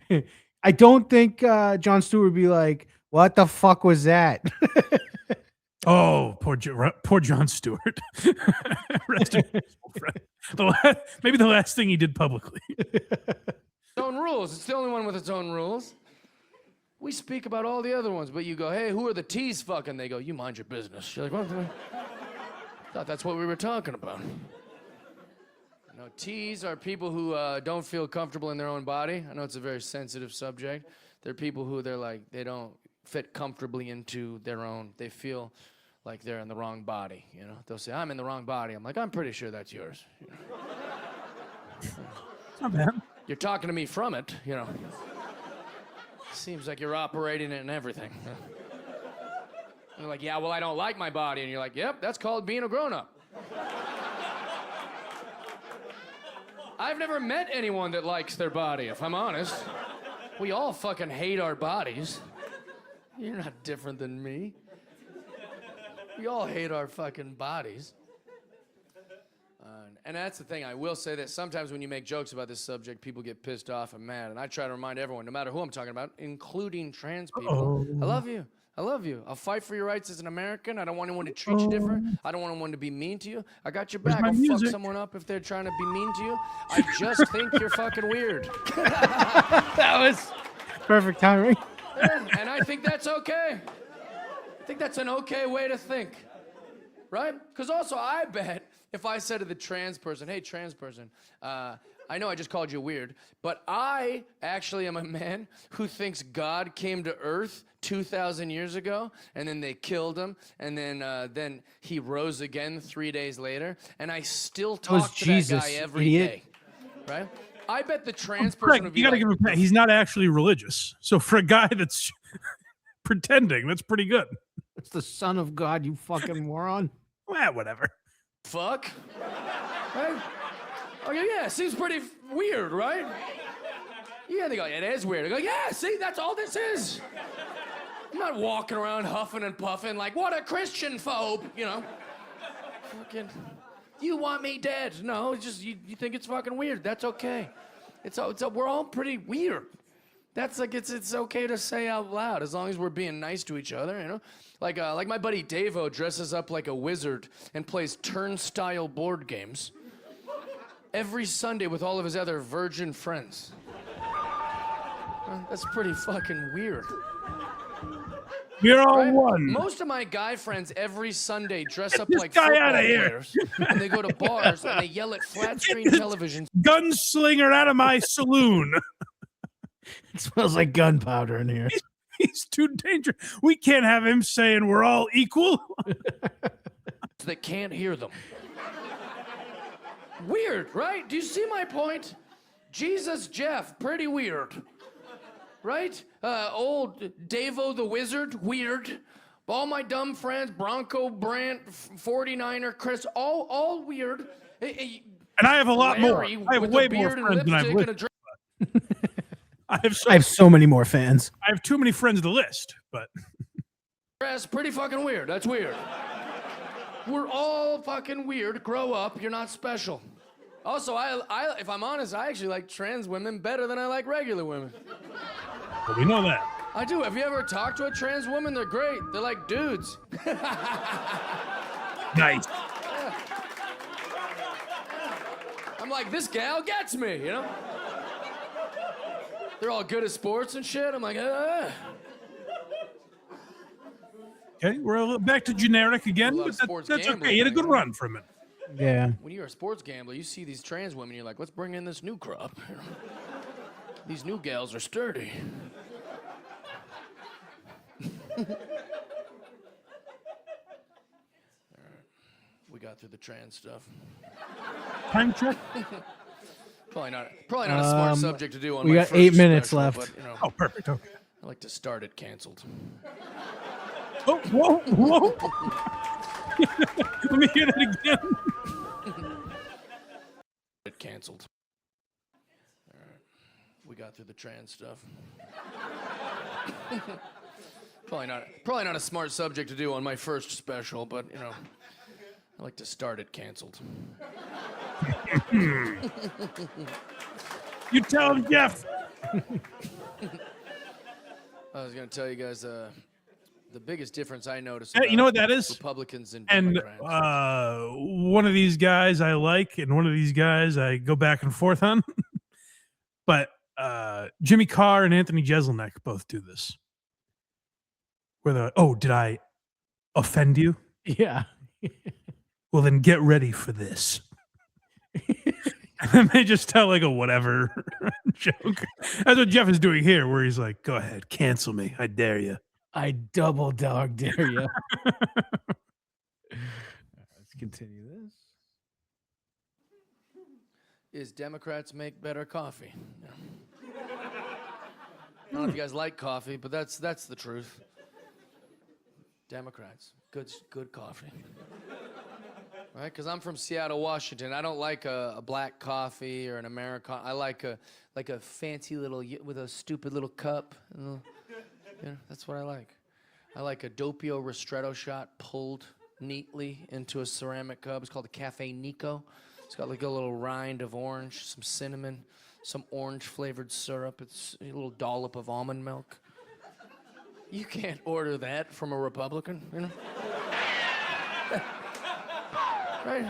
Yeah. I don't think Jon Stewart would be like, what the fuck was that? Oh, poor Jon Stewart. Rest in peace, old friend. Maybe the last thing he did publicly. Its own rules. It's the only one with its own rules. We speak about all the other ones, but you go, hey, who are the T's fucking? They go, you mind your business. You're like, what? Thought that's what we were talking about. No, T's are people who don't feel comfortable in their own body. I know it's a very sensitive subject. They're people who they don't fit comfortably into their own. They feel like they're in the wrong body. You know, they'll say, I'm in the wrong body. I'm like, I'm pretty sure that's yours. You know? It's not bad. You're talking to me from it, you know. Seems like you're operating it and everything. And they're like, yeah, well, I don't like my body. And you're like, yep, that's called being a grown-up. I've never met anyone that likes their body, if I'm honest. We all fucking hate our bodies. You're not different than me. We all hate our fucking bodies. And that's the thing. I will say that sometimes when you make jokes about this subject, people get pissed off and mad. And I try to remind everyone, no matter who I'm talking about, including trans people, I love you. I love you. I'll fight for your rights as an American. I don't want anyone to treat you different. I don't want anyone to be mean to you. I got your back. I'll fuck someone up if they're trying to be mean to you. I just think you're fucking weird. That was perfect timing. Yeah, and I think that's okay. I think that's an okay way to think. Right? Because also, I bet if I said to the trans person, hey, trans person, I know I just called you weird, but I actually am a man who thinks God came to Earth 2,000 years ago, and then they killed him, and then he rose again 3 days later, and I still talk to that guy every day. Right? I bet the trans person would be you gotta give him credit. He's not actually religious. So for a guy that's pretending, that's pretty good. It's the Son of God, you fucking moron. Well, whatever. Fuck. Right? Okay, yeah, seems pretty weird, right? Yeah, they go, it is weird. I go, yeah, see, that's all this is. I'm not walking around huffing and puffing like, what a Christian phobe, you know. Fucking, you want me dead? No, it's just you think it's fucking weird. That's okay. We're all pretty weird. That's like it's okay to say out loud as long as we're being nice to each other, you know. Like my buddy Davo dresses up like a wizard and plays turnstile board games every Sunday with all of his other virgin friends. That's pretty fucking weird. We're all Right? one. Most of my guy friends every Sunday dress up this like guy football outta here. players, and they go to bars and they yell at flat screen televisions. Gunslinger out of my saloon. It smells like gunpowder in here. He's too dangerous. We can't have him saying we're all equal. That can't hear them. Weird, right? Do you see my point? Jesus Jeff, pretty weird. Right? Old Davo the Wizard, weird. All my dumb friends, Bronco Brant, 49er Chris, all weird. And I have a lot Larry more. I have with way a more beard and friends than I've lipstick and a listed. drink. I have so many more fans. I have too many friends to list, but That's pretty fucking weird. That's weird. We're all fucking weird. Grow up. You're not special. Also, I if I'm honest, I actually like trans women better than I like regular women. well, we know that. I do. Have you ever talked to a trans woman? They're great. They're like dudes. Nice. I'm like, this gal gets me, you know? They're all good at sports and shit. I'm like, Okay, we're back to generic again, love but sports that's gambling, okay. You had a good right? run from it. Yeah. When you're a sports gambler, you see these trans women, you're like, let's bring in this new crop. You know? These new gals are sturdy. We got through the trans stuff. Time check. Probably not a smart subject to do on we my got first 8 minutes special, left. But, you know, Oh, perfect. Okay. I like to start it canceled. Oh, whoa. Let me hear that again. It canceled. All right. We got through the trans stuff. Probably not a smart subject to do on my first special, but you know, I like to start it canceled. You tell him, Jeff. I was gonna tell you guys the biggest difference I noticed. You know what that is? Republicans and And Democrats. one of these guys I like, and one of these guys I go back and forth on. But Jimmy Carr and Anthony Jeselnik both do this. Where they're like, oh, did I offend you? Yeah. Well, then get ready for this. And then they just tell like a whatever joke. That's what Jeff is doing here, where he's like, go ahead, cancel me. I dare you. I double dog dare you. Let's continue this. Is Democrats make better coffee? Yeah. I don't know if you guys like coffee, but that's the truth. Democrats, good coffee. Right? Because I'm from Seattle, Washington. I don't like a black coffee or an Americano. I like a fancy little with a stupid little cup. You know, that's what I like. I like a doppio ristretto shot pulled neatly into a ceramic cup. It's called a Cafe Nico. It's got like a little rind of orange, some cinnamon, some orange flavored syrup. It's a little dollop of almond milk. You can't order that from a Republican, you know? Right?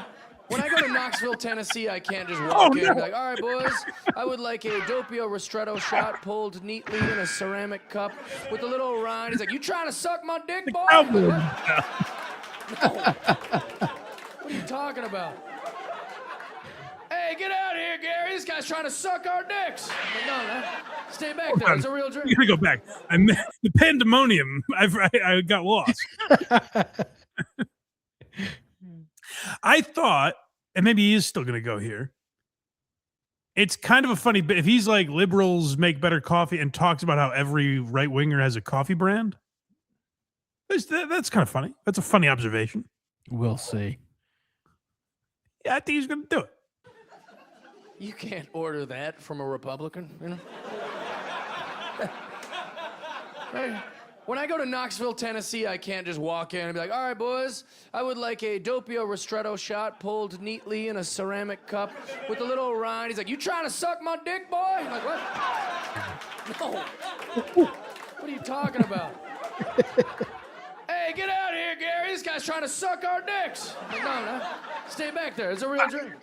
When I go to Knoxville, Tennessee, I can't just walk in and be like, all right, boys, I would like a Doppio Ristretto shot pulled neatly in a ceramic cup with a little rind. He's like, you trying to suck my dick, boy? No. What are you talking about? Hey, get out of here, Gary. This guy's trying to suck our dicks. I'm like, no, stay back there. It's a real drink. You gotta go back. The pandemonium. I got lost. I thought, and maybe he is still going to go here. It's kind of a funny bit. If he's like liberals make better coffee and talks about how every right winger has a coffee brand, that's kind of funny. That's a funny observation. We'll see. Yeah, I think he's going to do it. You can't order that from a Republican, you know? Right? When I go to Knoxville, Tennessee, I can't just walk in and be like, all right, boys, I would like a Doppio Ristretto shot pulled neatly in a ceramic cup with a little rind. He's like, you trying to suck my dick, boy? I'm like, what? No. What are you talking about? Hey, get out of here, Gary. This guy's trying to suck our dicks. I'm like, no, stay back there. It's a real drink.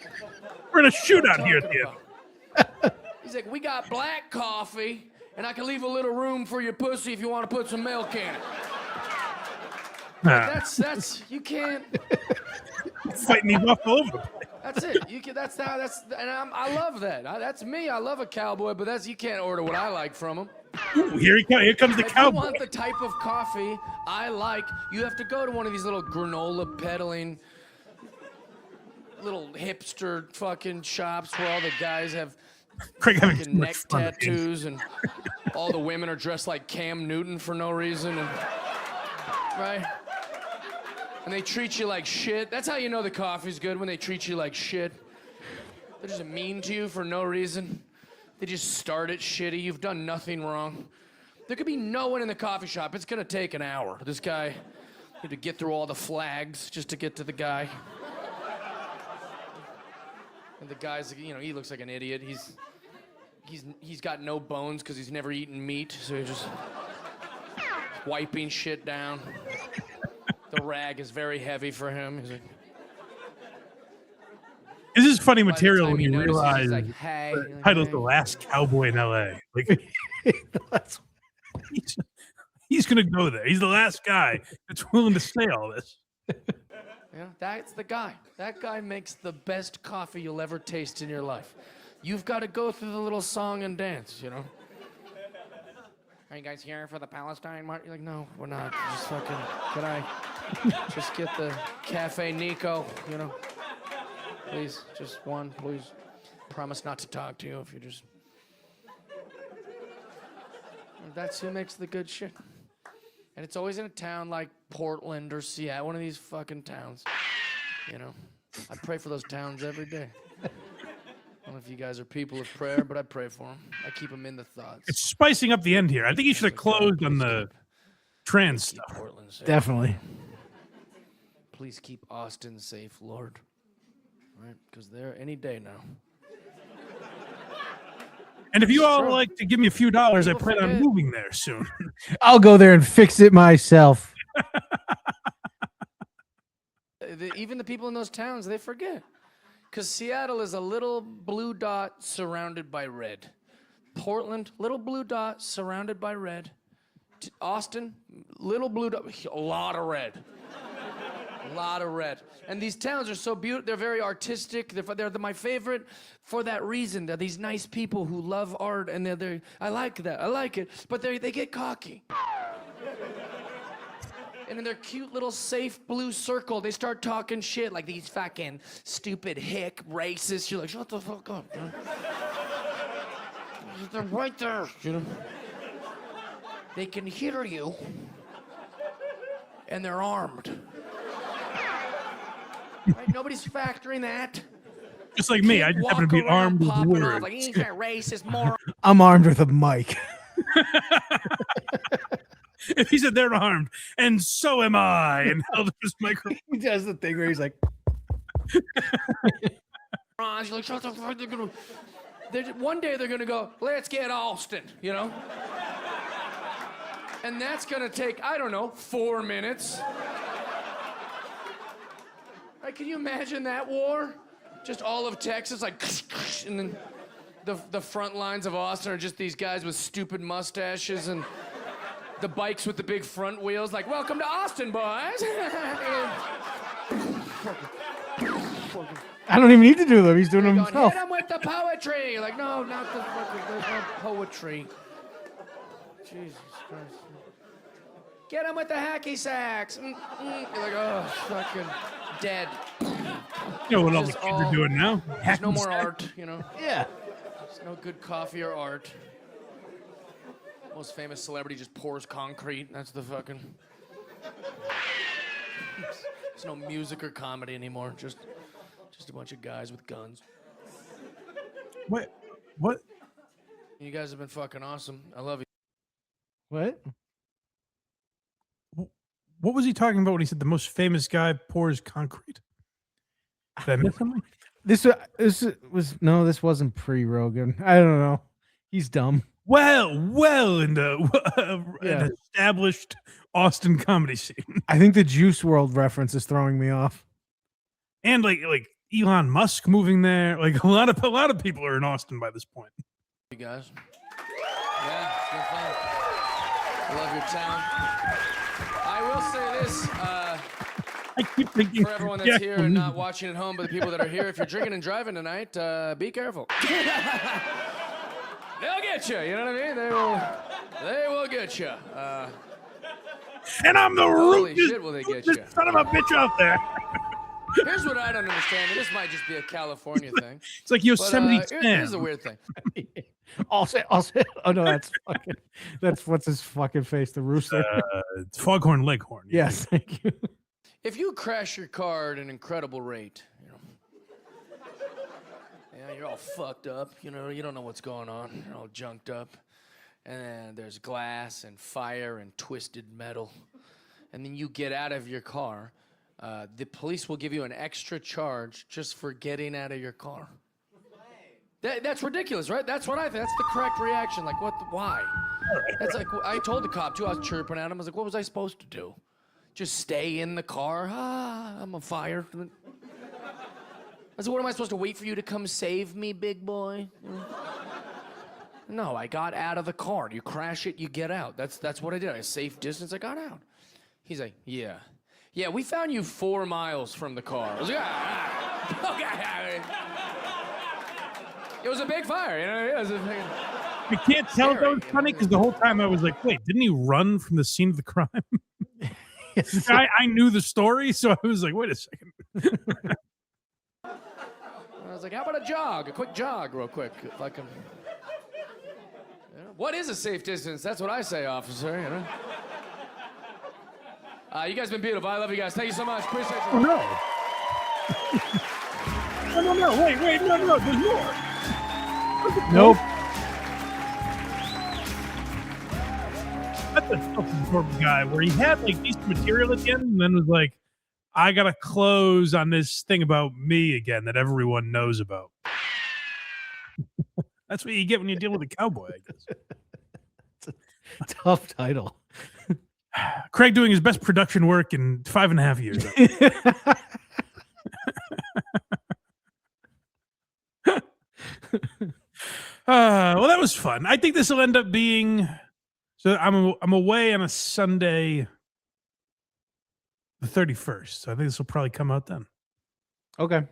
We're in a shootout here at the end. He's like, we got black coffee, and I can leave a little room for your pussy if you want to put some milk in it. That's you can't. Fighting these off all over the place. That's it. You can. I love that. That's me. I love a cowboy, but you can't order what I like from him. Ooh, here comes the If cowboy. you want the type of coffee I like, you have to go to one of these little granola peddling, little hipster fucking shops where all the guys have Craig having too fucking much neck fun with him. tattoos and all the women are dressed like Cam Newton for no reason, and right? And they treat you like shit. That's how you know the coffee's good, when they treat you like shit. They're just mean to you for no reason. They just start it shitty. You've done nothing wrong. There could be no one in the coffee shop. It's gonna take an hour. This guy had to get through all the flags just to get to the guy. And the guy's, he looks like an idiot. He's got no bones because he's never eaten meat, so he's just wiping shit down. The rag is very heavy for him. He's like, This is funny by the material time when he you notices, realize he's like, hey. the title's The Last Cowboy in L.A. Like, he's going to go there. He's the last guy that's willing to say all this. Yeah, that's the guy. That guy makes the best coffee you'll ever taste in your life. You've got to go through the little song and dance, you know? Are you guys here for the Palestine march? You're like, no, we're not. Just fucking, can I just get the Cafe Nico, you know? Please, just one, please. Promise not to talk to you if you just... That's who makes the good shit. And it's always in a town like Portland or Seattle, one of these fucking towns. You know, I pray for those towns every day. I don't know if you guys are people of prayer, but I pray for them. I keep them in the thoughts. It's spicing up the end here. I think you should have closed on the trans Keep stuff. Portland safe. Definitely. Please keep Austin safe, Lord. Right? Because they're any day now. And if you all Sure. like to give me a few dollars, I People plan on forget. moving there soon. I'll go there and fix it myself. Even the people in those towns, they forget. Because Seattle is a little blue dot surrounded by red. Portland, little blue dot surrounded by red. Austin, little blue dot, a lot of red. A lot of red. And these towns are so beautiful. They're very artistic. They're my favorite for that reason. They're these nice people who love art, and I like that. I like it. But they get cocky. And in their cute little safe blue circle, they start talking shit like these fucking stupid hick racists. You're like, shut the fuck up, man. They're right there, you know. They can hear you, and they're armed. Right? Nobody's factoring that. Just like me, I just happen to be armed with popping off words. like, he's a racist moron. I'm armed with a mic. If he said they're armed, and so am I, and held up his microphone. He does the thing where he's like, You're like, shut the fuck. One day they're gonna go, let's get Austin, you know? And that's gonna take, I don't know, 4 minutes. Like, can you imagine that war? Just all of Texas, like, and then the front lines of Austin are just these guys with stupid mustaches and the bikes with the big front wheels, like, welcome to Austin, boys. I don't even need to do them. He's doing them Going, himself. hit him with the poetry. Like, no, not the fucking, there's no poetry. Jesus Christ. Get him with the hacky sacks. You're like, oh, fucking dead. You know what all Just the kids are doing now? There's no Hacking more sack. art, you know? Yeah. There's no good coffee or art. Most famous celebrity just pours concrete. That's the fucking... There's no music or comedy anymore. Just a bunch of guys with guns. What? You guys have been fucking awesome. I love you. What? What was he talking about when he said the most famous guy pours concrete? Did I miss something? This wasn't pre-Rogan. I don't know. He's dumb. Well, in the Yeah. an established Austin comedy scene, I think the Juice World reference is throwing me off. and like Elon Musk moving there, like a lot of people are in Austin by this point. You guys. Yeah, it's been fun. I love your town. I will say this, I keep thinking for everyone that's here and not watching at home, but the people that are here, if you're drinking and driving tonight, be careful. They'll get you. You know what I mean? They will get you. and I'm the Holy ruthless, shit, will they get you? son of a bitch out there. Here's what I don't understand, and this might just be a California thing. It's like But Yosemite Sam. here's the weird thing. I'll say. Oh no, that's what's his fucking face, the rooster. It's Foghorn Leghorn. Yes, thank you. If you crash your car at an incredible rate, you know, yeah, you're all fucked up, you know, you don't know what's going on, you're all junked up, and then there's glass and fire and twisted metal, and then you get out of your car, the police will give you an extra charge just for getting out of your car. That's ridiculous, right? That's what I think. That's the correct reaction. Like, why? That's like, I told the cop too, I was chirping at him, I was like, what was I supposed to do? Just stay in the car? I'm on fire. I said, what am I supposed to wait for you to come save me, big boy? No, I got out of the car. You crash it, you get out. That's what I did. I safe distance, I got out. He's like, yeah. Yeah, we found you 4 miles from the car. I was like, okay. It was a big fire, you know? It was a big... I can't tell if that was funny because the whole time I was like, wait, didn't he run from the scene of the crime? I knew the story, so I was like, wait a second. I was like, how about a jog? A quick jog, real quick. If I can... What is a safe distance? That's what I say, officer, you know? You guys have been beautiful. I love you guys. Thank you so much. Appreciate you. Oh, no. No. Wait. No. There's more. Nope. That's a fucking horrible guy where he had like decent material at the end and then was like, I gotta close on this thing about me again that everyone knows about. That's what you get when you deal with a cowboy, I guess. It's a tough title. Craig doing his best production work in 5.5 years. Well, that was fun. I think this will end up being. So I'm away on a Sunday, the 31st. So I think this will probably come out then. Okay.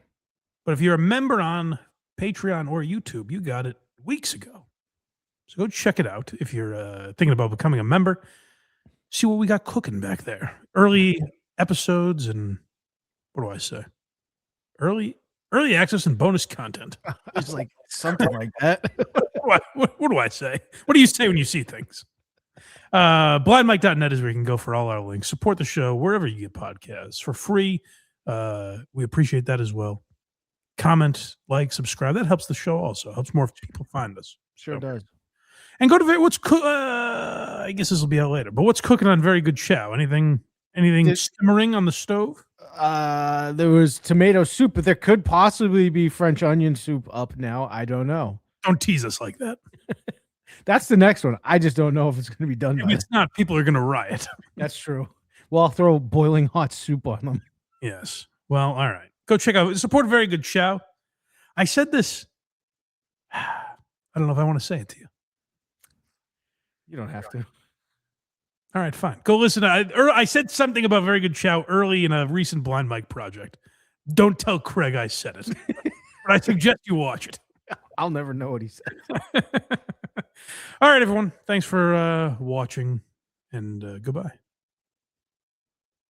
But if you're a member on Patreon or YouTube, you got it weeks ago. So go check it out if you're thinking about becoming a member. See what we got cooking back there. Early episodes and what do I say? Early access and bonus content. It's like something like that. What do I say? What do you say when you see things? Blindmike.net is where you can go for all our links. Support the show wherever you get podcasts for free. We appreciate that as well. Comment, like, subscribe. That helps the show also. Helps more people find us. Sure does. And go to I guess this will be out later. But what's cooking on Very Good Chow? Anything simmering on the stove? There was tomato soup, but there could possibly be French onion soup up now. I don't know. Don't tease us like that. That's the next one. I just don't know if it's going to be done. If By it's not, people are going to riot. That's true. Well, I'll throw boiling hot soup on them. Yes. Well, all right. Go check out, support a very good show. I said this. I don't know if I want to say it to you. You don't have to. All right, fine. Go listen. I said something about Very Good Chow early in a recent Blind Mike project. Don't tell Craig I said it. But I suggest you watch it. I'll never know what he said. All right, everyone. Thanks for watching, and goodbye.